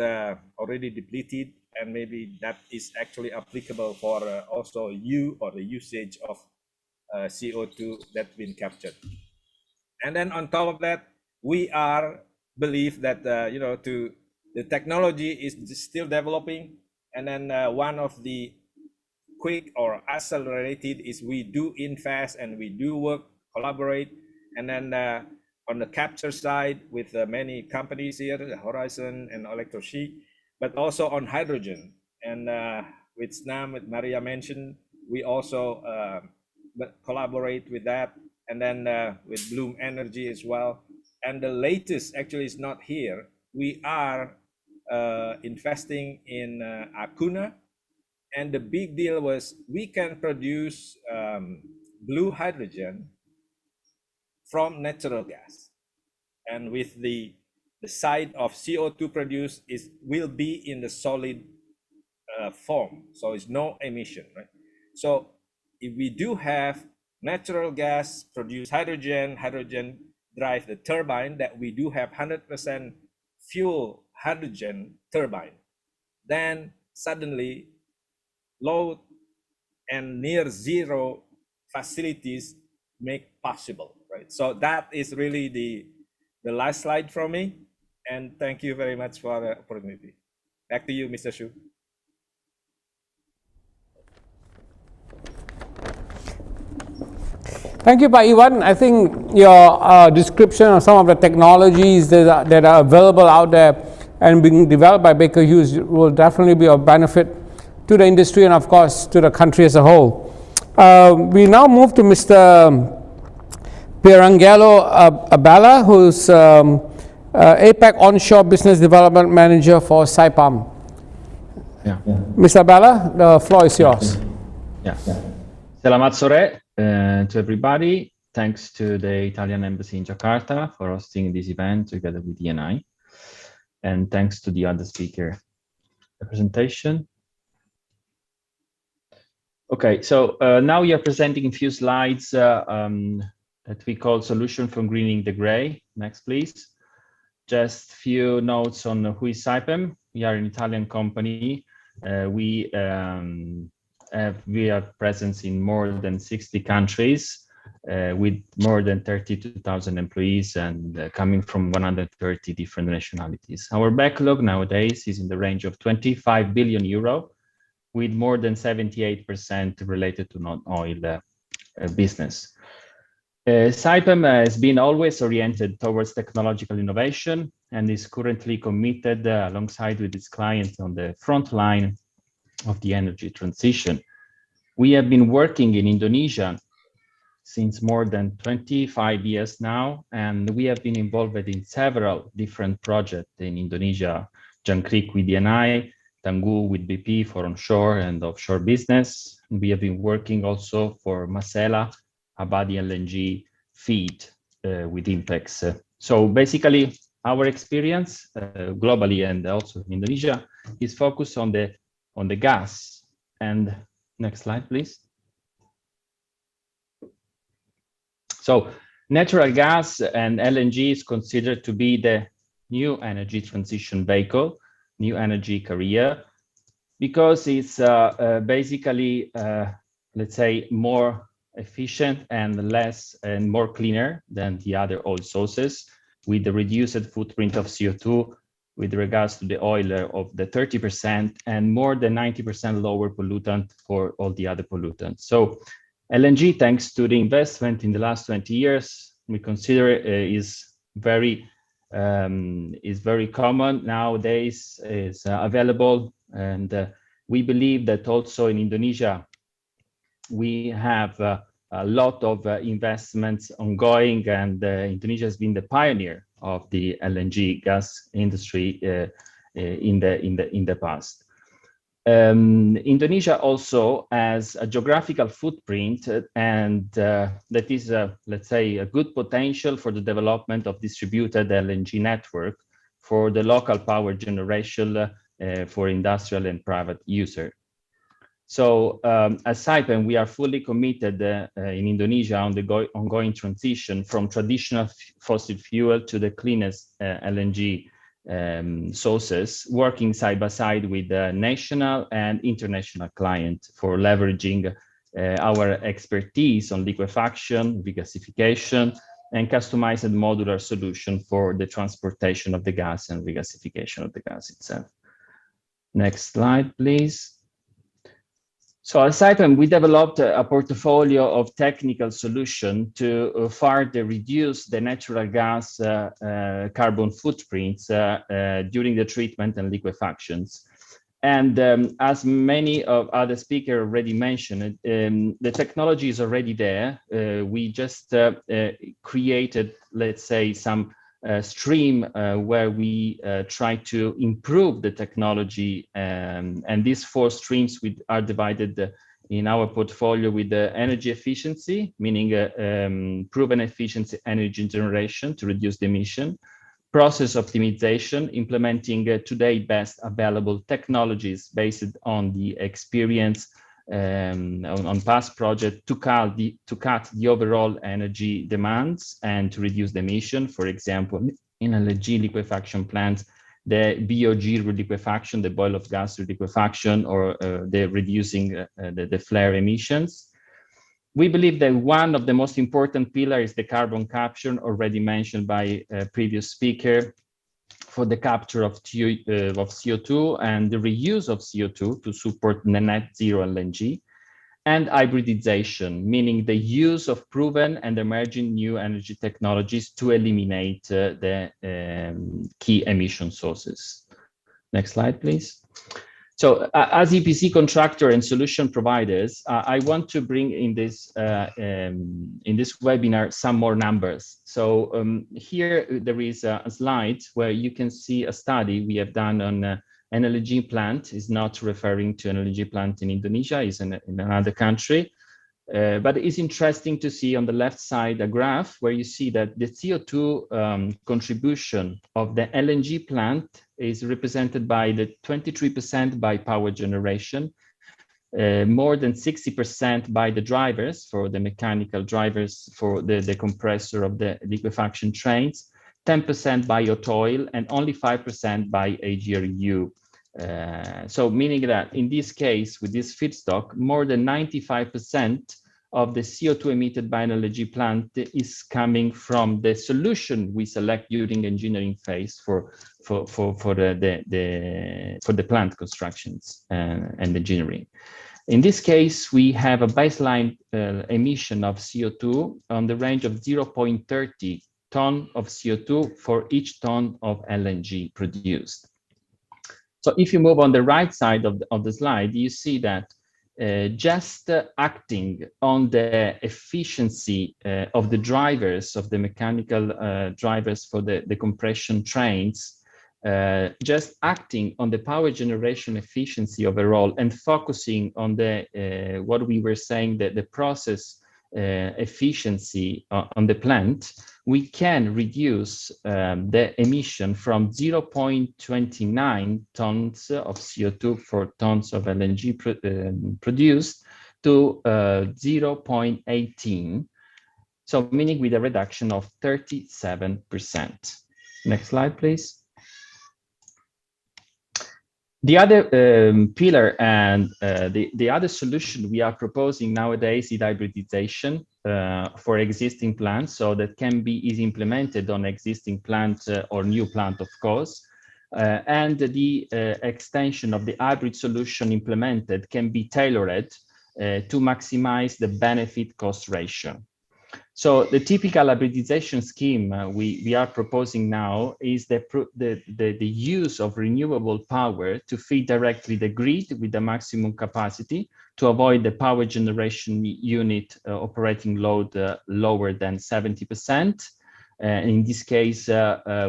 already depleted, and maybe that is actually applicable for also the usage of CO2 that's been captured. And then on top of that, we believe that the technology is still developing, and then one of the quick or accelerated is we do invest and we do work, collaborate, and then on the capture side with many companies here, Horizon and Electroshi, but also on hydrogen. And with SNAM, with Maria mentioned, we also collaborate with that, and then with Bloom Energy as well. And the latest actually is not here. We are investing in Acuna, and the big deal was we can produce blue hydrogen from natural gas, and with the side of CO2 produced will be in the solid form, so it's no emission, right? So if we do have natural gas produce hydrogen drive the turbine, that we do have 100% fuel hydrogen turbine, then suddenly low and near zero facilities make possible, right? So that is really the last slide from me, and thank you very much for the opportunity. Back to you, Mr. Shu. Thank you, Pak Iwan. I think your description of some of the technologies that are available out there and being developed by Baker Hughes will definitely be of benefit to the industry and, of course, to the country as a whole. We now move to Mr. Pierangelo Abala, who's APAC Onshore Business Development Manager for Saipem. Yeah. Mr. Abala, the floor is yours. Yeah. Selamat sore to everybody. Thanks to the Italian Embassy in Jakarta for hosting this event together with ENI. And thanks to the other speaker. The presentation. Okay, so now we are presenting a few slides that we call Solution for Greening the Gray. Next, please. Just a few notes on who is Saipem. We are an Italian company. We have presence in more than 60 countries with more than 32,000 employees and coming from 130 different nationalities. Our backlog nowadays is in the range of 25 billion euro, with more than 78% related to non-oil business. Saipem has been always oriented towards technological innovation and is currently committed alongside with its clients on the front line of the energy transition. We have been working in Indonesia since more than 25 years now, and we have been involved in several different projects in Indonesia, Jangkrik with ENI, Tangguh with BP for onshore and offshore business. We have been working also for Masela, Abadi LNG feed with Impex. So basically, our experience globally and also in Indonesia is focused on the gas. And next slide, please. So natural gas and LNG is considered to be the new energy transition vehicle, new energy carrier, because it's basically, let's say, more efficient and less and more cleaner than the other oil sources, with the reduced footprint of CO2, with regards to the oil of the 30% and more than 90% lower pollutant for all the other pollutants. So LNG, thanks to the investment in the last 20 years, we consider is very common nowadays, is available, and we believe that also in Indonesia we have a lot of investments ongoing, and Indonesia has been the pioneer of the LNG gas industry in the past. Indonesia also has a geographical footprint, and that is, let's say, a good potential for the development of distributed LNG network for the local power generation for industrial and private user. So as Saipem, we are fully committed in Indonesia on the ongoing transition from traditional fossil fuel to the cleanest LNG sources, working side by side with the national and international clients for leveraging our expertise on liquefaction, regasification, and customized modular solution for the transportation of the gas and regasification of the gas itself. Next slide, please. So at Saipem, we developed a portfolio of technical solutions to further reduce the natural gas carbon footprints during the treatment and liquefactions. And as many of other speakers already mentioned, the technology is already there. We just created, let's say, some stream where we try to improve the technology, and these 4 streams are divided in our portfolio with the energy efficiency, meaning proven efficiency energy generation to reduce the emission, process optimization, implementing today best available technologies based on the experience on past projects to cut the overall energy demands and to reduce the emission. For example, in LNG liquefaction plants, the BOG reliquefaction, the boil of gas reliquefaction, or the reducing the flare emissions. We believe that one of the most important pillars is the carbon capture, already mentioned by a previous speaker, for the capture of CO2 and the reuse of CO2 to support the net zero LNG, and hybridization, meaning the use of proven and emerging new energy technologies to eliminate the key emission sources. Next slide, please. So as EPC contractor and solution providers, I want to bring in this webinar some more numbers. So here there is a slide where you can see a study we have done on an LNG plant. Is not referring to an LNG plant in Indonesia, is in another country. But it's interesting to see on the left side a graph where you see that the CO2 contribution of the LNG plant is represented by the 23% by power generation, more than 60% by the drivers, for the mechanical drivers for the compressor of the liquefaction trains, 10% by hot oil, and only 5% by AGRU. So meaning that in this case, with this feedstock, more than 95% of the CO2 emitted by an LNG plant is coming from the solution we select during engineering phase for the plant constructions and engineering. In this case, we have a baseline emission of CO2 on the range of 0.30 ton of CO2 for each ton of LNG produced. So if you move on the right side of the slide, you see that just acting on the efficiency of the drivers, of the mechanical drivers for the compression trains, just acting on the power generation efficiency overall and focusing on the what we were saying, that the process efficiency on the plant, we can reduce the emission from 0.29 tons of CO2 for tons of LNG produced to 0.18. So meaning with a reduction of 37%. Next slide, please. The other pillar and the other solution we are proposing nowadays is hybridization for existing plants, so that can be easily implemented on existing plants or new plant, of course. and the extension of the hybrid solution implemented can be tailored to maximize the benefit-cost ratio. So the typical hybridization scheme we are proposing now is the use of renewable power to feed directly the grid with the maximum capacity to avoid the power generation unit operating load lower than 70%. In this case,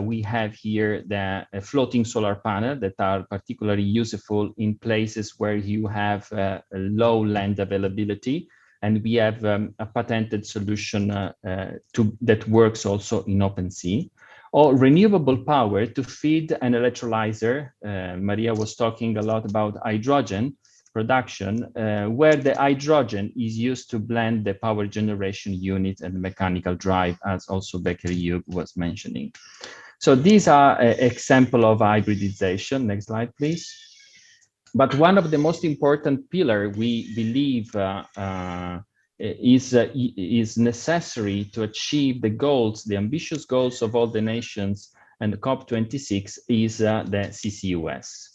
we have here the floating solar panel that are particularly useful in places where you have low land availability. And we have a patented solution that works also in OpenSea. Or renewable power to feed an electrolyzer. Maria was talking a lot about hydrogen production, where the hydrogen is used to blend the power generation unit and mechanical drive, as also Becker-Hugh was mentioning. So these are an example of hybridization. Next slide, please. But one of the most important pillars we believe is necessary to achieve the goals, the ambitious goals of all the nations and the COP26 is the CCUS.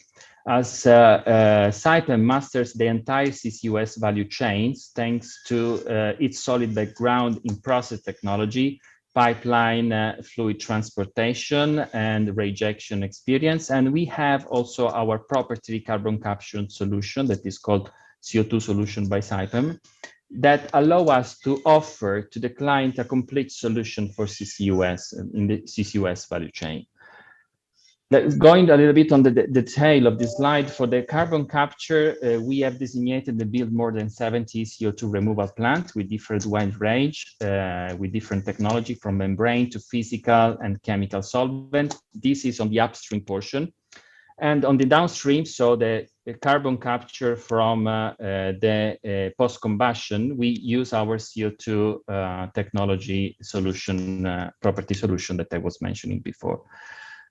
As Saipem masters the entire CCUS value chains thanks to its solid background in process technology, pipeline fluid transportation and rejection experience. And we have also our proprietary carbon capture solution that is called CO2 solution by Saipem that allow us to offer to the client a complete solution for CCUS in the CCUS value chain. Going a little bit on the detail of this slide, for the carbon capture, we have designated and built more than 70 CO2 removal plants with different wide range, with different technology from membrane to physical and chemical solvent. This is on the upstream portion. And on the downstream, so the carbon capture from the post-combustion, we use our CO2 technology solution, property solution that I was mentioning before.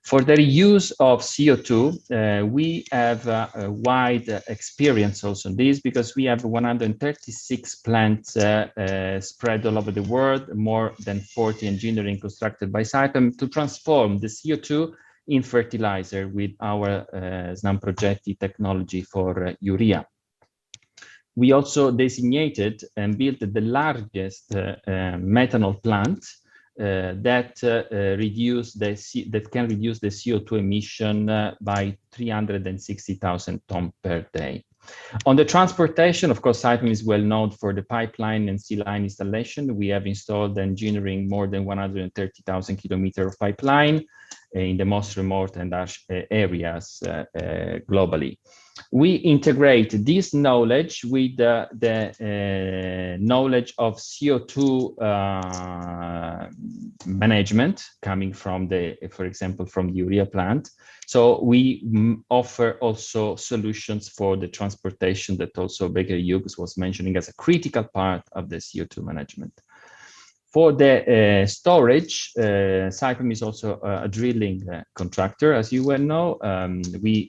For the use of CO2, we have a wide experience also in this because we have 136 plants spread all over the world, more than 40 engineering constructed by Saipem to transform the CO2 in fertilizer with our SNAM Progetti technology for urea. We also designated and built the largest methanol plant that can reduce the CO2 emission by 360,000 tons per day. On the transportation, of course, Saipem is well known for the pipeline and sea line installation. We have installed engineering more than 130,000 kilometers of pipeline in the most remote and harsh areas globally. We integrate this knowledge with the knowledge of CO2 management coming from the, for example, from the urea plant. So we offer also solutions for the transportation that also Becker-Hugh was mentioning as a critical part of the CO2 management. For the storage, Saipem is also a drilling contractor, as you well know. We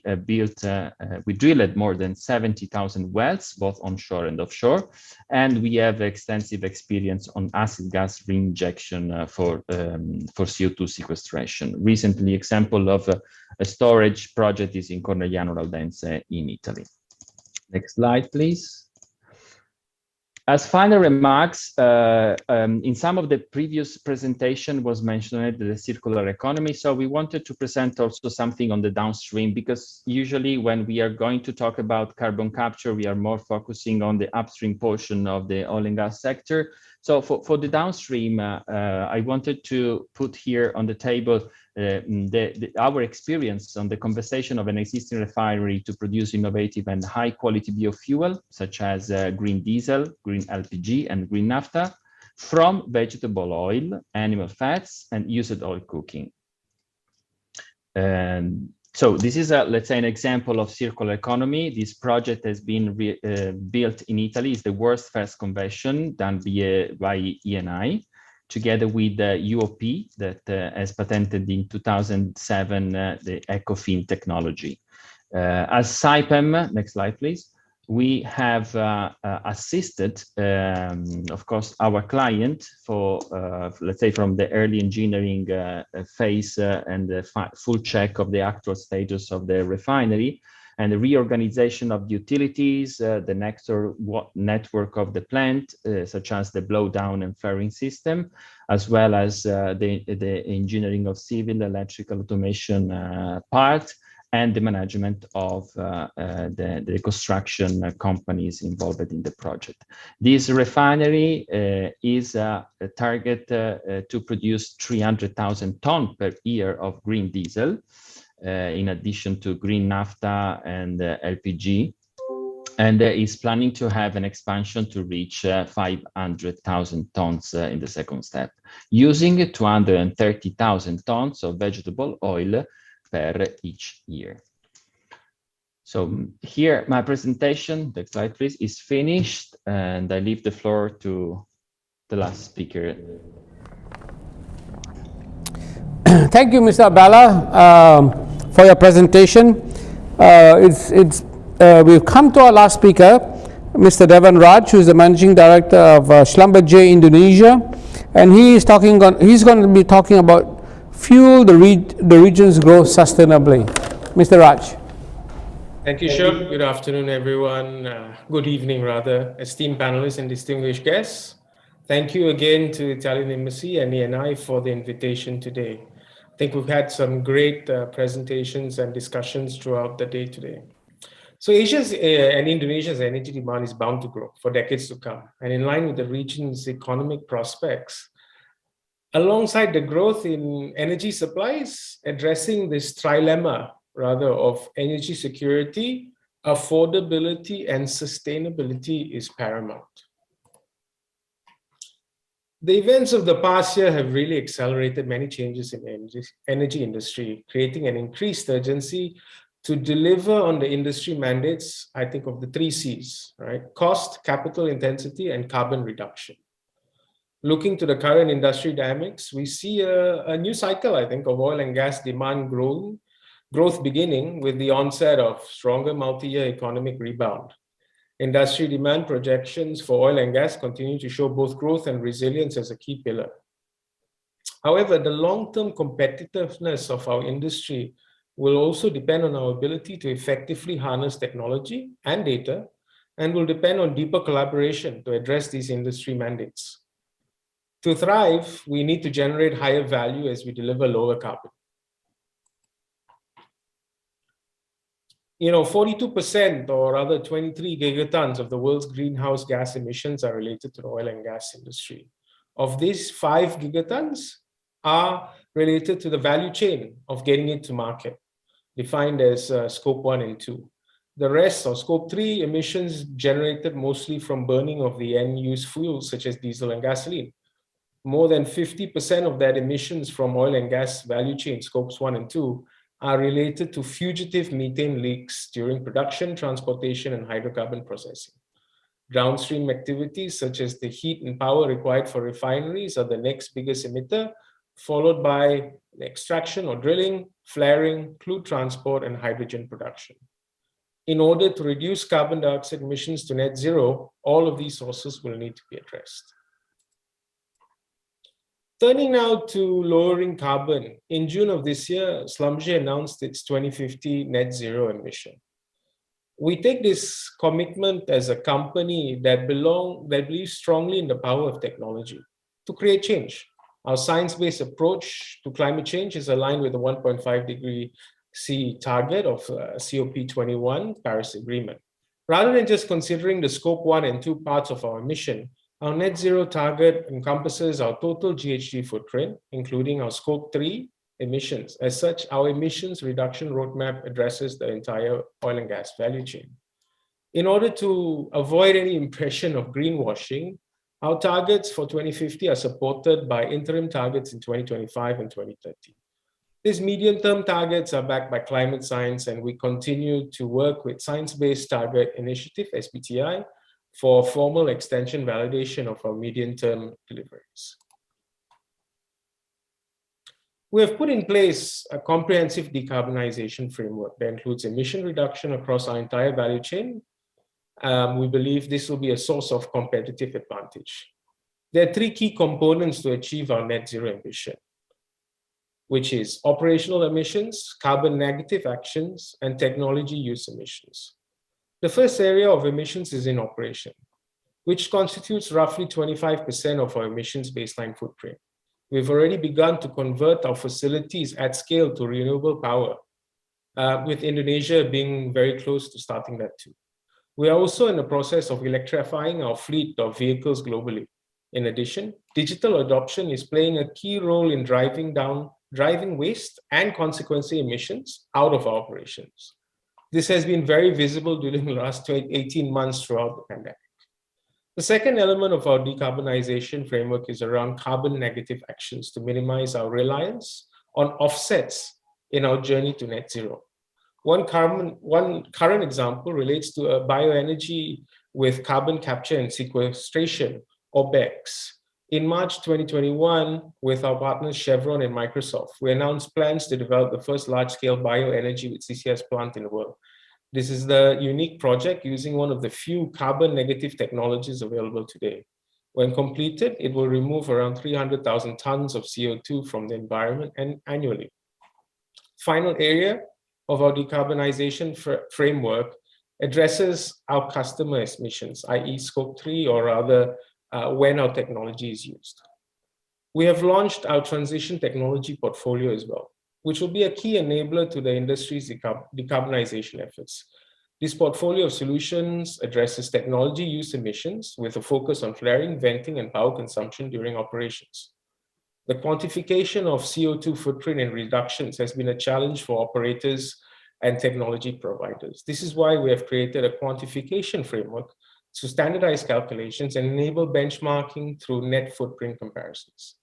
drilled more than 70,000 wells, both onshore and offshore, and we have extensive experience on acid gas reinjection for CO2 sequestration. Recently, example of a storage project is in Cornegliano Valdense in Italy. Next slide, please. As final remarks, in some of the previous presentation was mentioned the circular economy. So we wanted to present also something on the downstream, because usually when we are going to talk about carbon capture, we are more focusing on the upstream portion of the oil and gas sector. So for the downstream, I wanted to put here on the table our experience on the conversation of an existing refinery to produce innovative and high quality biofuel, such as green diesel, green LPG, and green naphtha from vegetable oil, animal fats, and used oil cooking. So this is, let's say, an example of circular economy. This project has been built in Italy. It's the world's first conversion done by ENI, together with the UOP that has patented in 2007 the EcoFin technology. As Saipem, next slide please, we have assisted, of course, our client for, let's say, from the early engineering phase and the full check of the actual status of the refinery, and the reorganization of the utilities, the network of the plant, such as the blowdown and flaring system, as well as the engineering of civil electrical automation part, and the management of the construction companies involved in the project. This refinery is a target to produce 300,000 tons per year of green diesel, in addition to green naphtha and LPG, and is planning to have an expansion to reach 500,000 tons in the second step, using 230,000 tons of vegetable oil per each year. So here my presentation, the slide please, is finished, and I leave the floor to the last speaker. Thank you, Mr. Abdallah, for your presentation. We've come to our last speaker, Mr. Devan Raj, who is the Managing Director of Schlumberger Indonesia, and he's going to be talking about fuel the region's growth sustainably. Mr. Raj. Thank you, Shub. Good afternoon, everyone. Good evening, rather, esteemed panelists and distinguished guests. Thank you again to Italian Embassy and ENI for the invitation today. I think we've had some great presentations and discussions throughout the day today. So Asia's and Indonesia's energy demand is bound to grow for decades to come. And in line with the region's economic prospects, alongside the growth in energy supplies, addressing this trilemma, rather, of energy security, affordability, and sustainability is paramount. The events of the past year have really accelerated many changes in the energy industry, creating an increased urgency to deliver on the industry mandates, I think, of the 3 C's, right? Cost, capital intensity, and carbon reduction. Looking to the current industry dynamics, we see a new cycle, I think, of oil and gas demand growth beginning with the onset of stronger multi-year economic rebound. Industry demand projections for oil and gas continue to show both growth and resilience as a key pillar. However, the long-term competitiveness of our industry will also depend on our ability to effectively harness technology and data, and will depend on deeper collaboration to address these industry mandates. To thrive, we need to generate higher value as we deliver lower carbon. 42%, or rather 23 gigatons of the world's greenhouse gas emissions are related to the oil and gas industry. Of these, 5 gigatons are related to the value chain of getting it to market, defined as scope 1 and 2. The rest, or scope 3 emissions, generated mostly from burning of the end-use fuels such as diesel and gasoline. More than 50% of that emissions from oil and gas value chain, scopes 1 and 2, are related to fugitive methane leaks during production, transportation, and hydrocarbon processing. Downstream activities such as the heat and power required for refineries are the next biggest emitter, followed by extraction or drilling, flaring, crude transport, and hydrogen production. In order to reduce carbon dioxide emissions to net zero, all of these sources will need to be addressed. Turning now to lowering carbon, in June of this year, Schlumberger announced its 2050 net zero emission. We take this commitment as a company that believes strongly in the power of technology to create change. Our science-based approach to climate change is aligned with the 1.5 degree C target of COP21 Paris Agreement. Rather than just considering the scope 1 and 2 parts of our emission, our net zero target encompasses our total GHG footprint, including our scope 3 emissions. As such, our emissions reduction roadmap addresses the entire oil and gas value chain. In order to avoid any impression of greenwashing, our targets for 2050 are supported by interim targets in 2025 and 2030. These medium-term targets are backed by climate science, and we continue to work with Science Based Target Initiative, SBTi, for formal extension validation of our medium-term deliveries. We have put in place a comprehensive decarbonization framework that includes emission reduction across our entire value chain, we believe this will be a source of competitive advantage. There are three key components to achieve our net zero ambition, which is operational emissions, carbon negative actions, and technology use emissions. The first area of emissions is in operation, which constitutes roughly 25% of our emissions baseline footprint. We've already begun to convert our facilities at scale to renewable power, with Indonesia being very close to starting that too. We are also in the process of electrifying our fleet of vehicles globally. In addition, digital adoption is playing a key role in driving waste and consequently emissions out of our operations. This has been very visible during the last 18 months throughout the pandemic. The second element of our decarbonization framework is around carbon negative actions to minimize our reliance on offsets in our journey to net zero. One current example relates to a bioenergy with carbon capture and sequestration, or BECCS. In March 2021, with our partners Chevron and Microsoft, we announced plans to develop the first large-scale bioenergy with CCS plant in the world. This is the unique project using one of the few carbon negative technologies available today. When completed, it will remove around 300,000 tons of CO2 from the environment annually. Final area of our decarbonization framework addresses our customer emissions, i.e. Scope 3, or rather when our technology is used. We have launched our transition technology portfolio as well, which will be a key enabler to the industry's decarbonization efforts. This portfolio of solutions addresses technology use emissions with a focus on flaring, venting, and power consumption during operations. The quantification of CO2 footprint and reductions has been a challenge for operators and technology providers. This is why we have created a quantification framework to standardize calculations and enable benchmarking through net footprint comparisons.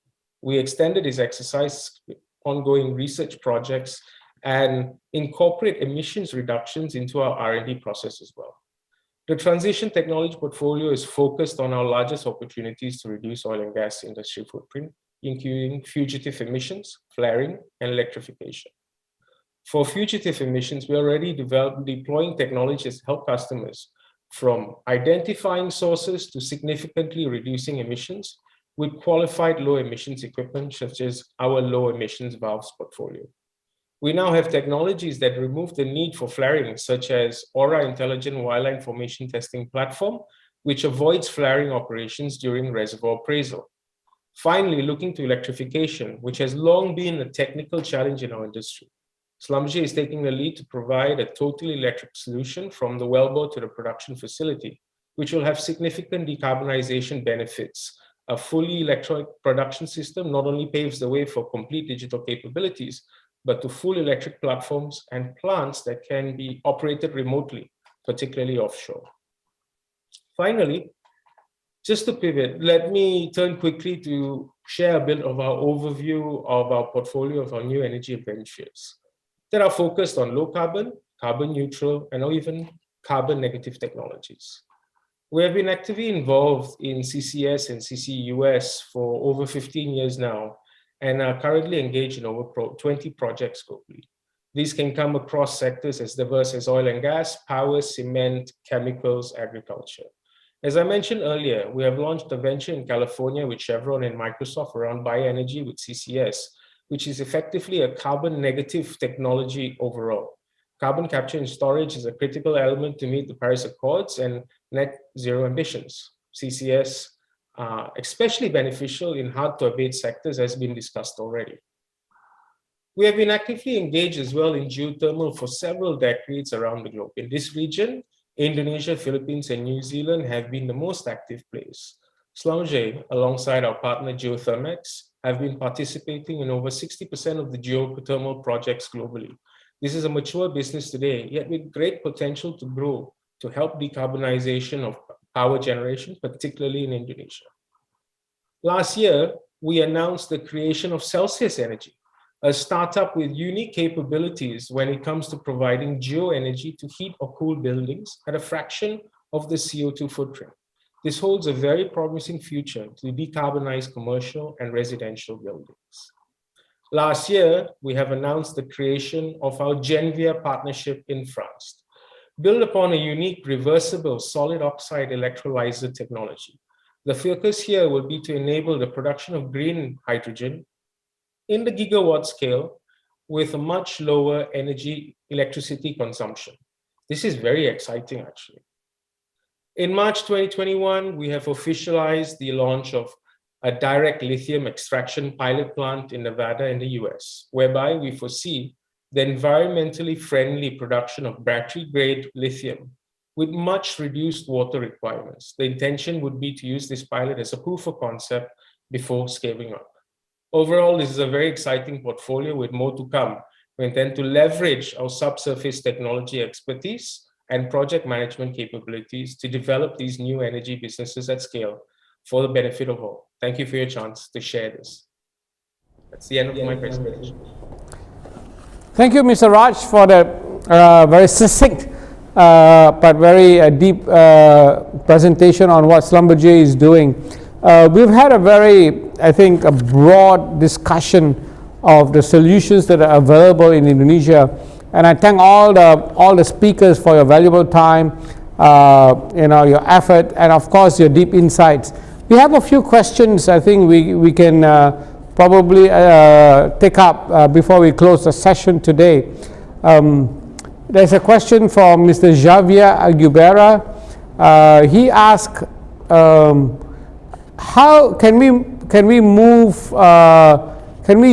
We extended this exercise with ongoing research projects and incorporate emissions reductions into our R&D process as well. The transition technology portfolio is focused on our largest opportunities to reduce oil and gas industry footprint, including fugitive emissions, flaring, and electrification. For fugitive emissions, we are already deploying technologies to help customers from identifying sources to significantly reducing emissions with qualified low emissions equipment, such as our low emissions valves portfolio. We now have technologies that remove the need for flaring, such as Aura Intelligent Wireline Formation Testing Platform, which avoids flaring operations during reservoir appraisal. Finally, looking to electrification, which has long been a technical challenge in our industry. Schlumberger is taking the lead to provide a totally electric solution from the wellbore to the production facility, which will have significant decarbonization benefits. A fully electronic production system not only paves the way for complete digital capabilities, but to full electric platforms and plants that can be operated remotely, particularly offshore. Finally, just to pivot, let me turn quickly to share a bit of our overview of our portfolio of our new energy ventures that are focused on low carbon, carbon neutral, and even carbon negative technologies. We have been actively involved in CCS and CCUS for over 15 years now, and are currently engaged in over 20 projects globally. These can come across sectors as diverse as oil and gas, power, cement, chemicals, agriculture. As I mentioned earlier, we have launched a venture in California with Chevron and Microsoft around bioenergy with CCS, which is effectively a carbon negative technology overall. Carbon capture and storage is a critical element to meet the Paris Accords and net zero ambitions. CCS especially beneficial in hard to abate sectors, has been discussed already. We have been actively engaged as well in geothermal for several decades around the globe. In this region, Indonesia, Philippines, and New Zealand have been the most active players. Schlumberger, alongside our partner Geothermex, have been participating in over 60% of the geothermal projects globally. This is a mature business today, yet with great potential to grow to help decarbonization of power generation, particularly in Indonesia. Last year, we announced the creation of Celsius Energy, a startup with unique capabilities when it comes to providing geoenergy to heat or cool buildings at a fraction of the CO2 footprint. This holds a very promising future to decarbonize commercial and residential buildings. Last year, we have announced the creation of our Genvia partnership in France. build upon a unique reversible solid oxide electrolyzer technology. The focus here will be to enable the production of green hydrogen in the gigawatt scale with a much lower electricity consumption. This is very exciting, actually. In March 2021, we have officialized the launch of a direct lithium extraction pilot plant in Nevada in the US, whereby we foresee the environmentally friendly production of battery-grade lithium with much reduced water requirements. The intention would be to use this pilot as a proof of concept before scaling up. Overall, this is a very exciting portfolio with more to come. We intend to leverage our subsurface technology expertise and project management capabilities to develop these new energy businesses at scale for the benefit of all. Thank you for your chance to share this. That's the end of my presentation. Thank you, Mr. Raj, for that very succinct but very deep presentation on what Schlumberger is doing. We've had a very, I think, a broad discussion of the solutions that are available in Indonesia, and I thank all the speakers for your valuable time, your effort, and of course your deep insights. We have a few questions I think we can probably take up before we close the session today. There's a question from Mr. Javier Aguilera. He asked, how can we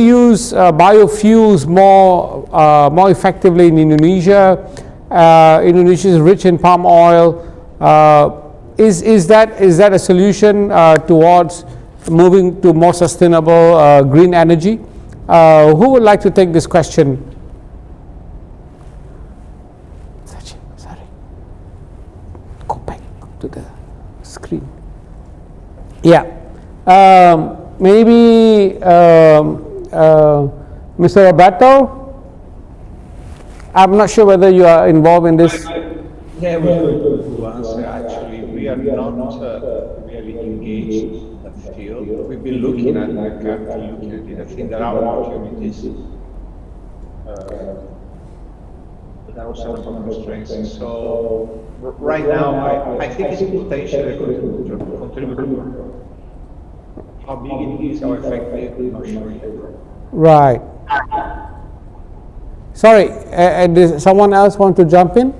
use biofuels more effectively in Indonesia? Indonesia is rich in palm oil. Is that a solution towards moving to more sustainable green energy? Who would like to take this question? Sorry. Go back to the screen. Yeah. Maybe Mr. Roberto? I'm not sure whether you are involved in this. Yeah, to answer. Actually, we are not really engaged in the field. We've been looking at it. I think there are opportunities. But there are some constraints. So right now, I think it's potentially going to contribute. How big it is, how effective, I'm not sure yet. Right. Sorry, does someone else want to jump in?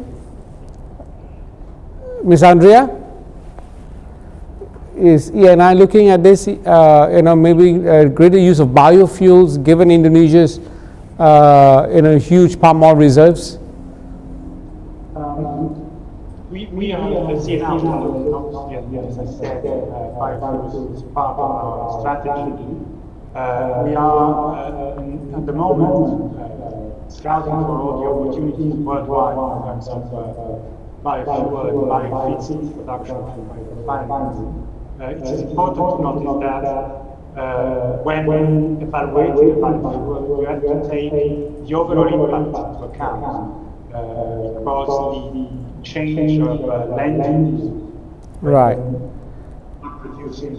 Ms. Andrea? Is E&I looking at this, maybe greater use of biofuels given Indonesia's, huge palm oil reserves? We are seeing out, as I said, biofuels is part of our strategy. We are, at the moment, scouting for all the opportunities worldwide in terms of biofuel and biofeeds production and financing. It is important to notice that when evaluating biofuel, you have to take the overall impact into account because the change of land use, right, producing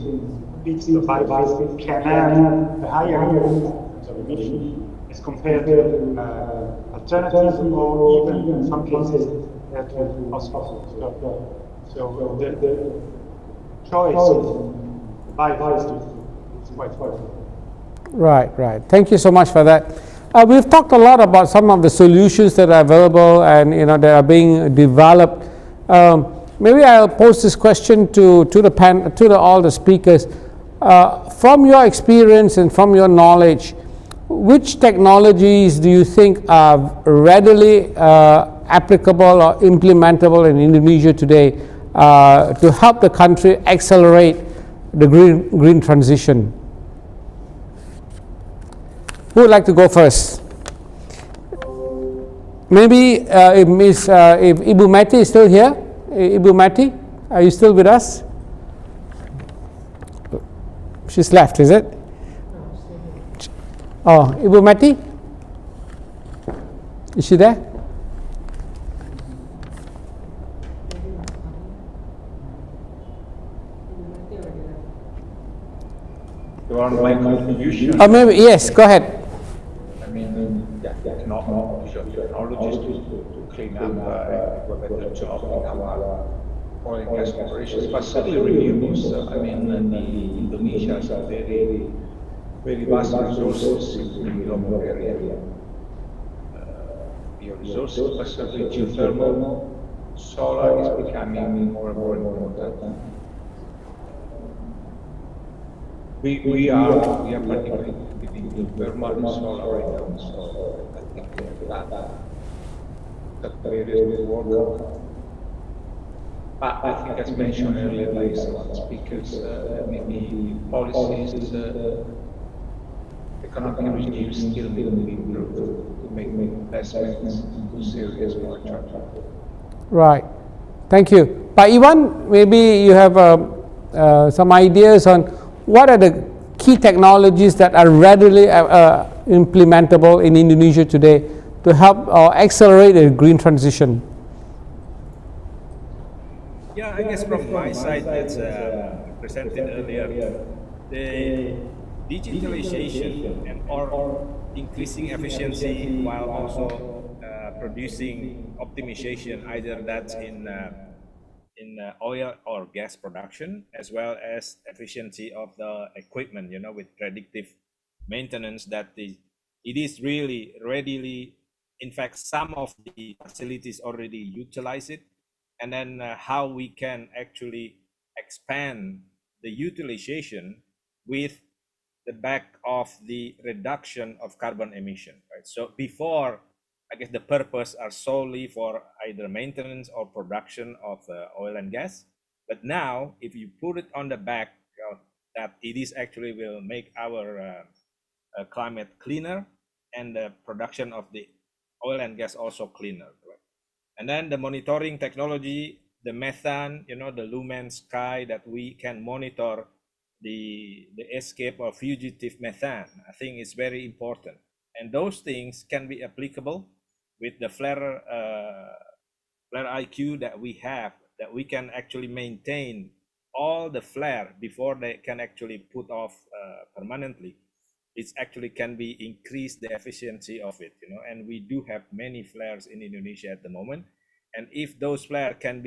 bits of biofuel can have a higher impact of emission as compared to alternatives or even in some cases to fossil. So the choice of biofuels is quite important. Right. Thank you so much for that. We've talked a lot about some of the solutions that are available and that are being developed. Maybe I'll pose this question to all the speakers. From your experience and from your knowledge, which technologies do you think are readily applicable or implementable in Indonesia today to help the country accelerate the green transition? Who would like to go first? Maybe if Ibu Mati is still here. Ibu Mati, are you still with us? She's left, is it? Oh, Ibu Mati? Is she there? You want my contribution? Maybe, yes, go ahead. I mean, technologies policies to clean up and do a better job in our oil and gas operations, but certainly renewables. I mean, Indonesia has a very, very vast resources in the Lombok area. Bioresources, but certainly geothermal, solar is becoming more and more important. We are particularly in thermal and solar right now, so I think that areas will work. I think, as mentioned earlier by some of the speakers, maybe policies, economic regimes still need to be improved to make investments in those areas more attractive. Right. Thank you. Pak Iwan, maybe you have some ideas on what are the key technologies that are readily implementable in Indonesia today to help accelerate the green transition? Yeah, I guess from my side, as presented earlier, the digitalization and or increasing efficiency while also producing optimization, either that's in oil or gas production, as well as efficiency of the equipment, you know, with predictive maintenance, that it is really readily, in fact, some of the facilities already utilize it. And then how we can actually expand the utilization with the back of the reduction of carbon emission, right? So before, I guess the purpose are solely for either maintenance or production of oil and gas. But now, if you put it on the back, that it is actually will make our climate cleaner and the production of the oil and gas also cleaner, right? And then the monitoring technology, the methane, you know, the lumen sky, that we can monitor the escape of fugitive methane, I think is very important. And those things can be applicable with the flare IQ that we have, that we can actually maintain all the flare before they can actually put off permanently. It actually can be increase the efficiency of it, you know, and we do have many flares in Indonesia at the moment. And if those flares can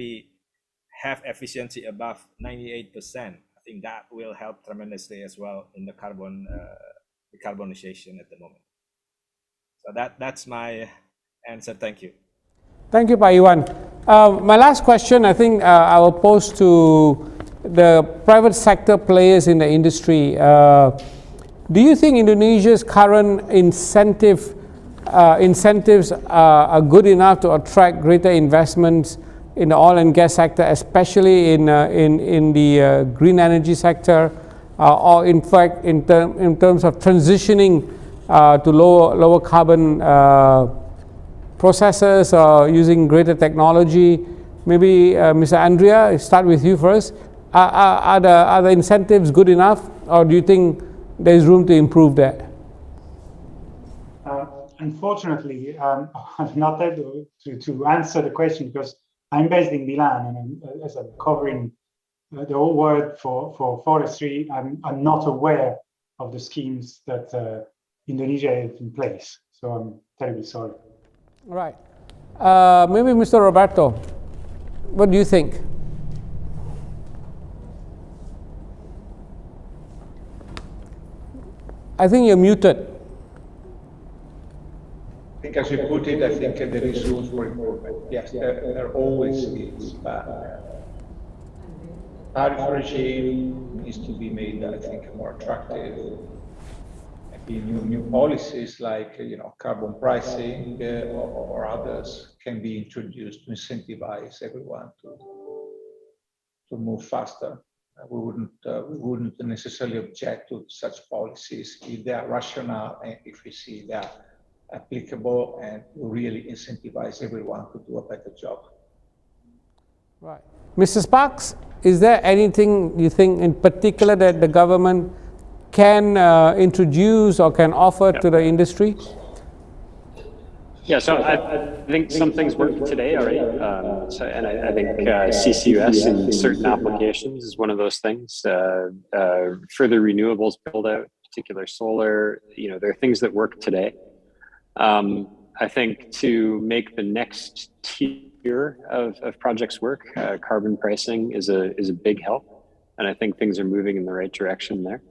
have efficiency above 98%, I think that will help tremendously as well in the decarbonization at the moment. So that's my answer. Thank you. Thank you, Pak Iwan. My last question, I think I will pose to the private sector players in the industry. Do you think Indonesia's current incentives are good enough to attract greater investments in the oil and gas sector, especially in the green energy sector, or in fact in terms of transitioning to lower carbon processes or using greater technology? Maybe Mr. Andrea, start with you first. Are the incentives good enough, or do you think there's room to improve that? Unfortunately, I'm not able to answer the question because I'm based in Milan, and as I'm covering the whole world for forestry, I'm not aware of the schemes that Indonesia has in place. So I'm terribly sorry. Right. Maybe Mr. Roberto, what do you think? I think you're muted. I think, as you put it, I think there is room for improvement. Yes, there always is, but tariff regime needs to be made, I think, more attractive. Maybe new policies like carbon pricing or others can be introduced to incentivize everyone to move faster. We wouldn't necessarily object to such policies if they are rational and if we see they are applicable and really incentivize everyone to do a better job. Right. Mr. Sparks, is there anything you think in particular that the government can introduce or can offer to the industry? Yeah, so I think some things work today already, and I think CCUS in certain applications is one of those things. Further renewables build out, particular solar, there are things that work today. I think to make the next tier of projects work, carbon pricing is a big help, and I think things are moving in the right direction there.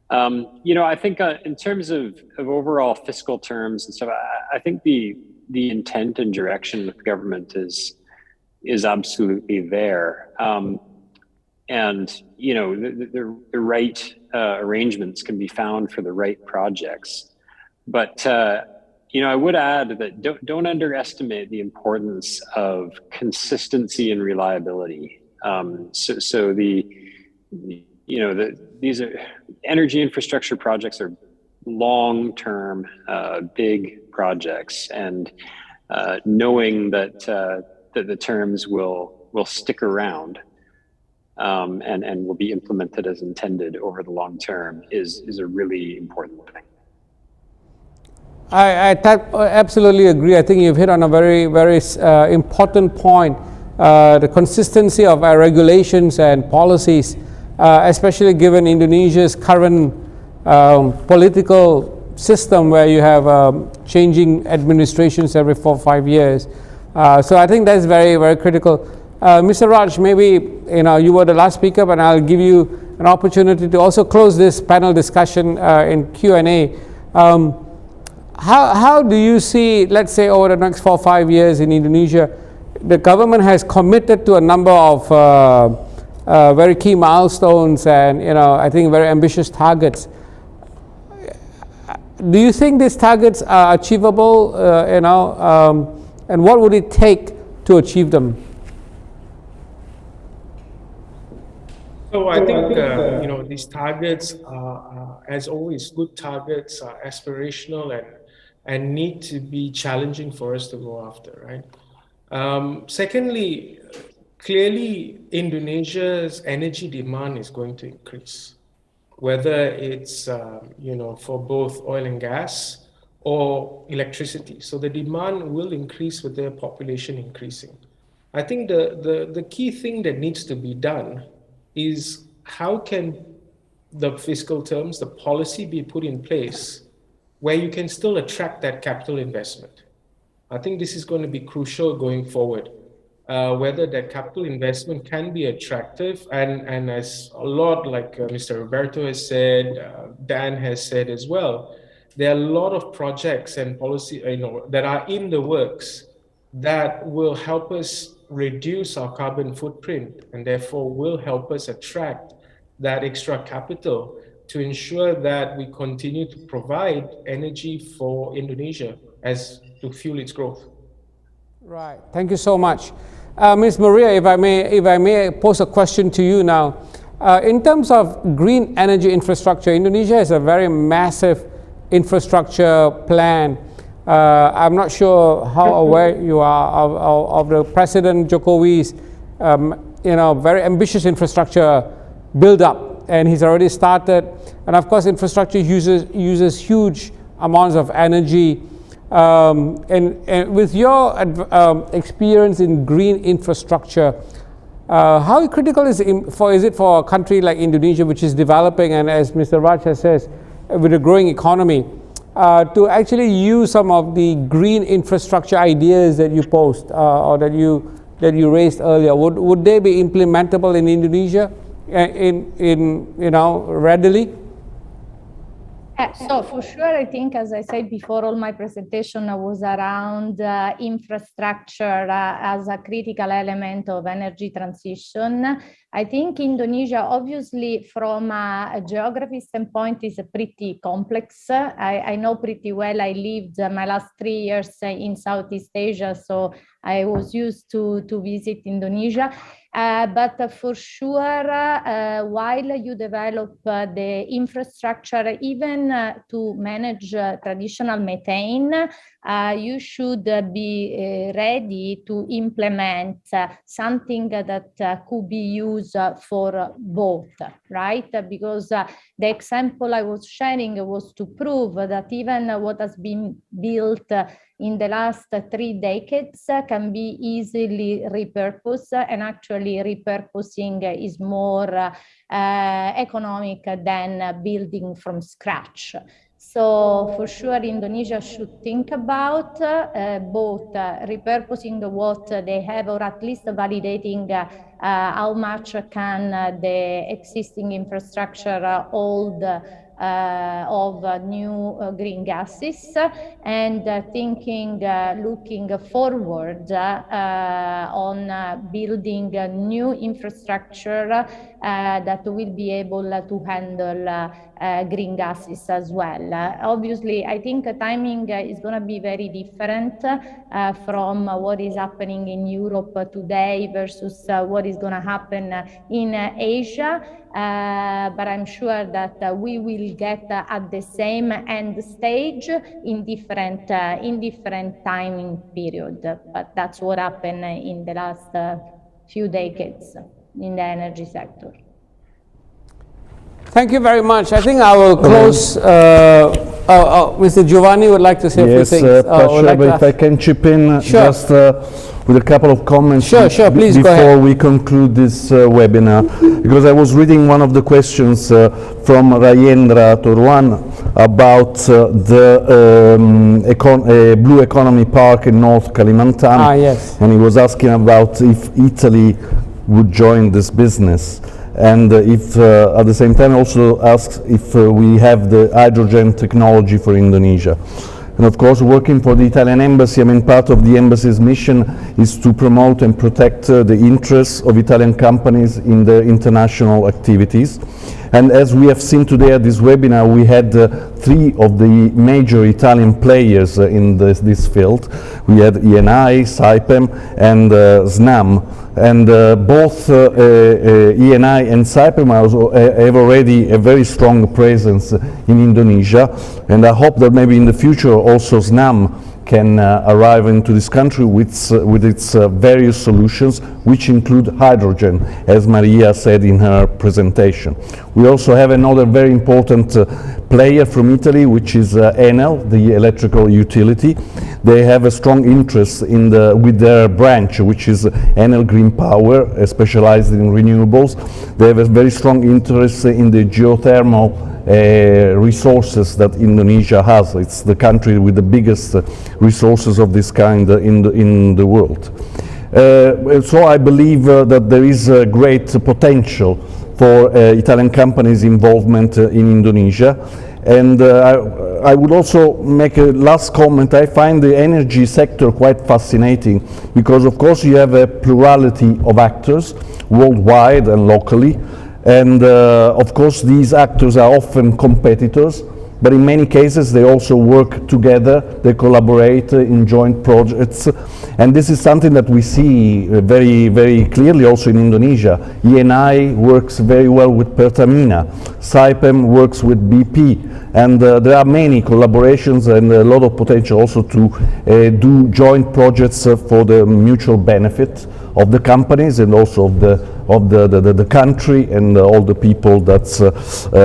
I think in terms of overall fiscal terms and stuff, I think the intent and direction of the government is absolutely there. And the right arrangements can be found for the right projects. But I would add that don't underestimate the importance of consistency and reliability. So these are energy infrastructure projects are long-term, big projects, and knowing that the terms will stick around and will be implemented as intended over the long term is a really important thing. I absolutely agree. I think you've hit on a very, very important point. The consistency of our regulations and policies, especially given Indonesia's current political system where you have changing administrations every 4 or 5 years. So I think that's very, very critical. Mr. Raj, maybe you were the last speaker, but I'll give you an opportunity to also close this panel discussion in Q&A. How do you see, let's say, over the next 4 or 5 years in Indonesia, the government has committed to a number of very key milestones and, I think very ambitious targets. Do you think these targets are achievable, and what would it take to achieve them? So I think, these targets are, as always, good targets, are aspirational and need to be challenging for us to go after, right? Secondly, clearly, Indonesia's energy demand is going to increase, whether it's, for both oil and gas or electricity. So the demand will increase with their population increasing. I think the key thing that needs to be done is how can the fiscal terms, the policy be put in place where you can still attract that capital investment. I think this is going to be crucial going forward, whether that capital investment can be attractive, and as a lot like Mr. Roberto has said, Dan has said as well, there are a lot of projects and policy that are in the works that will help us reduce our carbon footprint and therefore will help us attract that extra capital to ensure that we continue to provide energy for Indonesia as to fuel its growth. Right. Thank you so much. Ms. Maria, if I may pose a question to you now. In terms of green energy infrastructure, Indonesia has a very massive infrastructure plan. I'm not sure how aware you are of the President Jokowi's, very ambitious infrastructure build-up, and he's already started. And of course, infrastructure uses huge amounts of energy. And with your experience in green infrastructure, how critical is it for a country like Indonesia, which is developing, and as Mr. Raj has said, with a growing economy, to actually use some of the green infrastructure ideas that you posed or that you raised earlier? Would they be implementable in Indonesia readily? So for sure, I think, as I said before, all my presentation was around infrastructure as a critical element of energy transition. I think Indonesia, obviously, from a geography standpoint, is pretty complex. I know pretty well. I lived my last 3 years in Southeast Asia, so I was used to visit Indonesia. But for sure, while you develop the infrastructure, even to manage traditional methane, you should be ready to implement something that could be used for both, right? Because the example I was sharing was to prove that even what has been built in the last 3 decades can be easily repurposed, and actually repurposing is more economic than building from scratch. So for sure, Indonesia should think about both repurposing what they have, or at least validating how much can the existing infrastructure hold of new green gases, and looking forward on building new infrastructure that will be able to handle green gases as well. Obviously, I think timing is going to be very different from what is happening in Europe today versus what is going to happen in Asia. But I'm sure that we will get at the same end stage in different timing period. But that's what happened in the last few decades in the energy sector. Thank you very much. I think I will close. Mr. Giovanni would like to say a few things. If I can chip in just with a couple of comments please before we conclude this webinar, because I was reading one of the questions from Rayendra Torwan about the blue economy park in North Kalimantan. Yes. And he was asking about if Italy would join this business. And if at the same time also asks if we have the hydrogen technology for Indonesia. And of course, working for the Italian embassy, I mean, part of the embassy's mission is to promote and protect the interests of Italian companies in their international activities. And as we have seen today at this webinar, we had 3 of the major Italian players in this field. We had ENI, Saipem, and SNAM. And both ENI and Saipem have already a very strong presence in Indonesia. And I hope that maybe in the future also SNAM can arrive into this country with its various solutions, which include hydrogen, as Maria said in her presentation. We also have another very important player from Italy, which is Enel, the electrical utility. They have a strong interest in with their branch, which is Enel Green Power, specialized in renewables. They have a very strong interest in the geothermal resources that Indonesia has. It's the country with the biggest resources of this kind in the world. So I believe that there is a great potential for Italian companies' involvement in Indonesia. And I would also make a last comment. I find the energy sector quite fascinating because, of course, you have a plurality of actors worldwide and locally. And of course, these actors are often competitors, but in many cases they also work together, they collaborate in joint projects. And this is something that we see very, very clearly also in Indonesia. ENI works very well with Pertamina, Saipem works with BP, and there are many collaborations and a lot of potential also to do joint projects for the mutual benefit of the companies and also of the country and all the people that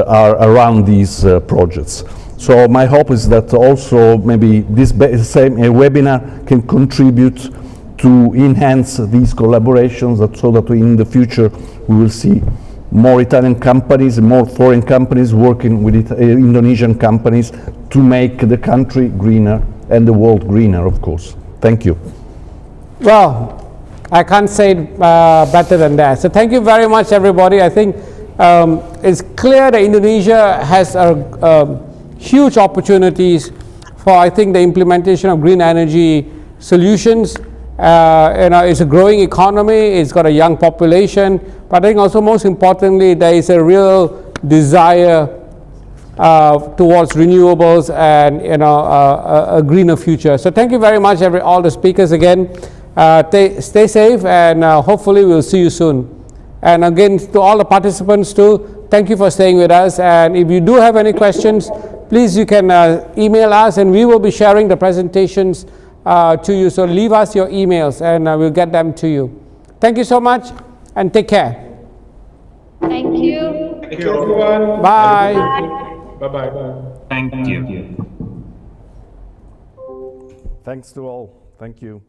are around these projects. So my hope is that also maybe this same webinar can contribute to enhance these collaborations, so that in the future we will see more Italian companies and more foreign companies working with Indonesian companies to make the country greener and the world greener, of course. Thank you. Well, I can't say it better than that. So thank you very much, everybody. I think it's clear that Indonesia has huge opportunities for, I think, the implementation of green energy solutions. It's a growing economy, it's got a young population, but I think also most importantly, there is a real desire towards renewables and a greener future. So thank you very much, all the speakers again. Stay safe, and hopefully we'll see you soon. And again, to all the participants too, thank you for staying with us. And if you do have any questions, please you can email us, and we will be sharing the presentations to you. So leave us your emails, and we'll get them to you. Thank you so much, and take care. Thank you. Thank you, everyone. Bye. Bye-bye. Thank you. Thanks to all. Thank you.